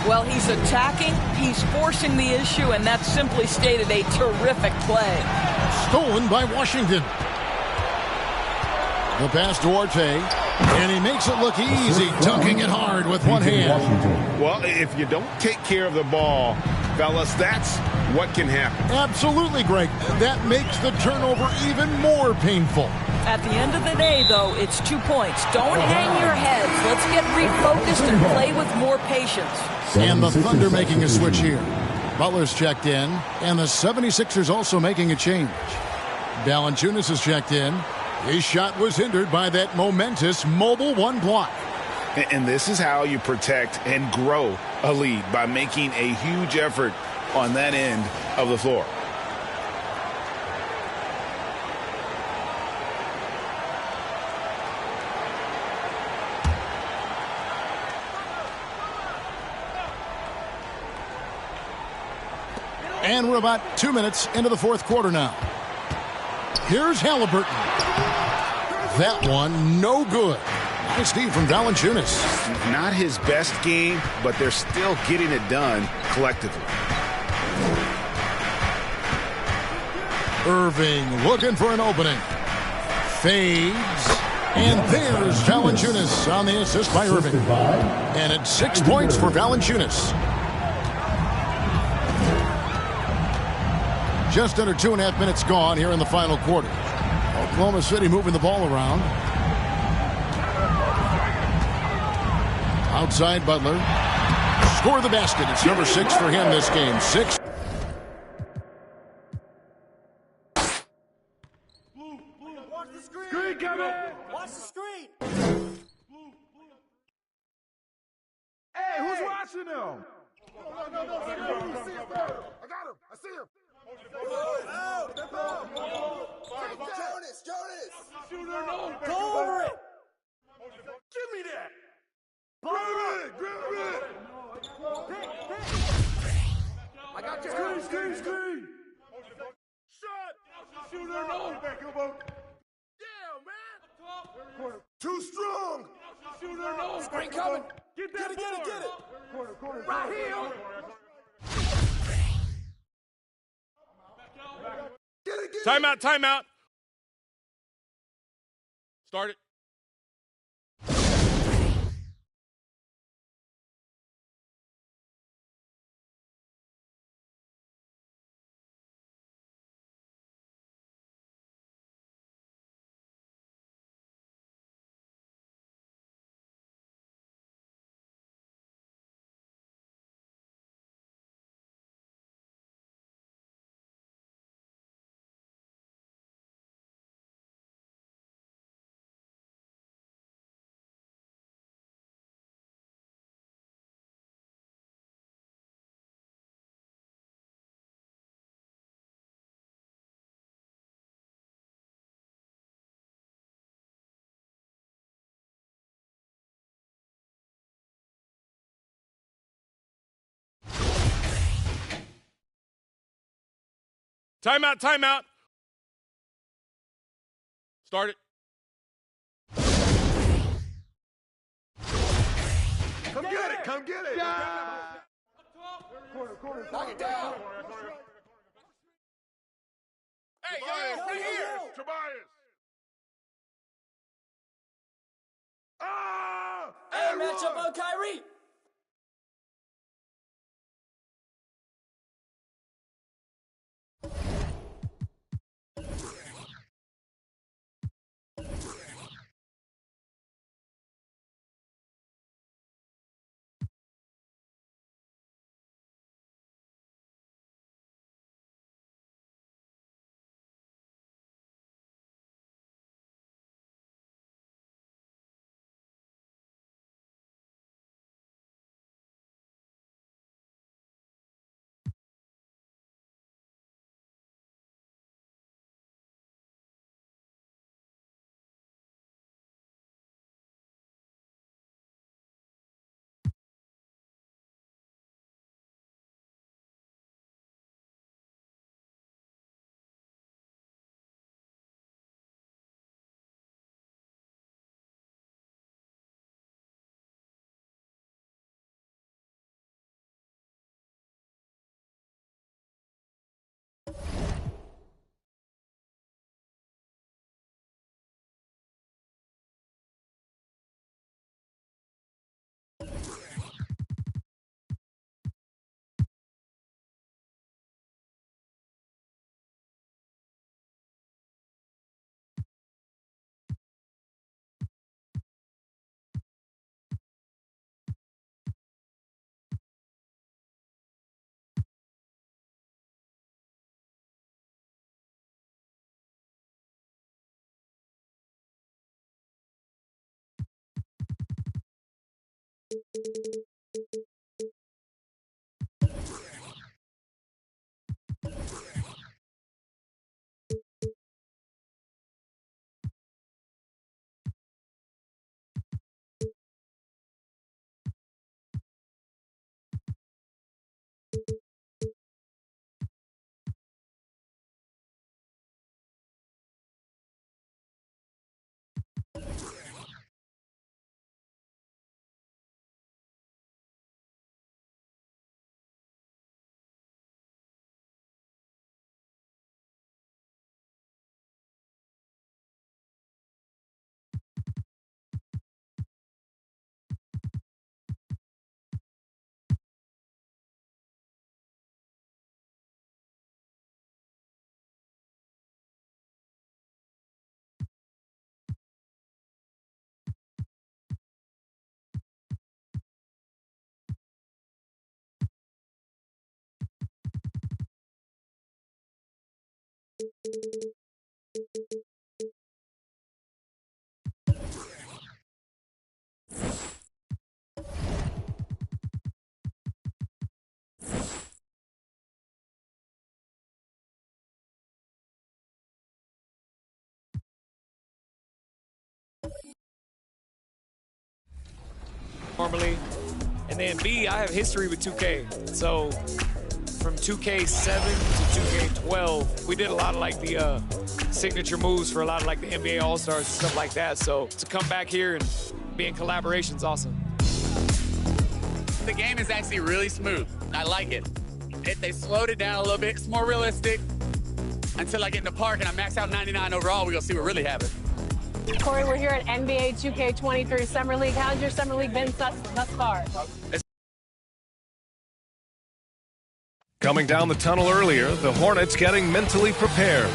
S21: Well, he's attacking, he's forcing the issue, and that's simply stated a terrific play.
S1: Stolen by Washington. The pass to Orte, and he makes it look easy, dunking it hard with one hand.
S3: Well, if you don't take care of the ball, fellas, that's what can happen.
S1: Absolutely, Greg. That makes the turnover even more painful.
S21: At the end of the day, though, it's 2 points. Don't hang your heads. Let's get refocused and play with more patience.
S1: And the Thunder making a switch here. Butler's checked in, and the 76ers also making a change. Valanciunas is checked in. His shot was hindered by that momentous mobile one block.
S3: And this is how you protect and grow a lead, by making a huge effort
S5: on that end of the floor.
S1: And we're about 2 minutes into the fourth quarter now. Here's Halliburton. That one, no good. Nice D from Valanciunas.
S5: Not his best game, but they're still getting it done collectively.
S1: Irving looking for an opening. Fades. And there's Valanciunas on the assist by Irving. And it's 6 points for Valanciunas. Just under 2.5 minutes gone here in the final quarter. Oklahoma City moving the ball around. Outside Butler. Score the basket. It's number 6 for him this game. 6.
S8: Watch the screen. Screen, Kevin. Watch the screen.
S13: Hey, who's watching them? No. I got him. I see him. Jonas.
S8: Shooter, no. Go over it.
S13: Give me that. Grab it.
S8: I got you. Screen.
S13: Shot.
S8: Shooter, no.
S13: Damn, man. Too strong.
S8: Shooter, no.
S13: Screen coming.
S8: Get it.
S13: Corner. Right here. Get it.
S14: Timeout. Start it. Timeout. Start it.
S13: Come get it. Yeah. Corner.
S8: Knock it down.
S13: Hey, right here. Tobias.
S8: Hey, matchup on Kyrie.
S15: Normally, and then B, I have history with 2K. So from 2K7 to 2K12, we did a lot of like the signature moves for a lot of like the NBA All-Stars and stuff like that. So to come back here and be in collaboration is awesome.
S20: The game is actually really smooth. I like it. They slowed it down a little bit. It's more realistic. Until I get in the park and I max out 99 overall, we're gonna see what really happens.
S22: Corey, we're here at NBA 2K23 Summer League. How's your Summer League been thus far?
S17: Coming down the tunnel earlier, the Hornets getting mentally prepared.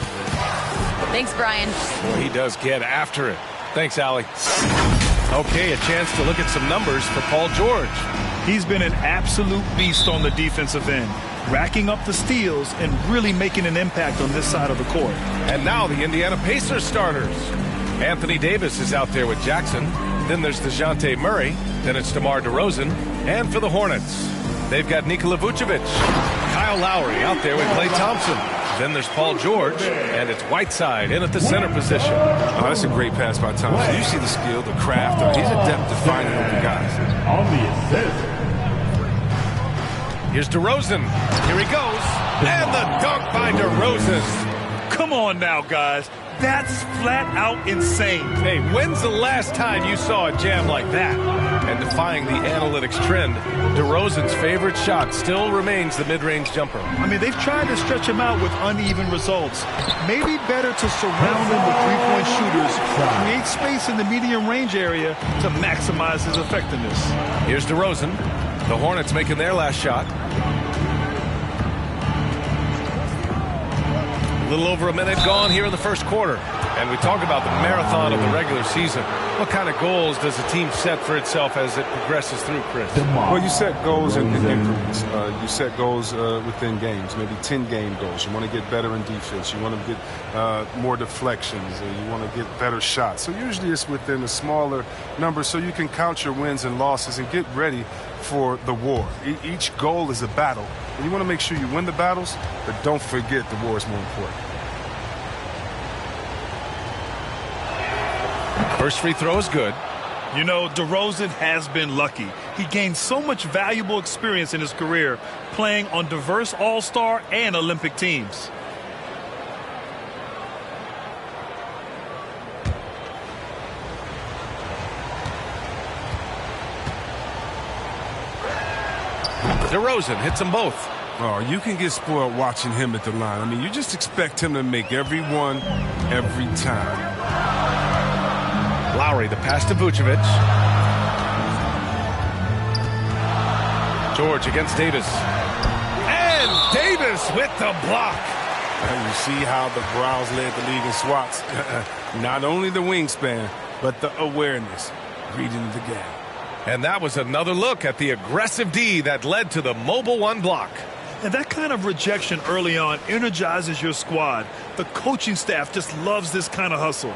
S18: Thanks, Brian.
S17: Boy, he does get after it. Thanks, Allie. Okay, a chance to look at some numbers for Paul George.
S2: He's been an absolute beast on the defensive end, racking up the steals and really making an impact on this side of the court.
S17: And now the Indiana Pacers starters. Anthony Davis is out there with Jackson. Then there's DeJounte Murray. Then it's DeMar DeRozan. And for the Hornets, they've got Nikola Vucevic. Kyle Lowry out there with Klay Thompson. Then there's Paul George. And it's Whiteside in at the center position.
S23: Oh, that's a great pass by Thompson. You see the skill, the craft. He's adept at finding open guys.
S6: On the assist.
S17: Here's DeRozan. Here he goes. And the dunk by DeRozan.
S2: Come on now, guys. That's flat out insane.
S17: Hey, when's the last time you saw a jam like that? And defying the analytics trend, DeRozan's favorite shot still remains the mid-range jumper.
S2: I mean, they've tried to stretch him out with uneven results. Maybe better to surround him with three-point shooters, create space in the medium range area to maximize his effectiveness.
S17: Here's DeRozan. The Hornets making their last shot. A little over a minute gone here in the first quarter. And we talk about the marathon of the regular season. What kind of goals does a team set for itself as it progresses through, Chris?
S23: Well, you set goals in increments. You set goals within games, maybe 10-game goals. You want to get better in defense. You want to get more deflections. You want to get better shots. So usually it's within a smaller number so you can count your wins and losses and get ready for the war. Each goal is a battle. And you want to make sure you win the battles, but don't forget the war is more important.
S17: First free throw is good.
S2: You know, DeRozan has been lucky. He gained so much valuable experience in his career playing on diverse All-Star and Olympic teams.
S17: DeRozan hits them both.
S23: Oh, you can get spoiled watching him at the line. I mean, you just expect him to make every one, every time.
S17: Lowry, the pass to Vucevic. George against Davis. And Davis with the block.
S23: And you see how the Browns led the league in swats. Not only the wingspan, but the awareness, reading the game.
S17: And that was another look at the aggressive D that led to the mobile one block.
S2: And that kind of rejection early on energizes your squad. The coaching staff just loves this kind of hustle.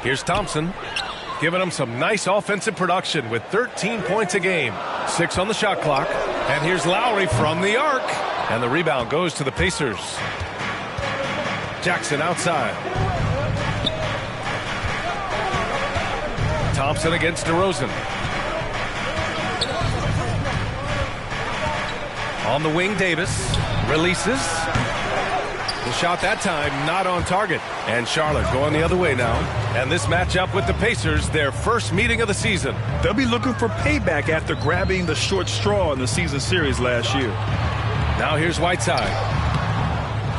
S17: Here's Thompson, giving them some nice offensive production with 13 points a game. 6 on the shot clock. And here's Lowry from the arc. And the rebound goes to the Pacers. Jackson outside. Thompson against DeRozan. On the wing, Davis releases. The shot that time not on target. And Charlotte going the other way now. And this matchup with the Pacers, their first meeting of the season.
S2: They'll be looking for payback after grabbing the short straw in the season series last year.
S17: Now here's Whiteside.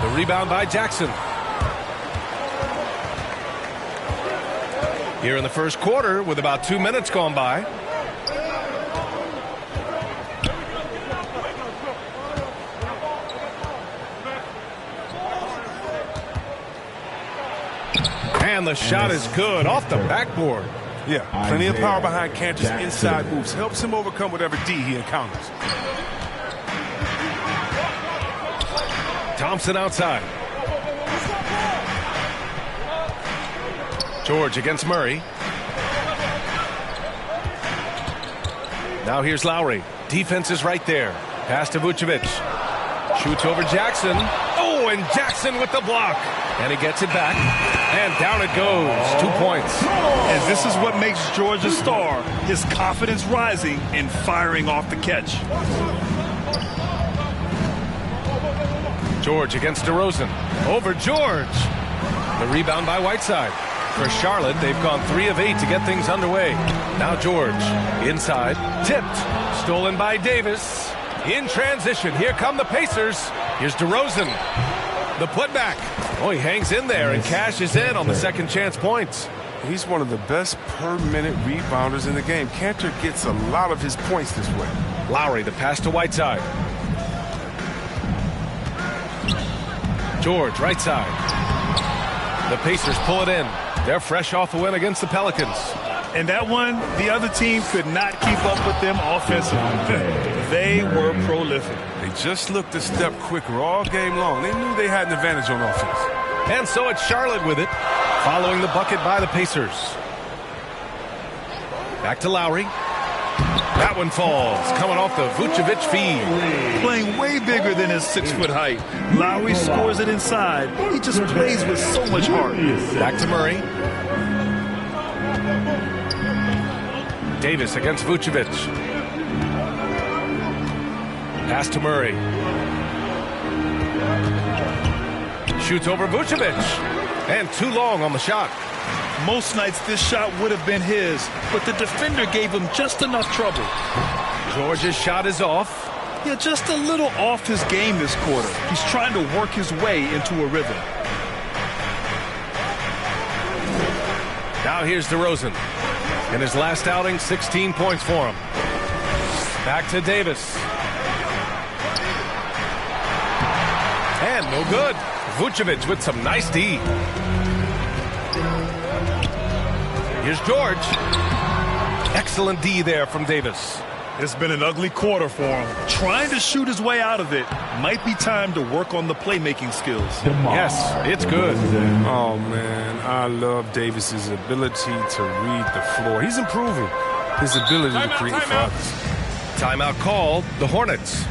S17: The rebound by Jackson. Here in the first quarter with about 2 minutes gone by. And the shot is good off the backboard.
S23: Yeah, plenty of power behind Cantor's inside moves. Helps him overcome whatever D he encounters.
S17: Thompson outside. George against Murray. Now here's Lowry. Defense is right there. Pass to Vucevic. Shoots over Jackson. Oh, and Jackson with the block. And he gets it back. And down it goes. 2 points.
S2: And this is what makes George a star. His confidence rising and firing off the catch.
S17: George against DeRozan. Over George. The rebound by Whiteside. For Charlotte, they've gone 3 of 8 to get things underway. Now George. Inside. Tipped. Stolen by Davis. In transition. Here come the Pacers. Here's DeRozan. The putback. Oh, he hangs in there and cashes in on the second chance points.
S23: He's one of the best per-minute rebounders in the game. Cantor gets a lot of his points this way.
S17: Lowry, the pass to Whiteside. George, right side. The Pacers pull it in. They're fresh off a win against the Pelicans.
S2: And that one, the other team could not keep up with them offensively. They were prolific.
S23: They just looked a step quicker all game long. They knew they had an advantage on offense.
S17: And so it's Charlotte with it, following the bucket by the Pacers. Back to Lowry. That one falls, coming off the Vucevic feed.
S2: Playing way bigger than his 6-foot height. Lowry scores it inside. He just plays with so much heart.
S17: Back to Murray. Davis against Vucevic. Pass to Murray. Shoots over Vucevic. And too long on the shot.
S2: Most nights this shot would have been his, but the defender gave him just enough trouble.
S17: George's shot is off.
S2: Yeah, just a little off his game this quarter. He's trying to work his way into a rhythm.
S17: Now here's DeRozan. In his last outing, 16 points for him. Back to Davis. And no good. Vucevic with some nice D. Here's George. Excellent D there from Davis.
S2: It's been an ugly quarter for him. Trying to shoot his way out of it. Might be time to work on the playmaking skills.
S17: Yes, it's good.
S23: Oh, man. I love Davis's ability to read the floor. He's improving his ability to create for others.
S17: Timeout called. The Hornets.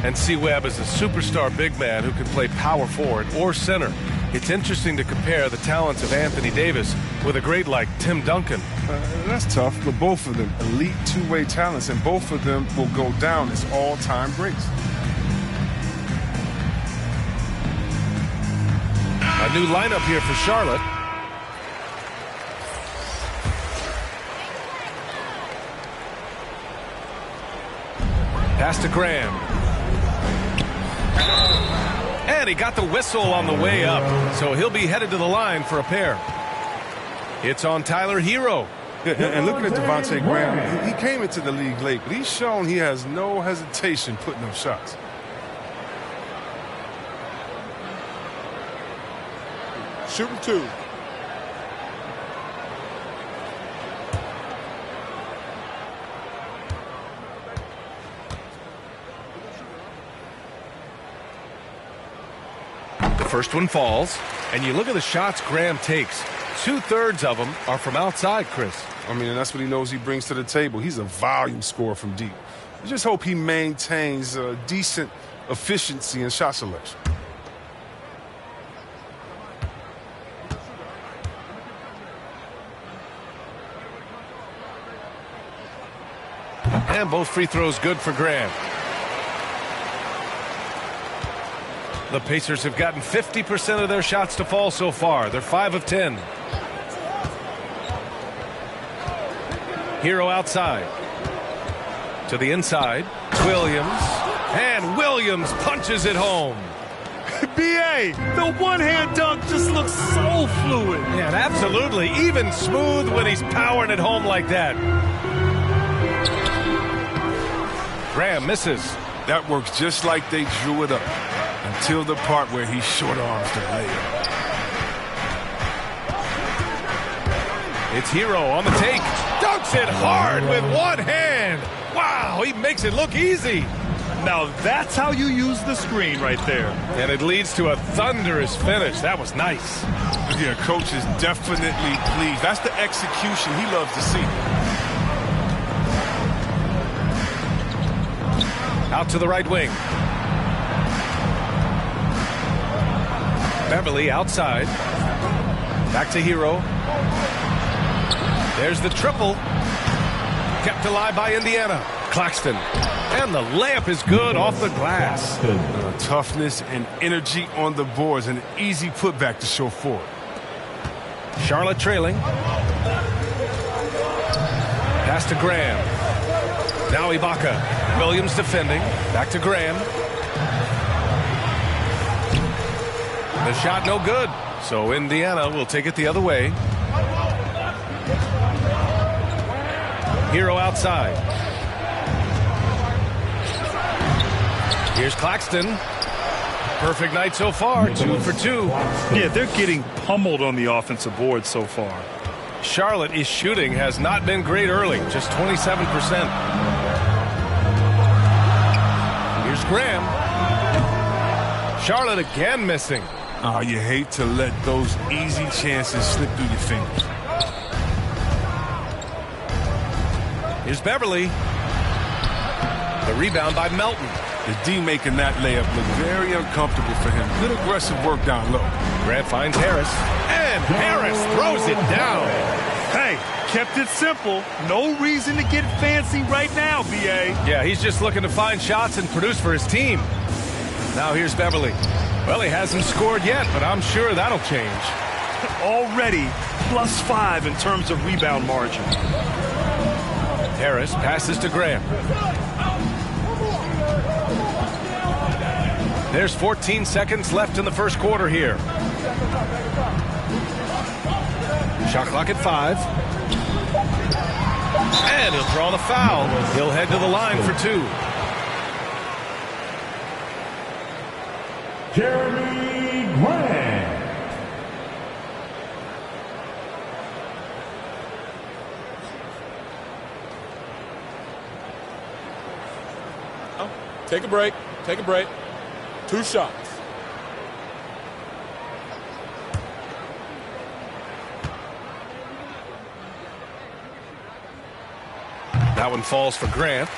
S17: And C. Webb is a superstar big man who can play power forward or center. It's interesting to compare the talents of Anthony Davis with a great like Tim Duncan.
S23: That's tough, but both of them elite two-way talents, and both of them will go down as all-time greats.
S17: A new lineup here for Charlotte. Pass to Graham. And he got the whistle on the way up, so he'll be headed to the line for a pair. It's on Tyler Hero.
S23: Yeah, and looking at Devontae Graham, he came into the league late, but he's shown he has no hesitation putting up shots.
S13: Shooting 2.
S17: The first one falls, and you look at the shots Graham takes. 2/3 of them are from outside, Chris.
S23: I mean, and that's what he knows he brings to the table. He's a volume scorer from deep. I just hope he maintains a decent efficiency in shot selection.
S17: And both free throws good for Graham. The Pacers have gotten 50% of their shots to fall so far. They're 5 of 10. Hero outside. To the inside. Williams. And Williams punches it home.
S2: B.A., the one-hand dunk just looks so fluid.
S17: Yeah, absolutely. Even smooth when he's powering it home like that. Graham misses.
S23: That works just like they drew it up. Until the part where he short arms the layup.
S17: It's Hero on the take. Dunks it hard with one hand. Wow, he makes it look easy.
S2: Now that's how you use the screen right there.
S17: And it leads to a thunderous finish. That was nice.
S23: Yeah, coach is definitely pleased. That's the execution he loves to see.
S17: Out to the right wing. Beverly outside. Back to Hero. There's the triple. Kept alive by Indiana. Claxton. And the layup is good off the glass.
S23: Toughness and energy on the boards. An easy putback to show forward.
S17: Charlotte trailing. Pass to Graham. Now Ibaka. Williams defending. Back to Graham. The shot no good. So Indiana will take it the other way. Hero outside. Here's Claxton. Perfect night so far. 2 for 2.
S2: Yeah, they're getting pummeled on the offensive board so far.
S17: Charlotte is shooting has not been great early. Just 27%. Here's Graham. Charlotte again missing.
S23: Oh, you hate to let those easy chances slip through your fingers.
S17: Here's Beverly. The rebound by Melton.
S23: The D making that layup look very uncomfortable for him. Good aggressive work down low.
S17: Grant finds Harris. And Harris throws it down.
S2: Hey, kept it simple. No reason to get fancy right now, B.A.
S17: Yeah, he's just looking to find shots and produce for his team. Now here's Beverly. Well, he hasn't scored yet, but I'm sure that'll change.
S2: Already +5 in terms of rebound margin.
S17: Harris passes to Graham. There's 14 seconds left in the first quarter here. Shot clock at 5. And he'll draw the foul. He'll head to the line for 2.
S6: Jeremy Grant.
S8: Take a break. Take a break. 2 shots.
S17: That one falls for Grant.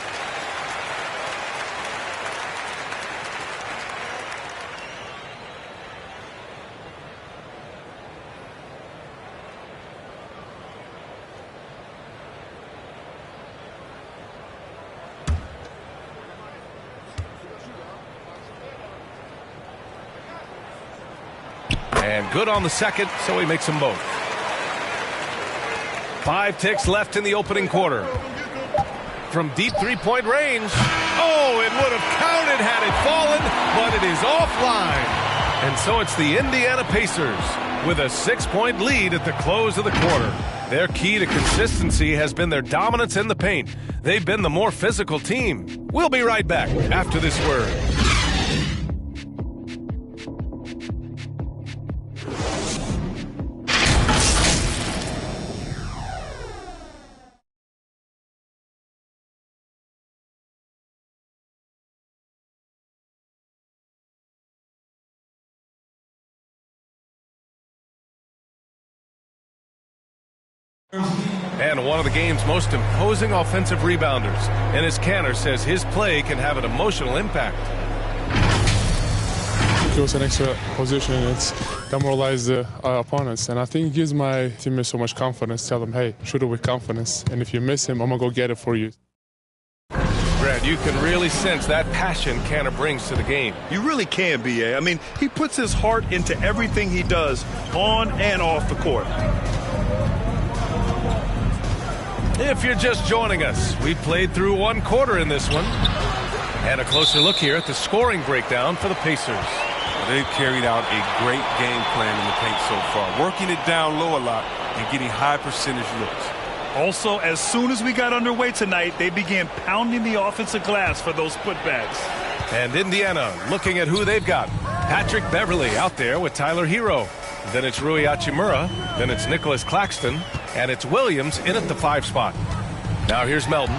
S17: And good on the second, so he makes them both. 5 ticks left in the opening quarter. From deep three-point range. Oh, it would have counted had it fallen, but it is offline. And so it's the Indiana Pacers with a 6-point lead at the close of the quarter. Their key to consistency has been their dominance in the paint. They've been the more physical team. We'll be right back after this word. And one of the game's most imposing offensive rebounders. Enes Kanter says his play can have an emotional impact.
S11: It was an extra position. It's demoralized the opponents. And I think it gives my teammates so much confidence. Tell them, hey, shoot it with confidence. And if you miss him, I'm going to go get it for you.
S17: Brad, you can really sense that passion Kanter brings to the game.
S2: You really can, B.A. I mean, he puts his heart into everything he does on and off the court.
S17: If you're just joining us, we played through 1 quarter in this one. And a closer look here at the scoring breakdown for the Pacers.
S23: Well, they've carried out a great game plan in the paint so far, working it down low a lot and getting high percentage looks.
S2: Also, as soon as we got underway tonight, they began pounding the offensive glass for those putbacks.
S17: And Indiana looking at who they've got. Patrick Beverly out there with Tyler Hero. Then it's Rui Hachimura. Then it's Nicholas Claxton. And it's Williams in at the 5 spot. Now here's Melton.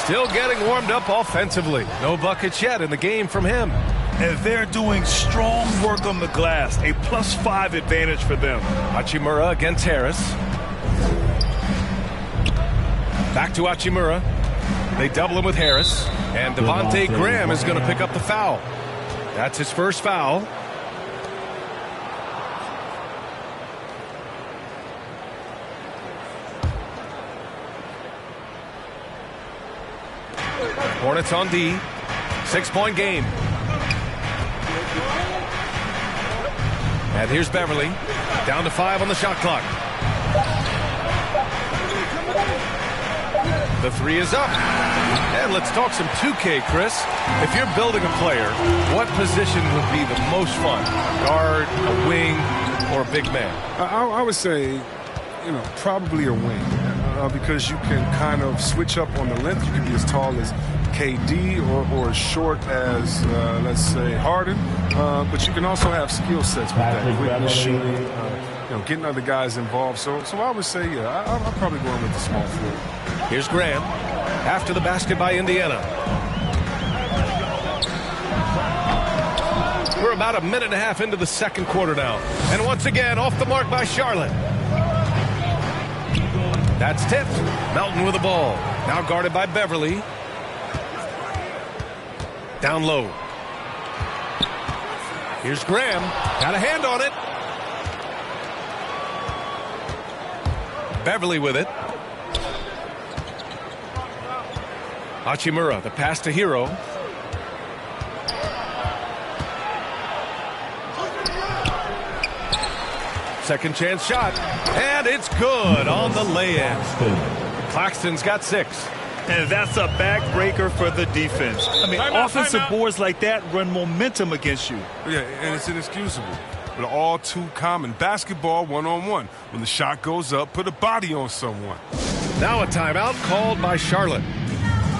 S17: Still getting warmed up offensively. No buckets yet in the game from him.
S2: And they're doing strong work on the glass. A +5 advantage for them.
S17: Hachimura against Harris. Back to Hachimura. They double him with Harris. And Devontae Graham is going to pick up the foul. That's his first foul. Hornets on D. 6-point game. And here's Beverly. Down to 5 on the shot clock. The 3 is up. And let's talk some 2K, Chris. If you're building a player, what position would be the most fun? Guard, a wing, or a big man?
S23: I would say, probably a wing. Because you can kind of switch up on the length. You can be as tall as KD or as short as, let's say, Harden. But you can also have skill sets with that. Quickness, shooting, getting other guys involved. So I would say, I'm probably going with the small forward.
S17: Here's Graham after the basket by Indiana. We're about a minute and a half into the second quarter now. And once again, off the mark by Charlotte. That's tipped. Melton with the ball. Now guarded by Beverly. Down low. Here's Graham. Got a hand on it. Beverly with it. Hachimura, the pass to Hero. Second chance shot. And it's good on the lay-in. Claxton's got 6.
S2: And that's a backbreaker for the defense. I mean, offensive boards like that run momentum against you.
S23: Yeah, and it's inexcusable. But all too common. Basketball one-on-one. When the shot goes up, put a body on someone.
S17: Now a timeout called by Charlotte.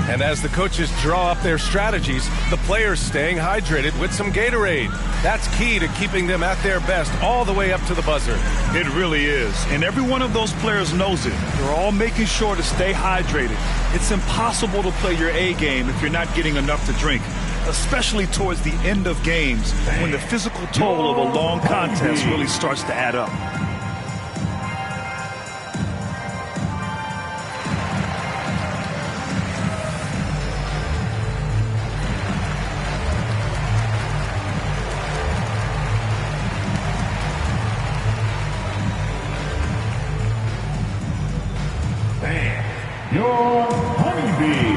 S17: And as the coaches draw up their strategies, the players staying hydrated with some Gatorade. That's key to keeping them at their best all the way up to the buzzer.
S2: It really is. And every one of those players knows it. They're all making sure to stay hydrated. It's impossible to play your A game if you're not getting enough to drink, especially towards the end of games when the physical toll of a long contest really starts to add up.
S6: Your Honeybee.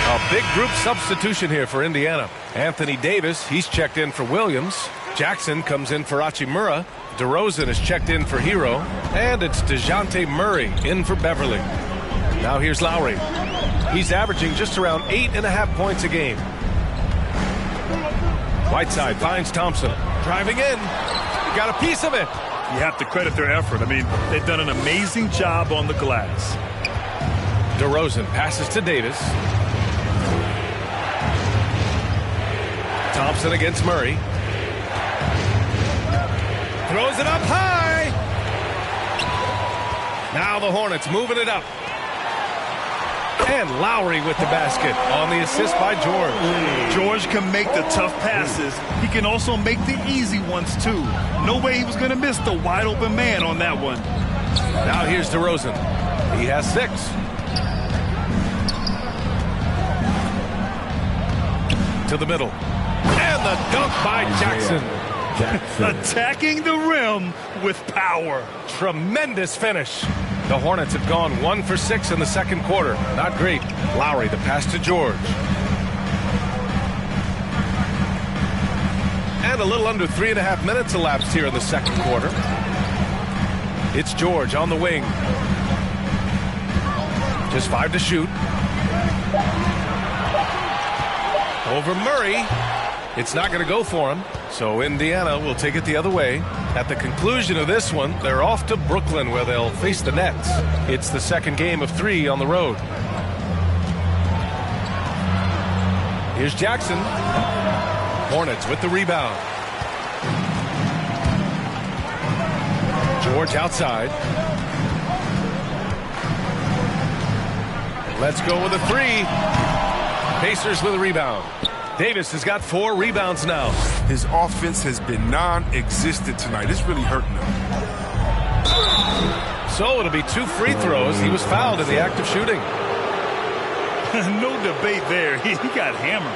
S17: A big group substitution here for Indiana. Anthony Davis, he's checked in for Williams. Jackson comes in for Hachimura. DeRozan is checked in for Hero. And it's DeJounte Murray in for Beverly. Now here's Lowry. He's averaging just around 8.5 points a game. Whiteside finds Thompson. Driving in. He got a piece of it.
S2: You have to credit their effort. I mean, they've done an amazing job on the glass.
S17: DeRozan passes to Davis. Thompson against Murray. Throws it up high. Now the Hornets moving it up. And Lowry with the basket on the assist by George.
S2: George can make the tough passes. He can also make the easy ones, too. No way he was going to miss the wide-open man on that one.
S17: Now here's DeRozan. He has 6. To the middle. And the dunk by Jackson.
S2: Attacking the rim with power.
S17: Tremendous finish. The Hornets have gone 1 for 6 in the second quarter. Not great. Lowry, the pass to George. And a little under 3.5 minutes elapsed here in the second quarter. It's George on the wing. Just 5 to shoot. Over Murray. It's not going to go for him. So Indiana will take it the other way. At the conclusion of this one, they're off to Brooklyn where they'll face the Nets. It's the second game of 3 on the road. Here's Jackson. Hornets with the rebound. George outside. Let's go with a three. Pacers with a rebound. Davis has got 4 rebounds now.
S23: His offense has been non-existent tonight. It's really hurting him.
S17: So it'll be 2 free throws. He was fouled in the act of shooting.
S2: No debate there. He got hammered.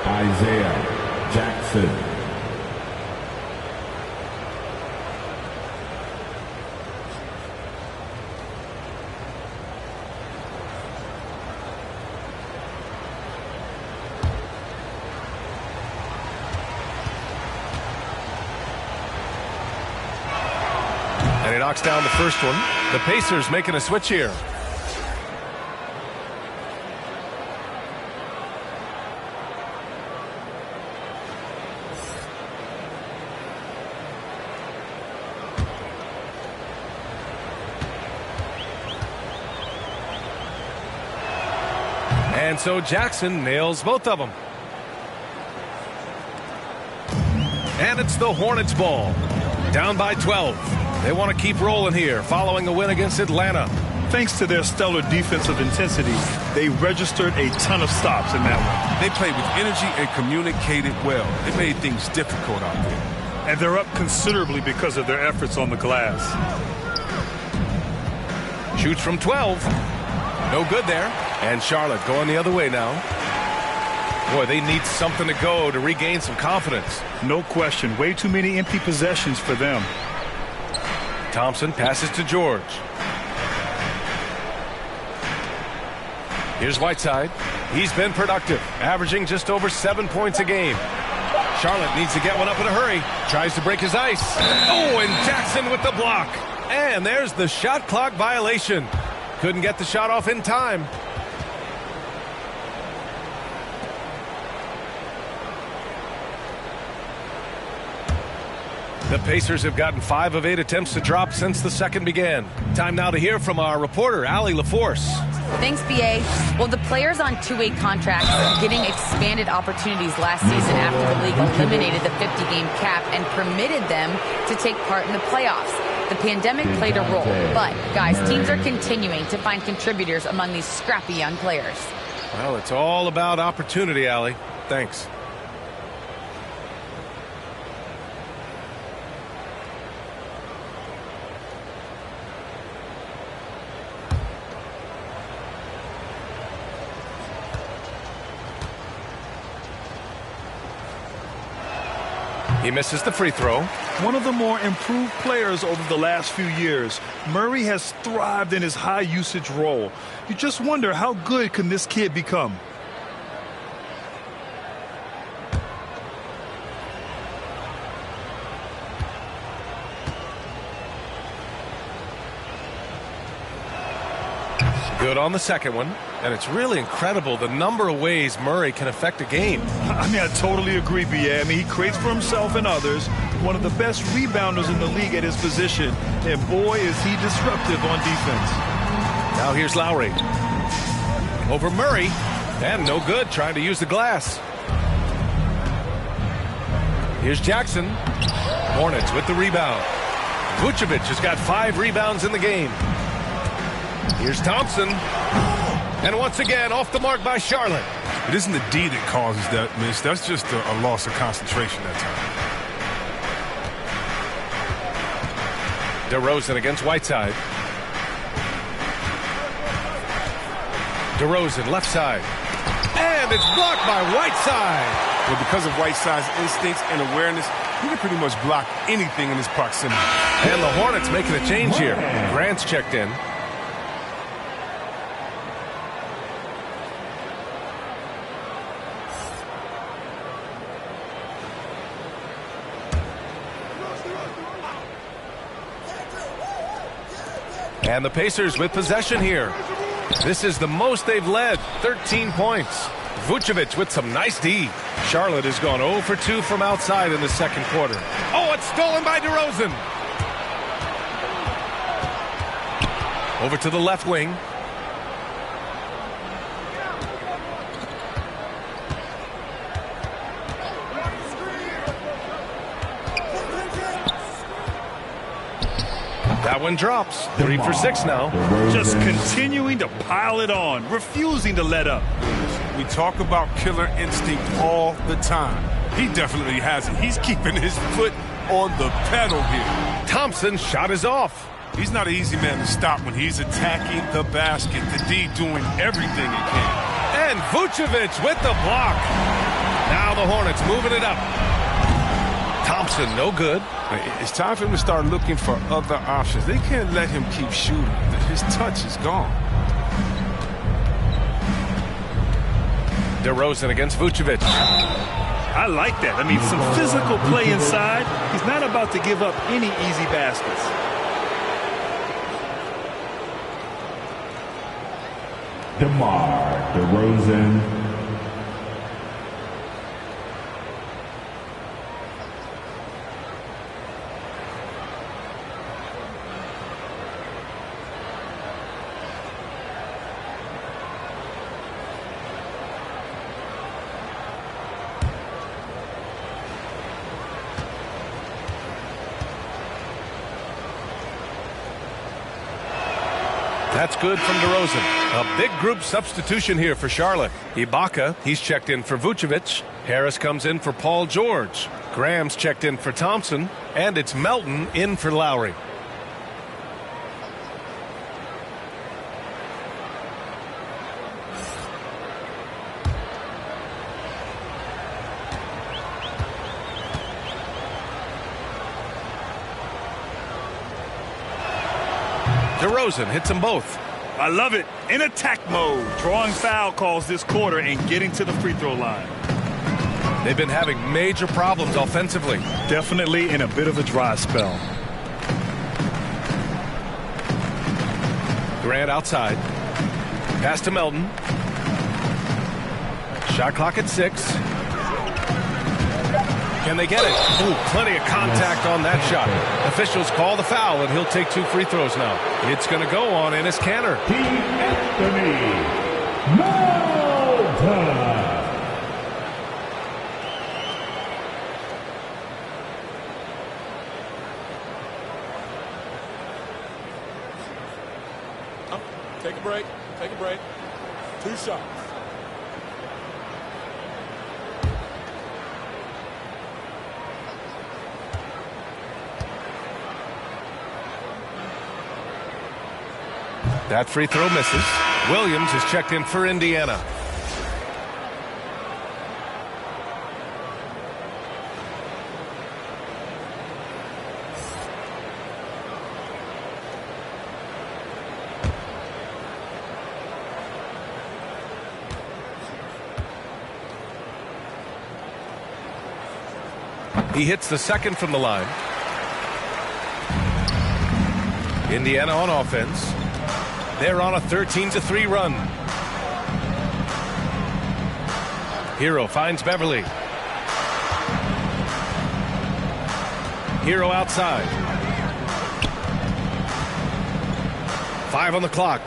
S6: Isaiah Jackson.
S17: And he knocks down the first one. The Pacers making a switch here. And so Jackson nails both of them. And it's the Hornets ball. Down by 12. They want to keep rolling here following a win against Atlanta.
S2: Thanks to their stellar defensive intensity, they registered a ton of stops in that one.
S23: They played with energy and communicated well. They made things difficult out there.
S2: And they're up considerably because of their efforts on the glass.
S17: Shoots from 12. No good there. And Charlotte going the other way now. Boy, they need something to go to regain some confidence.
S2: No question. Way too many empty possessions for them.
S17: Thompson passes to George. Here's Whiteside. He's been productive, averaging just over 7 points a game. Charlotte needs to get one up in a hurry. Tries to break his ice. Oh, and Jackson with the block. And there's the shot clock violation. Couldn't get the shot off in time. The Pacers have gotten 5 of 8 attempts to drop since the second began. Time now to hear from our reporter, Allie LaForce.
S18: Thanks, BA. Well, the players on two-way contracts are getting expanded opportunities last season after the league eliminated the 50-game cap and permitted them to take part in the playoffs. The pandemic played a role, but, guys, teams are continuing to find contributors among these scrappy young players.
S17: Well, it's all about opportunity, Allie. Thanks. He misses the free throw.
S2: One of the more improved players over the last few years, Murray has thrived in his high-usage role. You just wonder, how good can this kid become?
S17: Good on the second one. And it's really incredible the number of ways Murray can affect a game.
S2: I mean, I totally agree, B.A. I mean, he creates for himself and others. One of the best rebounders in the league at his position. And boy, is he disruptive on defense.
S17: Now here's Lowry. Over Murray. And no good, trying to use the glass. Here's Jackson. Hornets with the rebound. Vucevic has got 5 rebounds in the game. Here's Thompson. And once again, off the mark by Charlotte.
S23: It isn't the D that causes that miss. That's just a loss of concentration that time.
S17: DeRozan against Whiteside. DeRozan, left side. And it's blocked by Whiteside.
S23: Well, because of Whiteside's instincts and awareness, he can pretty much block anything in his proximity.
S17: And the Hornets making a change here. Grant's checked in. And the Pacers with possession here. This is the most they've led, 13 points. Vucevic with some nice D. Charlotte has gone 0 for 2 from outside in the second quarter. Oh, it's stolen by DeRozan. Over to the left wing. That one drops. 3 for 6 now.
S2: Just continuing to pile it on, refusing to let up.
S23: We talk about killer instinct all the time. He definitely has it. He's keeping his foot on the pedal here.
S17: Thompson's shot is off.
S23: He's not an easy man to stop when he's attacking the basket. The D doing everything he can.
S17: And Vucevic with the block. Now the Hornets moving it up. Thompson, no good.
S23: It's time for him to start looking for other options. They can't let him keep shooting. His touch is gone.
S17: DeRozan against Vucevic.
S2: I like that. I mean, some physical play inside. He's not about to give up any easy baskets.
S6: DeMar DeRozan.
S17: That's good from DeRozan. A big group substitution here for Charlotte. Ibaka, he's checked in for Vucevic. Harris comes in for Paul George. Graham's checked in for Thompson. And it's Melton in for Lowry. DeRozan hits them both.
S2: I love it. In attack mode. Drawing foul calls this quarter and getting to the free throw line.
S17: They've been having major problems offensively.
S2: Definitely in a bit of a dry spell.
S17: Grant outside. Pass to Melton. Shot clock at 6. Can they get it? Ooh, plenty of contact on that shot. Officials call the foul, and he'll take 2 free throws now. It's going to go on Enes Kanter.
S6: Anthony Melton.
S8: Take a break. Take a break. 2 shots.
S17: That free throw misses. Williams is checked in for Indiana. He hits the second from the line. Indiana on offense. They're on a 13-3 run. Hero finds Beverly. Hero outside. 5 on the clock.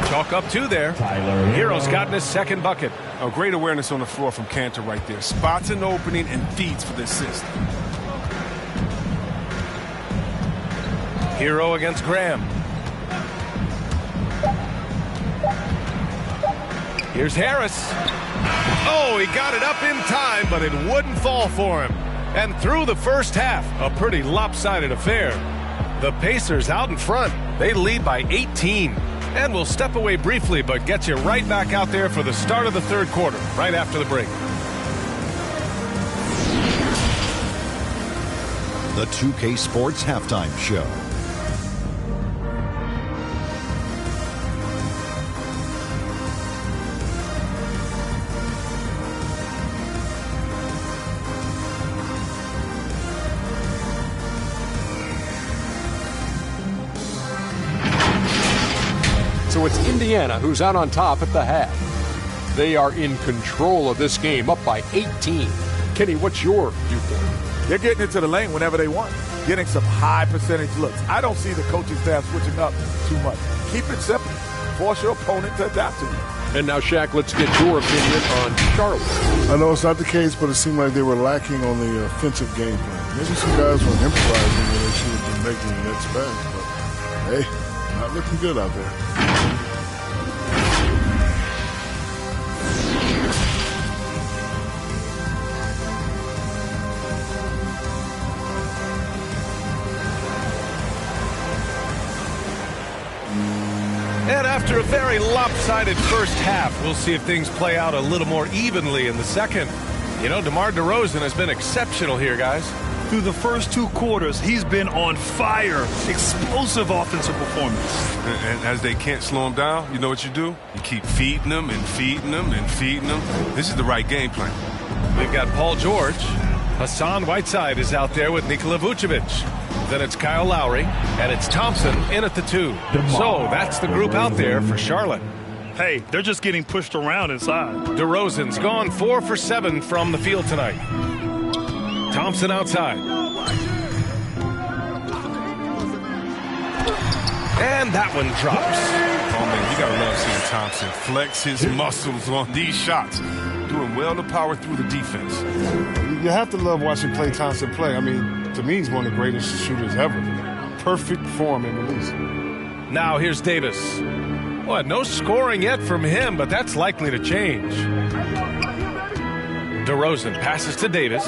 S17: Chalk up 2 there. Hero's gotten his second bucket.
S23: A great awareness on the floor from Kanter right there. Spots an opening and feeds for the assist.
S17: Hero against Graham. Here's Harris. Oh, he got it up in time, but it wouldn't fall for him. And through the first half, a pretty lopsided affair. The Pacers out in front. They lead by 18. And we'll step away briefly, but get you right back out there for the start of the third quarter, right after the break.
S9: The 2K Sports Halftime Show.
S10: So it's Indiana who's out on top at the half. They are in control of this game, up by 18. Kenny, what's your viewpoint?
S12: They're getting into the lane whenever they want, getting some high percentage looks. I don't see the coaching staff switching up too much. Keep it simple. Force your opponent to adapt to you.
S10: And now, Shaq, let's get your opinion on Charlotte.
S13: I know it's not the case, but it seemed like they were lacking on the offensive game plan. Maybe some guys were improvising when they should have been making the next pass, but hey, not looking good out there.
S17: And after a very lopsided first half, we'll see if things play out a little more evenly in the second. You know, DeMar DeRozan has been exceptional here, guys.
S2: Through the first 2 quarters, he's been on fire. Explosive offensive performance.
S23: And as they can't slow him down, you know what you do? You keep feeding them and feeding them and feeding them. This is the right game plan.
S17: We've got Paul George. Hassan Whiteside is out there with Nikola Vucevic. Then it's Kyle Lowry, and it's Thompson in at the 2. So that's the group out there for Charlotte.
S2: Hey, they're just getting pushed around inside.
S17: DeRozan's gone 4 for 7 from the field tonight. Thompson outside. And that one drops.
S23: Oh, man, you got to love seeing Thompson flex his muscles on these shots. Doing well to power through the defense.
S13: You have to love watching Klay Thompson play. I mean, to me, he's one of the greatest shooters ever. Perfect form and release.
S17: Now here's Davis. Well, no scoring yet from him, but that's likely to change. DeRozan passes to Davis.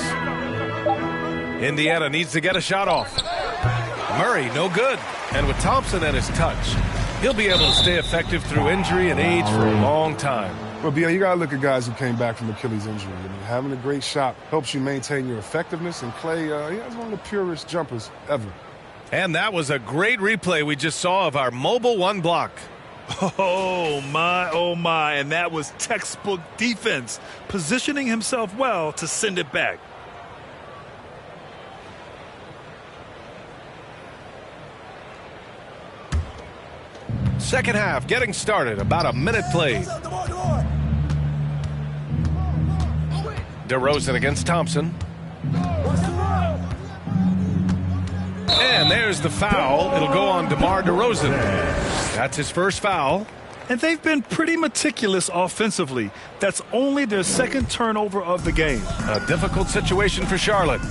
S17: Indiana needs to get a shot off. Murray, no good. And with Thompson at his touch, he'll be able to stay effective through injury and age for a long time.
S13: Well, Bill, you got to look at guys who came back from Achilles injury. I mean, having a great shot helps you maintain your effectiveness, and Klay, he has one of the purest jumpers ever.
S17: And that was a great replay we just saw of our mobile 1 block.
S2: Oh, my, and that was textbook defense, positioning himself well to send it back.
S17: Second half getting started, about a minute played. DeRozan against Thompson. And there's the foul. It'll go on DeMar DeRozan. That's his first foul.
S2: And they've been pretty meticulous offensively. That's only their second turnover of the game.
S17: A difficult situation for Charlotte.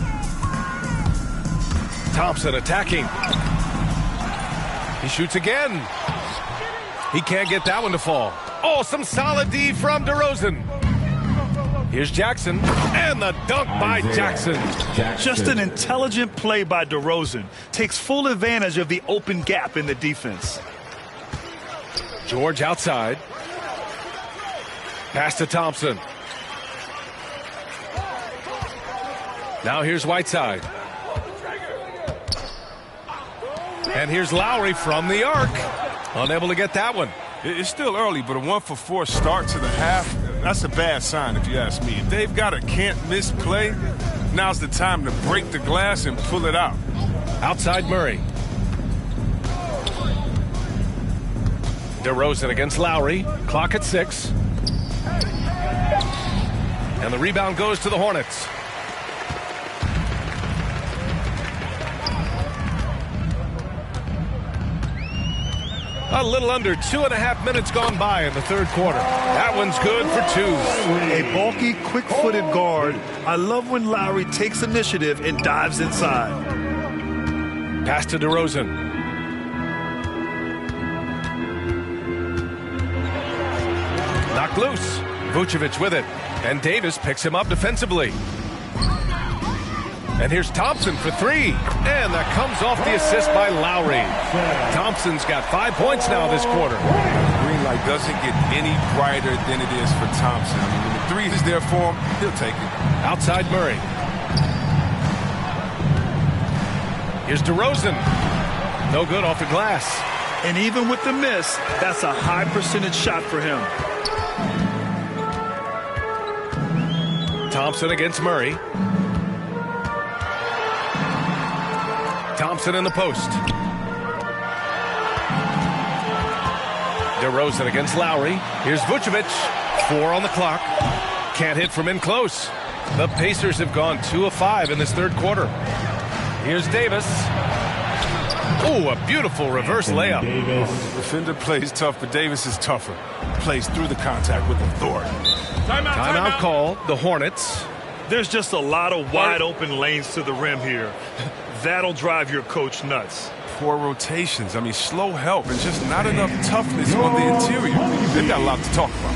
S17: Thompson attacking. He shoots again. He can't get that one to fall. Oh, some solid D from DeRozan. Here's Jackson, and the dunk by Jackson.
S2: Just an intelligent play by DeRozan. Takes full advantage of the open gap in the defense.
S17: George outside. Pass to Thompson. Now here's Whiteside. And here's Lowry from the arc. Unable to get that one.
S23: It's still early, but a 1-for-4 start to the half, that's a bad sign if you ask me. If they've got a can't-miss play, now's the time to break the glass and pull it out.
S17: Outside Murray. DeRozan against Lowry. Clock at 6. And the rebound goes to the Hornets. A little under 2.5 minutes gone by in the third quarter. That one's good for 2.
S2: A bulky, quick-footed guard. I love when Lowry takes initiative and dives inside.
S17: Pass to DeRozan. Knocked loose. Vucevic with it. And Davis picks him up defensively. And here's Thompson for 3. And that comes off the assist by Lowry. Thompson's got 5 points now this quarter.
S23: Green light doesn't get any brighter than it is for Thompson. I mean, when the 3 is there for him, he'll take it.
S17: Outside Murray. Here's DeRozan. No good off the glass.
S2: And even with the miss, that's a high percentage shot for him.
S17: Thompson against Murray. Thompson in the post. DeRozan against Lowry. Here's Vucevic. 4 on the clock. Can't hit from in close. The Pacers have gone 2 of 5 in this third quarter. Here's Davis. Oh, a beautiful reverse layup.
S23: Defender plays tough, but Davis is tougher. Plays through the contact with authority.
S17: Timeout call, the Hornets.
S2: There's just a lot of wide open lanes to the rim here. That'll drive your coach nuts.
S23: Poor rotations. I mean, slow help and just not enough toughness on the interior. They've got a lot to talk about.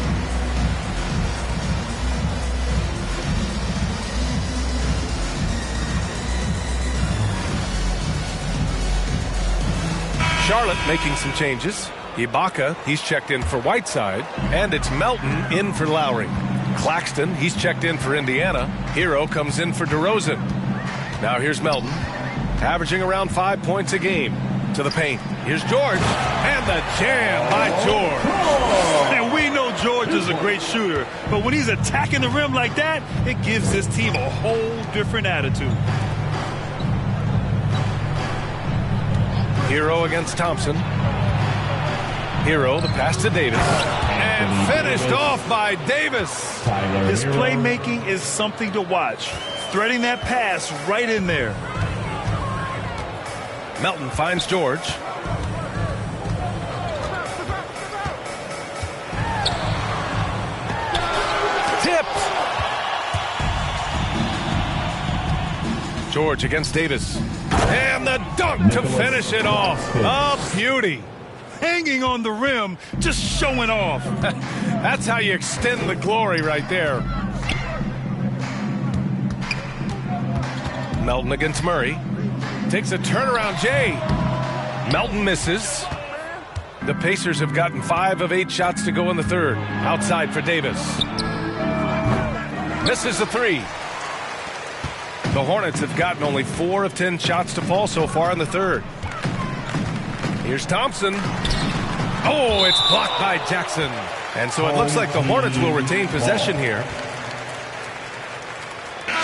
S17: Charlotte making some changes. Ibaka, he's checked in for Whiteside. And it's Melton in for Lowry. Claxton, he's checked in for Indiana. Hero comes in for DeRozan. Now here's Melton, averaging around 5 points a game. To the paint. Here's George. And the jam by George.
S2: And we know George is a great shooter, but when he's attacking the rim like that, it gives this team a whole different attitude.
S17: Hero against Thompson. Hero, the pass to Davis. And finished off by Davis.
S2: His playmaking is something to watch. Threading that pass right in there.
S17: Melton finds George. Tipped. George against Davis. And the dunk to finish it off. A beauty.
S2: Hanging on the rim, just showing off.
S17: That's how you extend the glory right there. Melton against Murray. Takes a turnaround, Jay. Melton misses. The Pacers have gotten 5 of 8 shots to go in the third. Outside for Davis. Misses the 3. The Hornets have gotten only 4 of 10 shots to fall so far in the third. Here's Thompson. Oh, it's blocked by Jackson. And so it looks like the Hornets will retain possession here.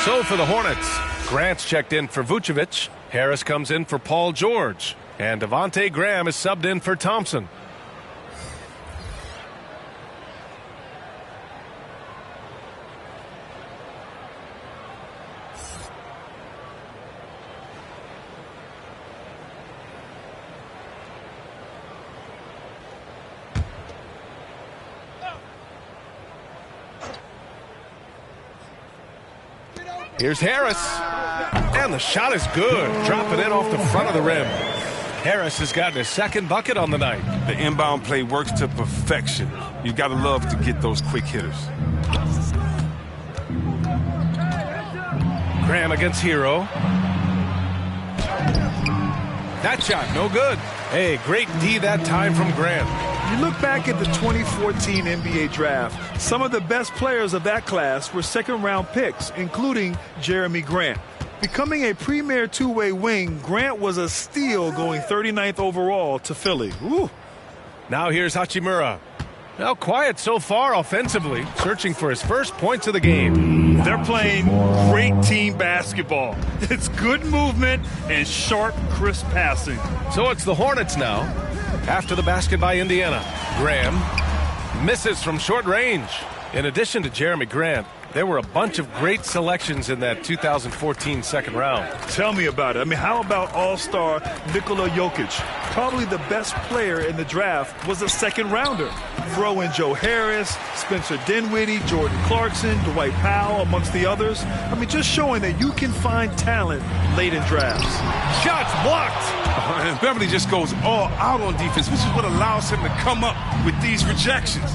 S17: So for the Hornets, Grant's checked in for Vucevic. Harris comes in for Paul George. And Devontae Graham is subbed in for Thompson. Here's Harris. And the shot is good. Dropping it off the front of the rim. Harris has gotten his second bucket on the night.
S23: The inbound play works to perfection. You got to love to get those quick hitters.
S17: Graham against Hero. That shot, no good. Hey, great D that time from Graham.
S2: You look back at the 2014 NBA draft, some of the best players of that class were second-round picks, including Jeremy Grant. Becoming a premier two-way wing, Grant was a steal going 39th overall to Philly. Ooh.
S17: Now here's Hachimura. Now quiet so far offensively, searching for his first points of the game.
S2: They're playing great team basketball. It's good movement and sharp, crisp passing.
S17: So it's the Hornets now. After the basket by Indiana, Graham misses from short range. In addition to Jeremy Grant, there were a bunch of great selections in that 2014 second round.
S2: Tell me about it. I mean, how about all-star Nikola Jokic? Probably the best player in the draft was a second rounder. Throw in Joe Harris, Spencer Dinwiddie, Jordan Clarkson, Dwight Powell, amongst the others. I mean, just showing that you can find talent late in drafts.
S17: Shots blocked.
S23: And Beverly just goes all out on defense, which is what allows him to come up with these rejections.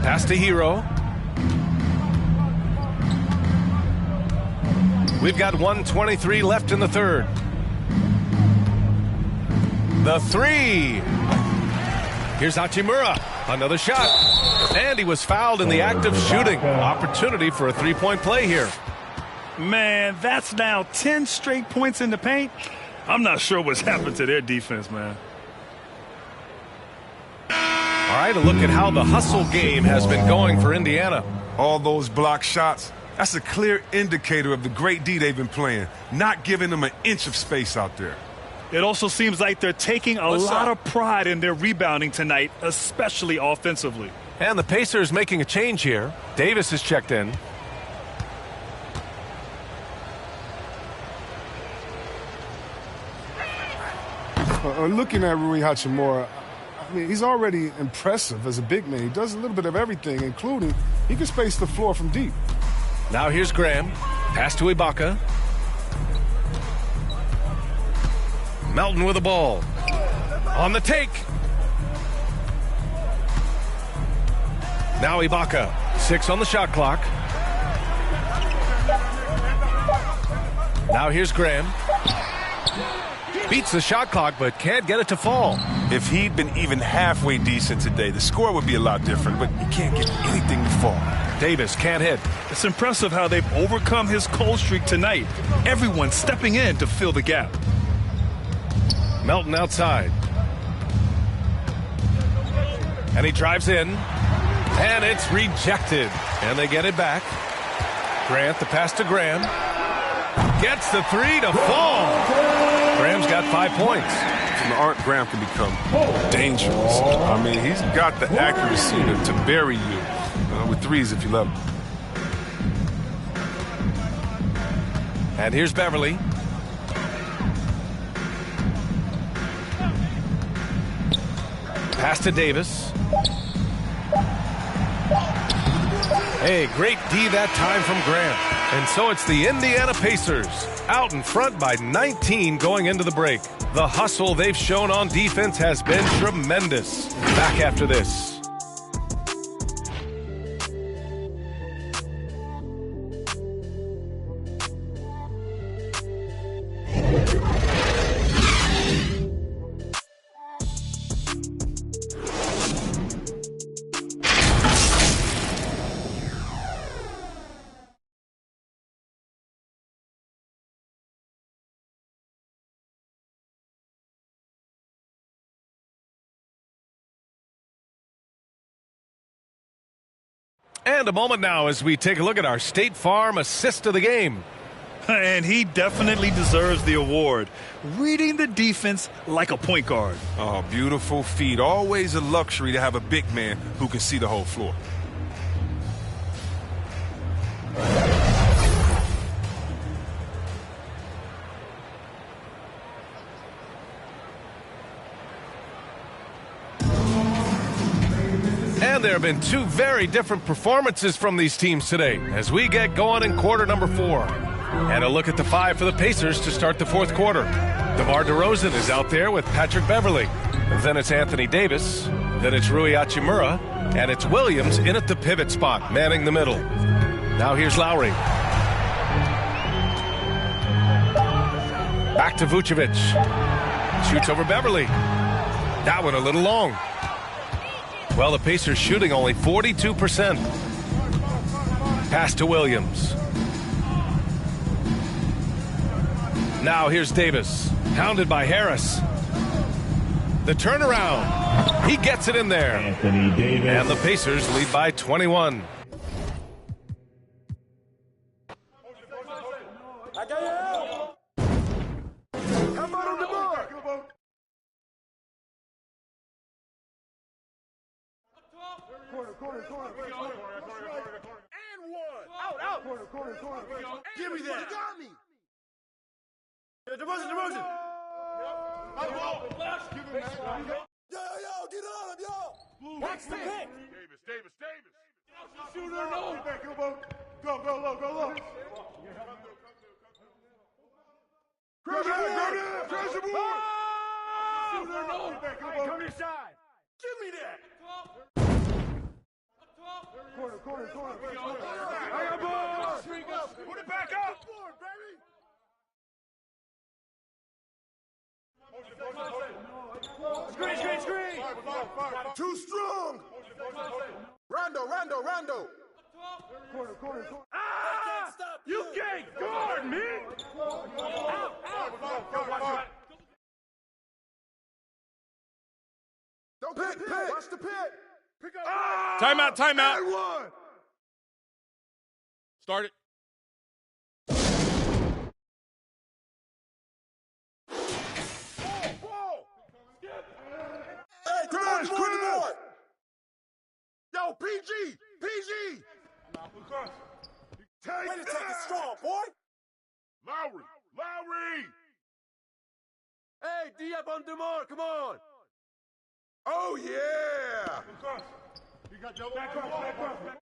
S17: Pass to Hero. We've got 1:23 left in the third. The 3. Here's Hachimura. Another shot. And he was fouled in the act of shooting. Opportunity for a three-point play here.
S2: Man, that's now 10 straight points in the paint. I'm not sure what's happened to their defense, man.
S17: All right, a look at how the hustle game has been going for Indiana.
S23: All those block shots, that's a clear indicator of the great D they've been playing, not giving them an inch of space out there.
S2: It also seems like they're taking a lot of pride in their rebounding tonight, especially offensively.
S17: And the Pacers making a change here. Davis is checked in.
S23: looking at Rui Hachimura, I mean, he's already impressive as a big man. He does a little bit of everything, including he can space the floor from deep.
S17: Now here's Graham. Pass to Ibaka. Melton with the ball. On the take. Now Ibaka. 6 on the shot clock. Now here's Graham. Beats the shot clock, but can't get it to fall.
S7: If he'd been even halfway decent today, the score would be a lot different, but you can't get anything to fall.
S17: Davis can't hit.
S2: It's impressive how they've overcome his cold streak tonight. Everyone stepping in to fill the gap.
S17: Melton outside. And he drives in. And it's rejected. And they get it back. Grant, the pass to Graham. Gets the 3 to fall. Graham's got 5 points.
S23: From the arc, Graham can become dangerous. I mean, he's got the accuracy to bury you with threes if you let him.
S17: And here's Beverly. Pass to Davis. Hey, great D that time from Grant. And so it's the Indiana Pacers out in front by 19 going into the break. The hustle they've shown on defense has been tremendous. Back after this. And a moment now as we take a look at our State Farm assist of the game.
S2: And he definitely deserves the award. Reading the defense like a point guard.
S7: Oh, beautiful feed. Always a luxury to have a big man who can see the whole floor.
S17: And there have been 2 very different performances from these teams today as we get going in quarter number 4. And a look at the 5 for the Pacers to start the 4th quarter. DeMar DeRozan is out there with Patrick Beverly. Then it's Anthony Davis. Then it's Rui Hachimura. And it's Williams in at the pivot spot, manning the middle. Now here's Lowry. Back to Vucevic. Shoots over Beverly. That one a little long. Well, the Pacers shooting only 42%. Pass to Williams. Now here's Davis. Hounded by Harris. The turnaround. He gets it in there.
S6: Anthony Davis.
S17: And the Pacers lead by 21.
S8: I got you out. How about on the board? Corner. And one. Out. Corner. Give me that. You got me. DeRozan. Yo, get on him, yo. Watch the pick. Davis. Shooter, no. Go low. Crash the board. Shooter, no. Come inside. Give me that. Corner. I got ball. Put it back up. Baby. Screen. Too strong. Rondo. Corner. Ah! You can't guard me. Out. Don't pick. Watch the pick.
S16: Timeout.
S8: And one.
S16: Start it.
S8: Hey, Chris. Yo, PG. Way to take it strong, boy. Lowry.
S4: Hey, D-up on Demore, come on! Oh, yeah!
S8: You got double. Back cross.